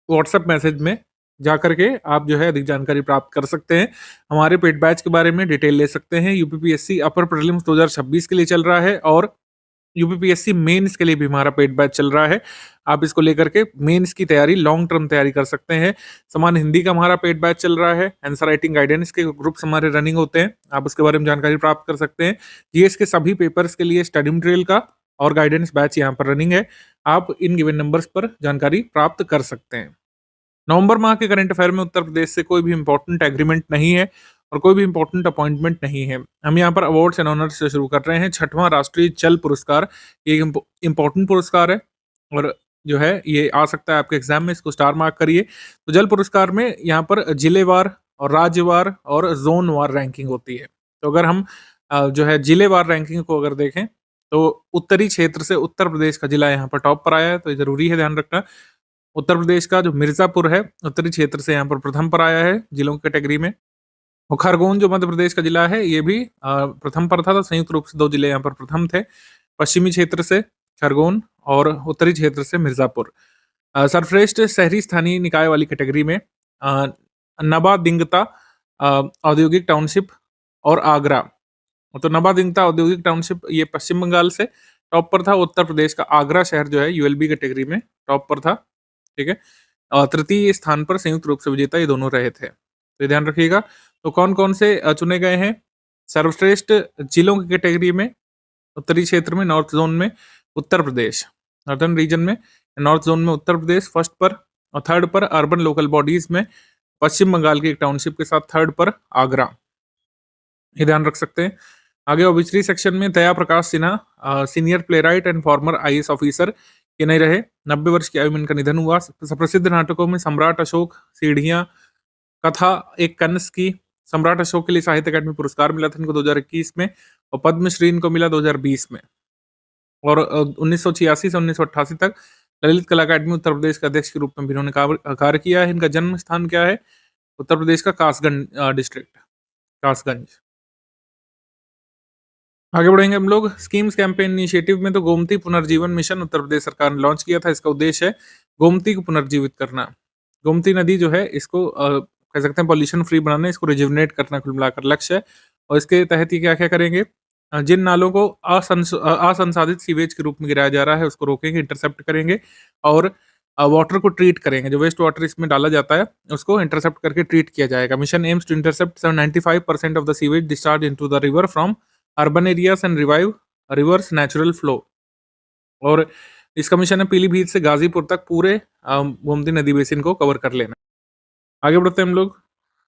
व्हाट्सएप मैसेज में जाकर के आप जो है अधिक जानकारी प्राप्त कर सकते हैं। हमारे पेड बैच के बारे में डिटेल ले सकते हैं। यूपीपीएससी अपर प्रीलिम्स 2026 के लिए चल रहा है, और यूपीपीएससी मेंस के लिए भी हमारा पेड बैच चल रहा है। आप इसको लेकर के मेंस की तैयारी, लॉन्ग टर्म तैयारी कर सकते हैं। समान हिंदी का हमारा पेड बैच चल रहा है। आंसर राइटिंग गाइडेंस के ग्रुप्स हमारे रनिंग होते हैं, आप उसके बारे में जानकारी प्राप्त कर सकते हैं। जीएस के सभी पेपर्स के लिए स्टडी मटेरियल का और गाइडेंस बैच यहाँ पर रनिंग है। आप इन गिवन नंबर्स पर जानकारी प्राप्त कर सकते हैं। नवंबर माह के करंट अफेयर में उत्तर प्रदेश से कोई भी इंपॉर्टेंट एग्रीमेंट नहीं है और कोई भी इंपॉर्टेंट अपॉइंटमेंट नहीं है। हम यहाँ पर अवार्ड्स एंड ऑनर्स से शुरू कर रहे हैं। 6वां राष्ट्रीय जल पुरस्कार, ये एक इंपॉर्टेंट पुरस्कार है और जो है ये आ सकता है आपके एग्जाम में, इसको स्टार मार्क करिए। तो जल पुरस्कार में यहाँ पर जिलेवार और राज्यवार और जोन वार रैंकिंग होती है। तो अगर हम जो है जिलेवार रैंकिंग को अगर देखें, तो उत्तरी क्षेत्र से उत्तर प्रदेश का जिला यहाँ पर टॉप पर आया है, तो ये जरूरी है ध्यान रखना। उत्तर प्रदेश का जो मिर्जापुर है, उत्तरी क्षेत्र से यहाँ पर प्रथम पर आया है जिलों की कैटेगरी में। और खरगोन जो मध्य प्रदेश का जिला है, ये भी प्रथम पर था, तो संयुक्त रूप से 2 जिले यहाँ पर प्रथम थे। पश्चिमी क्षेत्र से खरगोन और उत्तरी क्षेत्र से मिर्जापुर। सर्वश्रेष्ठ शहरी स्थानीय निकाय वाली कैटेगरी में नबादिंगता औद्योगिक टाउनशिप और आगरा। तो नबादिंगता औद्योगिक टाउनशिप ये पश्चिम बंगाल से टॉप पर था। उत्तर प्रदेश का आगरा शहर जो है यूएलबी कैटेगरी में टॉप पर था, ठीक है। तृतीय स्थान पर संयुक्त रूप से विजेता ये दोनों रहे थे, तो ये ध्यान रखिएगा। तो कौन कौन से चुने गए हैं सर्वश्रेष्ठ जिलों की कैटेगरी में? उत्तरी क्षेत्र में, नॉर्थ जोन में उत्तर प्रदेश, नॉर्दर्न रीजन में नॉर्थ जोन में उत्तर प्रदेश फर्स्ट पर, और थर्ड पर अर्बन लोकल बॉडीज में पश्चिम बंगाल की एक टाउनशिप के साथ थर्ड पर आगरा, ये ध्यान रख सकते हैं। आगे ओबिचरी सेक्शन में Daya Prakash Sinha senior playwright and former IAS officer के नहीं रहे, 90 वर्ष की आयु में इनका निधन हुआ। प्रसिद्ध नाटकों में सम्राट अशोक, सीढ़ियां, कथा एक कंस की। सम्राट अशोक के लिए साहित्य अकादमी पुरस्कार मिला था इनको 2021 में, और पद्मश्री इनको मिला 2020 में। और 1986 से 1988 तक ललित कला अकादमी उत्तर प्रदेश के अध्यक्ष के रूप में भी इन्होंने कार्य किया है। इनका जन्म स्थान क्या है? उत्तर प्रदेश का कासगंज डिस्ट्रिक्ट, कासगंज। आगे बढ़ेंगे हम लोग। स्कीम्स कैंपेन इनिशिएटिव में तो गोमती पुनर्जीवन मिशन उत्तर प्रदेश सरकार ने लॉन्च किया था। इसका उद्देश्य है गोमती को पुनर्जीवित करना। गोमती नदी जो है इसको कह सकते हैं पॉल्यूशन फ्री बनाना, इसको रिजुवनेट करना कुल मिलाकर लक्ष्य है। और इसके तहत ये क्या क्या करेंगे? जिन नालों को असंसाधित सीवेज के रूप में गिराया जा रहा है उसको रोकेंगे, इंटरसेप्ट करेंगे, और वाटर को ट्रीट करेंगे। जो वेस्ट वाटर इसमें डाला जाता है उसको इंटरसेप्ट करके ट्रीट किया जाएगा। Mission aims to intercept 95% of the sewage discharge into the river from urban areas and revive river's natural flow. और इसका मिशन है पीलीभीत से गाजीपुर तक पूरे गोमती नदी बेसिन को कवर कर लेना। आगे बढ़ते हैं हम लोग।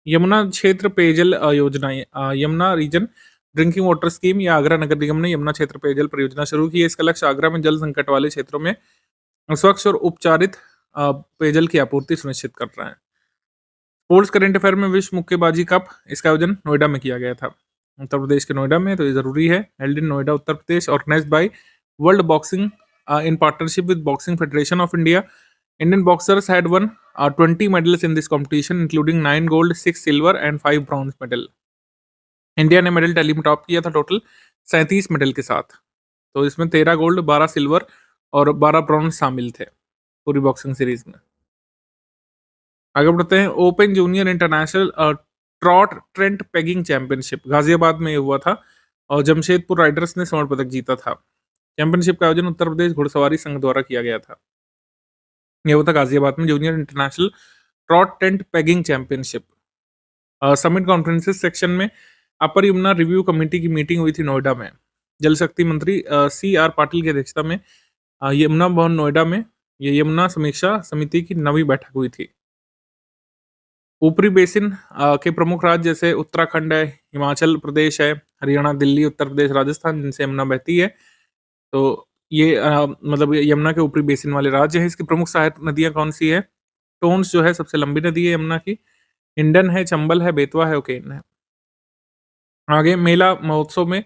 यमुना क्षेत्र पेयजल योजना, Yamuna region drinking water scheme, या आगरा नगर निगम ने यमुना क्षेत्र पेयजल परियोजना शुरू की है। इसका लक्ष्य आगरा में जल संकट वाले क्षेत्रों में स्वच्छ और उपचारित पेयजल की आपूर्ति सुनिश्चित कर रहा है। स्पोर्ट्स करंट अफेयर में विश्व मुक्केबाजी कप, इसका आयोजन नोएडा में किया गया था, उत्तर प्रदेश के नोएडा में, तो ये जरूरी है। Held in Noida Uttar Pradesh, organised by world boxing in partnership with Boxing Federation of India. Indian boxers had won 20 medals in this competition, including 9 gold, 6 silver and 5 bronze medal. India ने मेडल टैली में टॉप किया था टोटल 37 मेडल के साथ। तो इसमें 13 गोल्ड, 12 सिल्वर और 12 ब्रॉन्ज शामिल थे पूरी बॉक्सिंग सीरीज में। आगे बढ़ते हैं। Open junior international trout Trent pegging championship Ghaziabad में ये हुआ था और जमशेदपुर राइडर्स ने स्वर्ण पदक जीता था। चैंपियनशिप का आयोजन उत्तर प्रदेश घुड़सवारी संघ द्वारा किया गया था। ये हुआ था गाजियाबाद में junior international trout tent pegging championship. Summit conferences section में अपर यमुना रिव्यू कमेटी की मीटिंग हुई थी नोएडा में। जल शक्ति मंत्री सी आर पाटिल की अध्यक्षता में यमुना भवन नोएडा में ये यमुना समीक्षा समिति की 9वीं बैठक हुई थी। ऊपरी बेसिन के प्रमुख राज्य जैसे उत्तराखंड है, हिमाचल प्रदेश है, हरियाणा, दिल्ली, उत्तर प्रदेश, राजस्थान, जिनसे यमुना बहती है। तो ये मतलब ये यमुना के ऊपरी बेसिन वाले राज्य हैं। इसकी प्रमुख सहायक नदियाँ कौन-सी है? टोन्स जो है सबसे लंबी नदी है यमुना की, हिंडन है, चंबल है, बेतवा है, उकेन है। आगे मेला महोत्सव में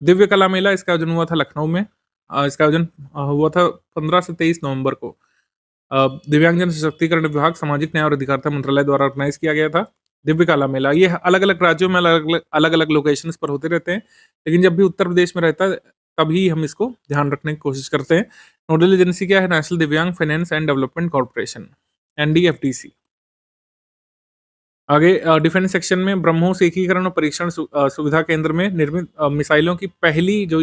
दिव्य कला मेला, इसका आयोजन हुआ था लखनऊ में। इसका आयोजन हुआ था 15 से 23 नवंबर को। दिव्यांगजन सशक्तिकरण विभाग, सामाजिक न्याय और अधिकारिता मंत्रालय द्वारा ऑर्गेनाइज किया गया था दिव्य कला मेला। ये अलग-अलग राज्यों में अलग-अलग लोकेशंस पर होते रहते हैं, लेकिन जब भी उत्तर प्रदेश में रहता है, तभी हम इसको ध्यान रखने की कोशिश करते हैं। नोडल एजेंसी क्या है? नेशनल दिव्यांग फाइनेंस एंड डेवलपमेंट कॉर्पोरेशन, एनडीएफडीसी। आगे डिफेंस सेक्शन में ब्रह्मोस एकीकरण और परीक्षण सुविधा केंद्र में निर्मित मिसाइलों की पहली जो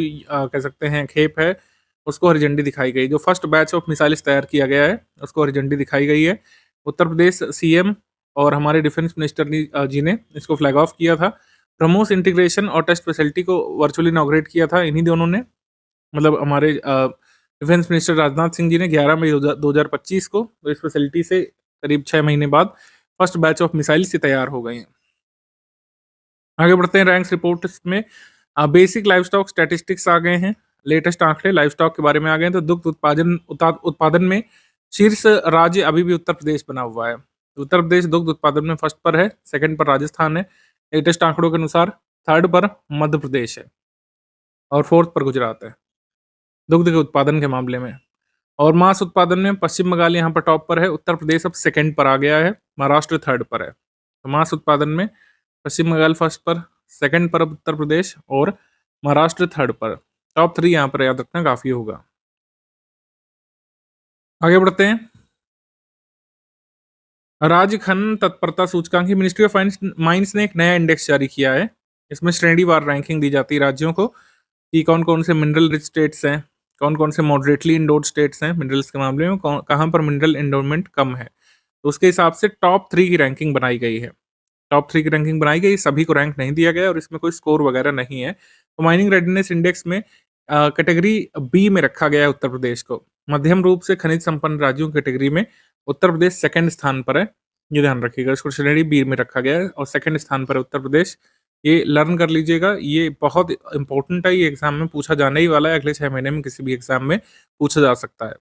कह सकते हैं खेप है, उसको हरी झंडी दिखाई गई। जो फर्स्ट बैच ऑफ मिसाइल्स तैयार किया गया है, उसको हरी झंडी दिखाई गई है। उत्तर प्रदेश सीएम और हमारे डिफेंस मिनिस्टर जी ने इसको फ्लैग ऑफ किया था। ब्रह्मोस इंटीग्रेशन और टेस्ट फैसिलिटी को वर्चुअली इनॉग्रेट किया था इन्हीं दोनों ने, मतलब हमारे डिफेंस मिनिस्टर राजनाथ सिंह जी ने 11 मई 2025 को। तो इस फैसिलिटी से करीब 6 महीने बाद फर्स्ट बैच ऑफ मिसाइल से तैयार हो गई हैं। आगे बढ़ते हैं रैंक्स रिपोर्ट में। बेसिक लाइव स्टॉक स्टैटिस्टिक्स आ गए हैं, लेटेस्ट आंकड़े लाइव स्टॉक के बारे में आ गए हैं। तो दुग्ध उत्पादन में शीर्ष राज्य अभी भी उत्तर प्रदेश बना हुआ है। उत्तर प्रदेश दुग्ध उत्पादन में फर्स्ट पर है, सेकंड पर राजस्थान है लेटेस्ट आंकड़ों के अनुसार, थर्ड पर मध्य प्रदेश है और फोर्थ पर गुजरात है दुग्ध के उत्पादन के मामले में। और मांस उत्पादन में पश्चिम बंगाल यहाँ पर टॉप पर है, उत्तर प्रदेश अब सेकंड पर आ गया है, महाराष्ट्र थर्ड पर है। तो मांस उत्पादन में पश्चिम बंगाल फर्स्ट पर, सेकंड पर अब उत्तर प्रदेश और महाराष्ट्र थर्ड पर। टॉप 3 यहाँ पर याद रखना काफी होगा। आगे बढ़ते हैं। राज्य खनन तत्परता सूचकांक की मिनिस्ट्री ऑफ माइंस ने एक नया इंडेक्स जारी किया है। इसमें श्रेणीवार रैंकिंग दी जाती है राज्यों को कि कौन कौन से मिनरल रिच स्टेट्स हैं, कौन कौन से मॉडरेटली इंडोर्ड स्टेट्स हैं मिनरल्स के मामले में, कहाँ पर मिनरल एंडोमेंट कम है। तो उसके हिसाब से टॉप 3 की रैंकिंग बनाई गई है। टॉप 3 की रैंकिंग बनाई गई, सभी को रैंक नहीं दिया गया और इसमें कोई स्कोर वगैरह नहीं है। तो माइनिंग रेडीनेस इंडेक्स में कैटेगरी बी में रखा गया है उत्तर प्रदेश को। मध्यम रूप से खनिज संपन्न राज्यों की कैटेगरी में उत्तर प्रदेश सेकंड स्थान पर है, ये ध्यान रखिएगा। इसको श्रेणी बी में रखा गया है और सेकंड स्थान पर है उत्तर प्रदेश। ये लर्न कर लीजिएगा, ये बहुत इंपॉर्टेंट है, ये एग्जाम में पूछा जाने ही वाला है। अगले 6 महीने में किसी भी एग्जाम में पूछा जा सकता है,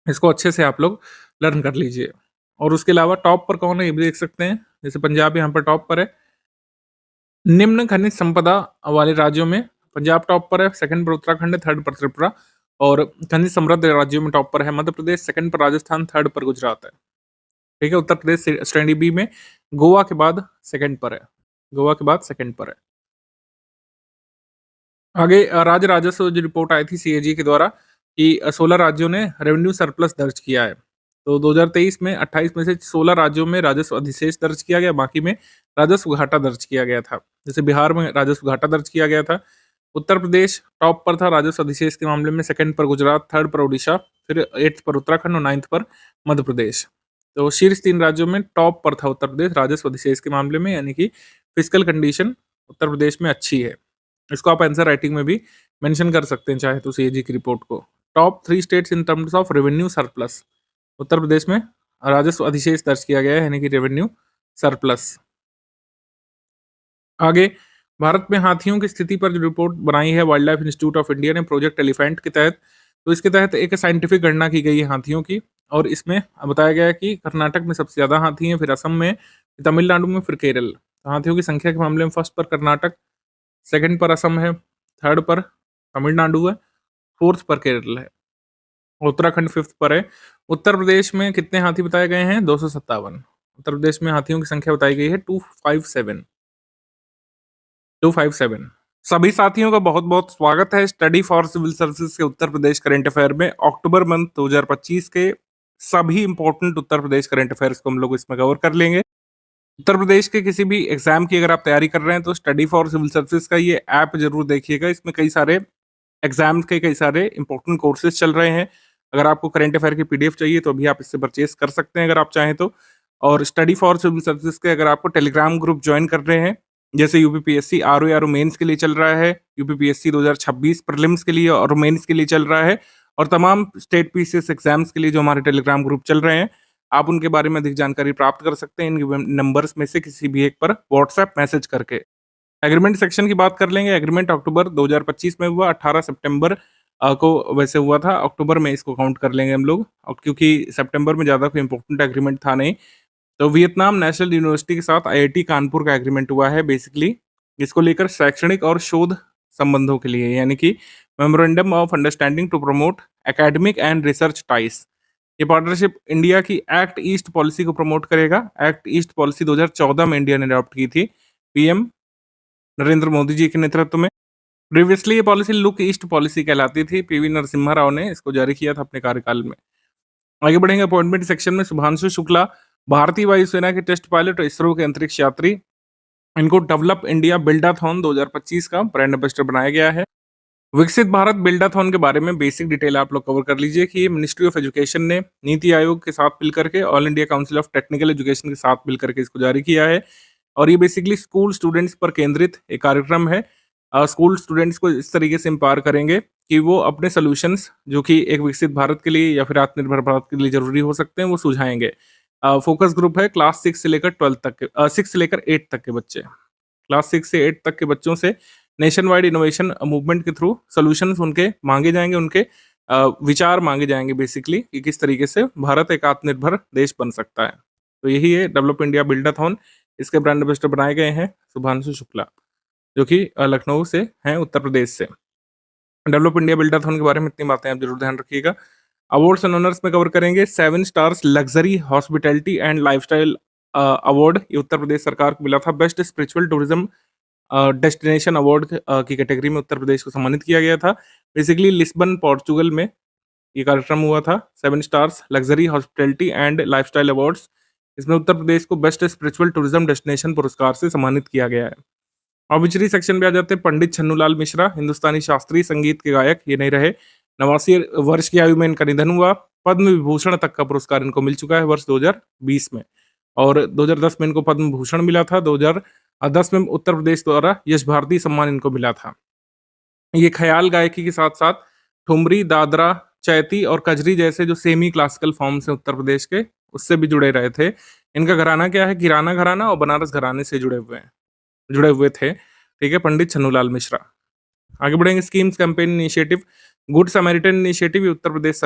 इसको अच्छे से आप लोग लर्न कर लीजिए। और उसके अलावा टॉप पर कौन है ये भी देख सकते हैं, जैसे पंजाब यहाँ पर टॉप पर है। निम्न खनिज संपदा वाले राज्यों में पंजाब टॉप पर है, सेकंड पर उत्तराखंड है, थर्ड पर त्रिपुरा। और खनिज समृद्ध राज्यों में टॉप पर है मध्य प्रदेश, सेकंड पर राजस्थान, थर्ड पर गुजरात है। ठीक है, उत्तर प्रदेश श्रेणी बी में गोवा के बाद सेकंड पर है, गोवा के बाद सेकंड पर है। आगे राज्य राजस्व जो रिपोर्ट आई थी सीएजी के द्वारा कि 16 राज्यों ने रेवेन्यू सरप्लस दर्ज किया है। तो 2023 में 28 में से 16 राज्यों में राजस्व अधिशेष दर्ज किया गया, बाकी में राजस्व घाटा दर्ज किया गया था। जैसे बिहार में राजस्व घाटा दर्ज किया गया था। उत्तर प्रदेश टॉप पर था राजस्व अधिशेष के मामले में, सेकंड पर गुजरात, थर्ड पर उड़ीसा, फिर 8th पर उत्तराखंड और 9th पर मध्य प्रदेश। तो शीर्ष 3 राज्यों में टॉप पर था उत्तर प्रदेश राजस्व अधिशेष के मामले में, यानी कि फिजिकल कंडीशन उत्तर प्रदेश में अच्छी है। इसको आप आंसर राइटिंग में भी मेंशन कर सकते हैं चाहे तो सीएजी की रिपोर्ट को। Top 3 states in terms of revenue surplus, Uttar Pradesh में राजस्व अधिशेष दर्ज किया गया है, यानी कि रेवेन्यू सरप्लस। आगे भारत में हाथियों की स्थिति पर जो रिपोर्ट बनाई है wild life institute of India ने प्रोजेक्ट एलिफेंट के तहत। तो इसके तहत एक साइंटिफिक गणना की गई है हाथियों की, और इसमें बताया गया है कि कर्नाटक में सबसे ज़्यादा हाथी हैं, फिर असम में, तमिलनाडु में, फिर केरल। तो हाथियों की संख्या के मामले में फर्स्ट पर कर्नाटक, सेकंड पर असम है, थर्ड पर तमिलनाडु है, फोर्थ पर केरल है, उत्तराखंड फिफ्थ पर है। उत्तर प्रदेश में कितने हाथी बताए गए हैं? 257। उत्तर प्रदेश में हाथियों की संख्या बताई गई है 257। 257। सभी साथियों का बहुत बहुत स्वागत है स्टडी फॉर सिविल सर्विसेज के उत्तर प्रदेश करंट अफेयर में। अक्टूबर मंथ 2025 के सभी important Uttar Pradesh current affairs को हम लोग इसमें कवर कर लेंगे। उत्तर प्रदेश के किसी भी एग्जाम की अगर आप तैयारी कर रहे हैं तो स्टडी फॉर सिविल सर्विसेज का ये ऐप जरूर देखिएगा। इसमें कई सारे एग्जाम्स के कई सारे इंपॉर्टेंट कोर्सेज चल रहे हैं। अगर आपको करंट अफेयर की पीडीएफ चाहिए तो अभी आप इससे परचेज कर सकते हैं अगर आप चाहें तो। और स्टडी फॉर सिविल सर्विसेज के अगर आपको टेलीग्राम ग्रुप ज्वाइन कर रहे हैं, जैसे यूपीपीएससी आरओ या मेंस के लिए चल रहा है, यूपीपीएससी 2026 प्रीलिम्स के लिए और मेंस के लिए चल रहा है, और तमाम स्टेट पीसीएस एग्जाम्स के लिए जो हमारे टेलीग्राम ग्रुप चल रहे हैं, आप उनके बारे में अधिक जानकारी प्राप्त कर सकते हैं इन नंबर्स में से किसी भी एक पर व्हाट्सएप मैसेज करके। एग्रीमेंट सेक्शन की बात कर लेंगे। एग्रीमेंट अक्टूबर 2025 में हुआ, 18 सितंबर को वैसे हुआ था, अक्टूबर में इसको काउंट कर लेंगे हम लोग, और क्योंकि सितंबर में ज़्यादा कोई इंपॉर्टेंट एग्रीमेंट था नहीं। तो वियतनाम नेशनल यूनिवर्सिटी के साथ आईआईटी कानपुर का एग्रीमेंट हुआ है बेसिकली, इसको लेकर शैक्षणिक और शोध संबंधों के लिए, यानी कि memorandum of understanding to promote academic and research ties. ये पार्टनरशिप इंडिया की एक्ट ईस्ट पॉलिसी को प्रमोट करेगा। एक्ट ईस्ट पॉलिसी 2014 में इंडिया ने अडॉप्ट की थी, पीएम नरेंद्र मोदी जी के नेतृत्व में। प्रीवियसली ये पॉलिसी लुक ईस्ट पॉलिसी कहलाती थी। पीवी नरसिम्हा राव ने इसको जारी किया था अपने कार्यकाल में। आगे बढ़ेंगे अपॉइंटमेंट सेक्शन में। शुभांशु शुक्ला भारतीय वायुसेना के टेस्ट पायलट और इसरो के अंतरिक्ष यात्री, इनको डेवलप इंडिया बिल्डाथॉन 2025 का ब्रांड एम्बेसडर बनाया गया है। विकसित भारत बिल्डाथॉन के बारे में बेसिक डिटेल आप लोग कवर कर लीजिए कि ये मिनिस्ट्री ऑफ एजुकेशन ने नीति आयोग के साथ मिल करके, all India council of technical education के साथ मिल करके इसको जारी किया है। और ये बेसिकली स्कूल स्टूडेंट्स पर केंद्रित एक कार्यक्रम है। स्कूल स्टूडेंट्स को इस तरीके से एम्पावर करेंगे कि वो अपने सॉल्यूशंस जो कि एक विकसित भारत के लिए या फिर आत्मनिर्भर भारत के लिए जरूरी हो सकते हैं वो सुझाएंगे। फोकस ग्रुप है क्लास 6 से लेकर 12 तक के, 6 से लेकर 8 तक के बच्चे। क्लास 6 से 8 तक के बच्चों से नेशन वाइड इनोवेशन मूवमेंट के थ्रू सॉल्यूशंस उनके मांगे जाएंगे, उनके विचार मांगे जाएंगे बेसिकली कि किस तरीके से भारत एक आत्मनिर्भर देश बन सकता है। तो यही है डेवलप इंडिया बिल्डाथॉन। इसके ब्रांड एम्बेसडर बनाए गए हैं शुभांशु शुक्ला, जो कि लखनऊ से हैं, उत्तर प्रदेश से। डेवलप इंडिया बिल्डाथॉन के बारे में इतनी बातें आप जरूर ध्यान रखिएगा। अवार्ड्स एंड ऑनर्स में कवर करेंगे। 7 stars luxury hospitality and lifestyle award ये उत्तर प्रदेश सरकार को मिला था। Best spiritual tourism destination award की कैटेगरी में उत्तर प्रदेश को सम्मानित किया गया था। बेसिकली लिस्बन पोर्चुगल में ये कार्यक्रम हुआ था। 7 stars luxury hospitality and lifestyle awards, इसमें उत्तर प्रदेश को बेस्ट स्पिरिचुअल टूरिज्म डेस्टिनेशन पुरस्कार से सम्मानित किया गया है। ऑब्विचुअली सेक्शन में आ जाते हैं। पंडित छन्नूलाल मिश्रा हिंदुस्तानी शास्त्रीय संगीत के गायक, ये नहीं रहे। 89 वर्ष की आयु में इनका निधन हुआ। पद्म विभूषण तक का पुरस्कार इनको मिल चुका है वर्ष 2020 में, और 2010 में इनको पद्म भूषण मिला था। 2010 में उत्तर प्रदेश द्वारा यश भारती सम्मान इनको मिला था। ये ख्याल गायकी के साथ साथ ठुमरी, दादरा, चैती और कजरी जैसे जो सेमी क्लासिकल फॉर्म्स हैं उत्तर प्रदेश के, उससे भी जुड़े रहे थे। इनका घराना क्या है, किराना घराना और बनारस घराने से जुड़े हुए थे। ठीक है, पंडित छन्नूलाल मिश्रा। आगे बढ़ेंगे। Schemes campaign initiative, good Samaritan initiative ये उत्तर प्रदेश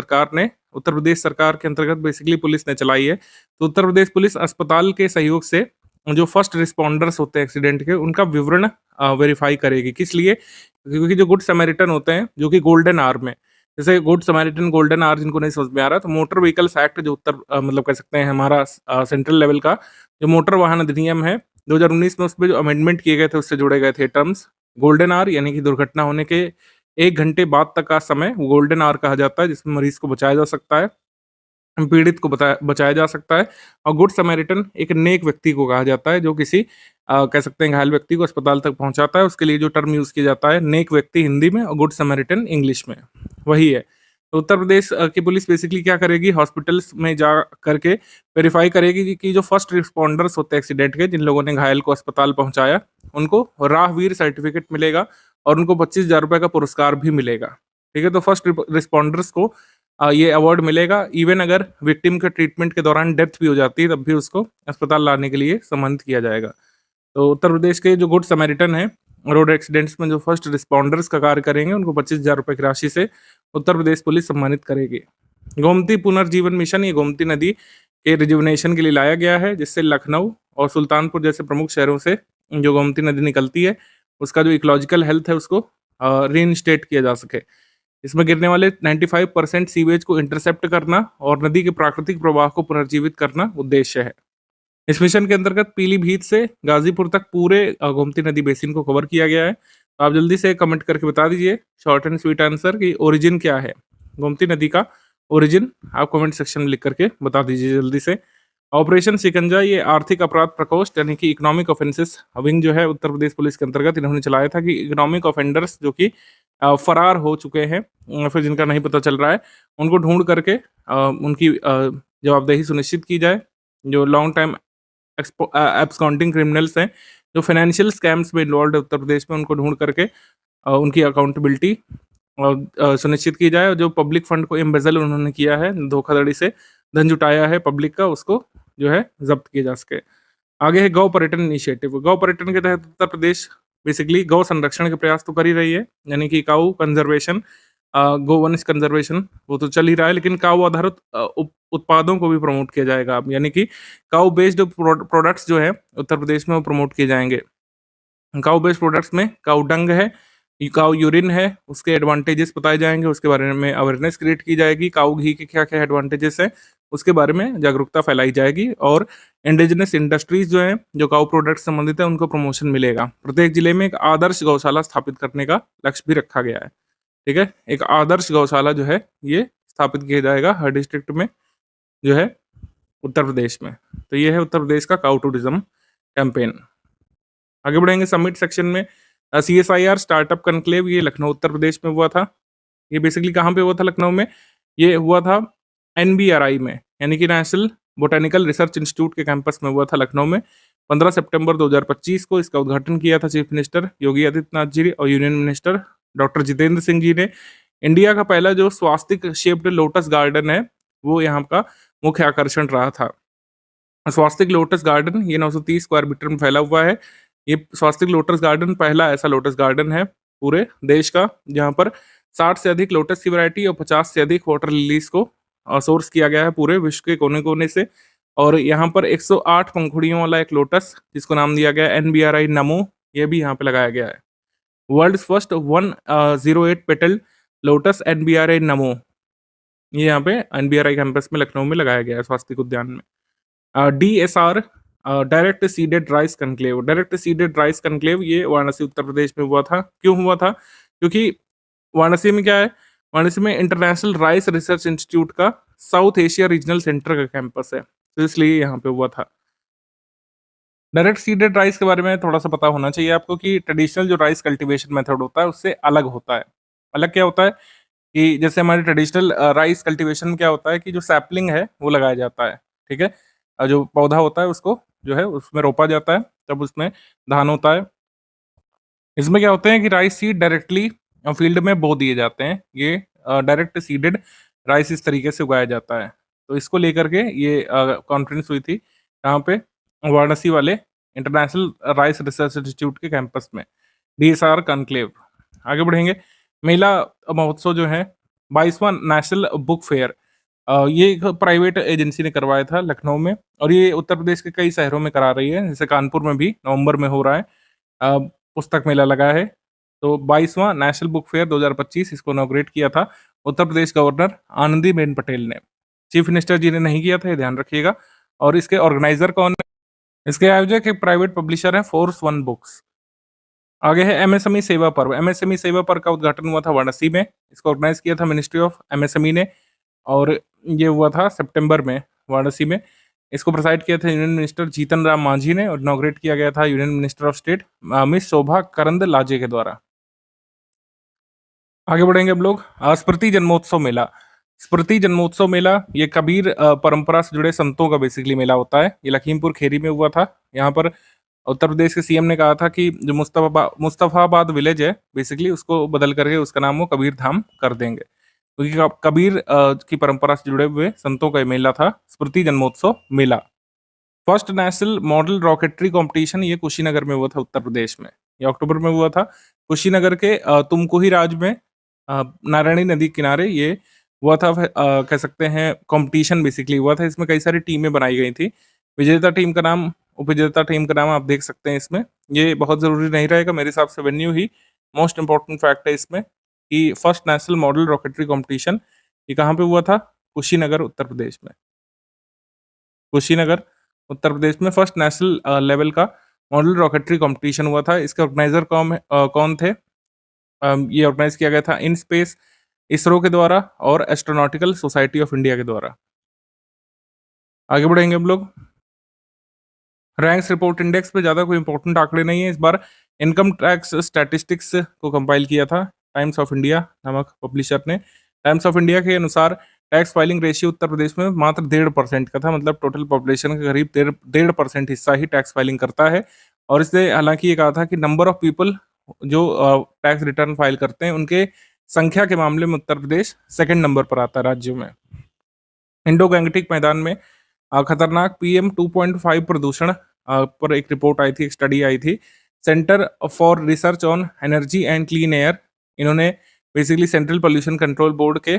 सरकार के अंतर्गत बेसिकली पुलिस ने चलाई है। तो उत्तर प्रदेश पुलिस अस्पताल के सहयोग से जो फर्स्ट रिस्पॉन्डर्स होते हैं एक्सीडेंट के, उनका विवरण वेरीफाई करेगी। किस लिए? क्योंकि जो गुड समैरिटन होते हैं जो कि गोल्डन आवर में, जैसे गुड समैरिटन गोल्डन आवर जिनको नहीं समझ में आ रहा, तो मोटर व्हीकल्स एक्ट जो मतलब कह सकते हैं हमारा सेंट्रल लेवल का जो मोटर वाहन अधिनियम है 2019 में, उसमें जो अमेंडमेंट किए गए थे उससे जुड़े गए थे टर्म्स। गोल्डन आवर यानी कि दुर्घटना होने के 1 घंटे बाद तक का समय गोल्डन आवर कहा जाता है, जिसमें मरीज को बचाया जा सकता है, पीड़ित को बचाया जा सकता है। और गुड समैरिटन एक नेक व्यक्ति को कहा जाता है जो किसी कह सकते हैं घायल व्यक्ति को अस्पताल तक पहुंचाता है। उसके लिए जो टर्म यूज किया जाता है, नेक व्यक्ति हिंदी में और गुड समैरिटन इंग्लिश में, वही है। तो उत्तर प्रदेश की पुलिस बेसिकली क्या करेगी, हॉस्पिटल्स में जा करके वेरीफाई करेगी कि जो फर्स्ट रिस्पॉन्डर्स होते हैं एक्सीडेंट के, जिन लोगों ने घायल को अस्पताल पहुंचाया, उनको राहवीर सर्टिफिकेट मिलेगा और उनको 25,000 रुपए का पुरस्कार भी मिलेगा। ठीक है, तो फर्स्ट रिस्पॉन्डर्स को ये अवार्ड मिलेगा। इवन अगर विक्टिम के ट्रीटमेंट के दौरान डेथ भी हो जाती है तब भी उसको अस्पताल लाने के लिए सम्मानित किया जाएगा। तो उत्तर प्रदेश के जो गुड समैरिटन है, रोड एक्सीडेंट्स में जो फर्स्ट रिस्पॉन्डर्स का कार्य करेंगे, उनको 25,000 रुपए की राशि से उत्तर प्रदेश पुलिस सम्मानित करेगी। गोमती पुनर्जीवन मिशन, ये गोमती नदी के रिजुवनेशन के लिए लाया गया है, जिससे लखनऊ और सुल्तानपुर जैसे प्रमुख शहरों से जो गोमती नदी निकलती है, उसका जो इकोलॉजिकल हेल्थ है उसको रीइंस्टेट किया जा सके। इसमें गिरने वाले 95% सीवेज को इंटरसेप्ट करना और नदी के प्राकृतिक प्रवाह को पुनर्जीवित करना उद्देश्य है। इस मिशन के अंतर्गत पीलीभीत से गाजीपुर तक पूरे गोमती नदी बेसिन को कवर किया गया है। तो आप जल्दी से कमेंट करके बता दीजिए शॉर्ट एंड स्वीट आंसर कि ओरिजिन क्या है, गोमती नदी का ओरिजिन आप कमेंट सेक्शन में लिख करके बता दीजिए जल्दी से। ऑपरेशन शिकंजा ये आर्थिक अपराध प्रकोष्ठ यानी कि इकोनॉमिक ऑफेंसेस विंग जो है उत्तर प्रदेश पुलिस के अंतर्गत इन्होंने चलाया था कि इकोनॉमिक ऑफेंडर्स जो कि फरार हो चुके हैं फिर जिनका नहीं पता चल रहा है, उनको ढूंढ करके उनकी जवाबदेही सुनिश्चित की जाए। जो लॉन्ग टाइम एब्सकॉन्डिंग क्रिमिनल्स हैं, जो फाइनेंशियल स्कैम्स में इन्वॉल्व है उत्तर प्रदेश में, उनको ढूंढ करके उनकी अकाउंटेबिलिटी सुनिश्चित की जाए। और जो पब्लिक फंड को एम्बेजल उन्होंने किया है, धोखाधड़ी से धन जुटाया है पब्लिक का, उसको जो है जब्त किया जा सके। आगे है गौ पर्यटन इनिशिएटिव। गौ पर्यटन के तहत उत्तर प्रदेश बेसिकली गौ संरक्षण के प्रयास तो कर ही रही है, यानी कि काऊ कंजर्वेशन, गोवंश कंजर्वेशन वो तो चल ही रहा है, लेकिन काऊ आधारित उत्पादों को भी प्रमोट किया जाएगा अब, यानी कि काऊ बेस्ड प्रोडक्ट्स जो है उत्तर प्रदेश में वो प्रमोट किए जाएंगे। काऊ बेस्ड प्रोडक्ट्स में काऊ डंग है, काऊ यूरिन है, उसके एडवांटेजेस बताए जाएंगे, उसके बारे में अवेयरनेस क्रिएट की जाएगी। काऊ घी के क्या क्या एडवांटेजेस हैं उसके बारे में जागरूकता फैलाई जाएगी। और इंडिजिनस इंडस्ट्रीज जो है जो काऊ प्रोडक्ट संबंधित है उनको प्रमोशन मिलेगा। प्रत्येक जिले में एक आदर्श गौशाला स्थापित करने का लक्ष्य भी रखा गया है। ठीक है, एक आदर्श गौशाला जो है ये स्थापित किया जाएगा हर डिस्ट्रिक्ट में जो है उत्तर प्रदेश में। तो ये है उत्तर प्रदेश का काऊ टूरिज्म कैंपेन। आगे बढ़ेंगे समिट सेक्शन में। CSIR स्टार्टअप कनक्लेव ये लखनऊ उत्तर प्रदेश में हुआ था। ये बेसिकली कहाँ पे हुआ था लखनऊ में? ये हुआ था NBRI में, यानी कि नेशनल बोटेनिकल रिसर्च इंस्टीट्यूट के कैंपस में हुआ था लखनऊ में। 15 सितंबर 2025 को इसका उद्घाटन किया था चीफ मिनिस्टर योगी आदित्यनाथ जी और union minister doctor Jitendra Singh ji ने। इंडिया का पहला जो स्वास्तिक शेप्ड लोटस गार्डन है वो यहाँ का मुख्य आकर्षण रहा था। स्वास्तिक लोटस गार्डन ये 930 स्क्वायर मीटर में फैला हुआ है। ये स्वास्तिक लोटस गार्डन पहला ऐसा लोटस गार्डन है पूरे देश का जहाँ पर 60 से अधिक लोटस की वैरायटी और 50 से अधिक वाटर लिलीज को सोर्स किया गया है पूरे विश्व के कोने कोने से। और यहाँ पर 108 पंखुड़ियों वाला एक लोटस जिसको नाम दिया गया NBRI नमो, ये भी यहाँ पे लगाया गया है। World first 108 petal lotus NBRI नमो, ये यहाँ पे NBRI कैंपस में लखनऊ में लगाया गया है स्वास्तिक उद्यान में। DSR direct seeded rice conclave. Direct seeded rice conclave ये वाराणसी उत्तर प्रदेश में हुआ था। क्यों हुआ था? क्योंकि वाराणसी में क्या है, वाराणसी में इंटरनेशनल राइस रिसर्च इंस्टीट्यूट का साउथ एशिया रीजनल सेंटर का कैंपस है, तो इसलिए यहाँ पे हुआ था। डायरेक्ट सीडेड राइस के बारे में थोड़ा सा पता होना चाहिए आपको कि ट्रेडिशनल जो राइस कल्टीवेशन मेथड होता है उससे अलग होता है। अलग क्या होता है कि जैसे हमारे ट्रेडिशनल राइस कल्टीवेशन में क्या होता है कि जो सैपलिंग है वो लगाया जाता है, ठीक है, जो पौधा होता है उसको जो है उसमें रोपा जाता है, तब उसमें धान होता है। इसमें क्या होते हैं कि राइस सीड डायरेक्टली फील्ड में बो दिए जाते हैं। ये डायरेक्ट सीडेड राइस इस तरीके से उगाया जाता है। तो इसको लेकर के ये कॉन्फ्रेंस हुई थी यहाँ पे वाराणसी वाले इंटरनेशनल राइस रिसर्च इंस्टीट्यूट के कैंपस में, DSR कॉन्क्लेव। आगे बढ़ेंगे। मेला महोत्सव जो है 22वां नेशनल बुक फेयर, ये एक प्राइवेट एजेंसी ने करवाया था लखनऊ में और ये उत्तर प्रदेश के कई शहरों में करा रही है, जैसे कानपुर में भी नवंबर में हो रहा है। पुस्तक मेला लगा है। तो 22वां नेशनल बुक फेयर 2025 इसको इनॉग्रेट किया था उत्तर प्रदेश गवर्नर आनंदीबेन पटेल ने। चीफ मिनिस्टर जी ने नहीं किया था, ये ध्यान रखिएगा। और इसके ऑर्गेनाइजर कौन है? इसके आयोजक एक प्राइवेट पब्लिशर है फोर्स वन बुक्स। आगे है MSME सेवा पर्व। MSME सेवा पर्व का उद्घाटन हुआ था वाराणसी में। इसको ऑर्गेनाइज किया था मिनिस्ट्री ऑफ MSME ने और ये हुआ था सितंबर में वाराणसी में। इसको प्रोसाइड किया था यूनियन मिनिस्टर जीतन राम मांझी ने और इनॉग्रेट किया गया था union minister of state miss Shobha Karandlaje के द्वारा। आगे बढ़ेंगे हम लोग। स्मृति जन्मोत्सव मेला। स्मृति जन्मोत्सव मेला ये कबीर परंपरा से जुड़े संतों का बेसिकली मेला होता है। ये लखीमपुर खेरी में हुआ था। यहाँ पर उत्तर प्रदेश के CM ने कहा था कि जो मुस्तफाबाद विलेज है बेसिकली उसको बदल करके उसका नाम वो कबीर धाम कर देंगे, क्योंकि कबीर की परंपरा से जुड़े हुए संतों का ये मेला था स्मृति जन्मोत्सव मेला। First national model rocketry competition ये कुशीनगर में हुआ था उत्तर प्रदेश में। ये अक्टूबर में हुआ था कुशीनगर के तुमकुही राज में, नारायणी नदी किनारे ये हुआ था। कह सकते हैं कंपटीशन बेसिकली हुआ था। इसमें कई सारी टीमें बनाई गई थी। विजेता टीम का नाम, उपविजेता टीम का नाम आप देख सकते हैं इसमें। ये बहुत ज़रूरी नहीं रहेगा, मेरे हिसाब से वेन्यू ही मोस्ट इंपॉर्टेंट फैक्ट है इसमें कि first national model rocketry competition ये कहाँ पे हुआ था? कुशीनगर उत्तर प्रदेश में। कुशीनगर उत्तर प्रदेश में फर्स्ट नेशनल लेवल का मॉडल रॉकेटरी कंपटीशन हुआ था। इसके ऑर्गेनाइजर कौन थे? ये ऑर्गेनाइज किया गया था इन स्पेस इसरो के द्वारा और एस्ट्रोनॉटिकल सोसाइटी ऑफ इंडिया के द्वारा। आगे बढ़ेंगे हम लोग। रैंक्स रिपोर्ट इंडेक्स पे ज़्यादा कोई इंपॉर्टेंट आंकड़े नहीं है। इस बार इनकम टैक्स स्टैटिस्टिक्स को कंपाइल किया था टाइम्स ऑफ इंडिया नामक पब्लिशर ने। टाइम्स ऑफ इंडिया के अनुसार टैक्स फाइलिंग रेशियो उत्तर प्रदेश में मात्र 1.5% का था, मतलब टोटल पॉपुलेशन के करीब 1.5% हिस्सा ही टैक्स फाइलिंग करता है। और इससे हालांकि ये कहा था कि नंबर ऑफ पीपल जो टैक्स रिटर्न फाइल करते हैं उनके संख्या के मामले में उत्तर प्रदेश सेकंड नंबर पर आता है राज्यों में। इंडो गैंगटिक मैदान में खतरनाक PM 2.5 प्रदूषण पर एक रिपोर्ट आई थी, एक स्टडी आई थी। Centre for research on energy and clean air, इन्होंने basically central pollution control board के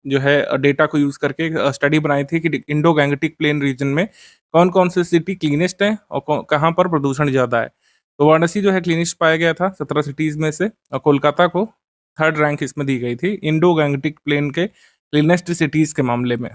जो है डेटा को यूज करके एक स्टडी बनाई थी कि इंडो गैंगटिक प्लेन रीजन में कौन कौन सी सिटी क्लीनेस्ट है और कहाँ पर प्रदूषण ज़्यादा है। तो वाराणसी जो है क्लीनेस्ट पाया गया था 17 सिटीज़ में से, और कोलकाता को थर्ड रैंक इसमें दी गई थी इंडो गैंगटिक प्लेन के क्लीनेस्ट सिटीज़ के मामले में।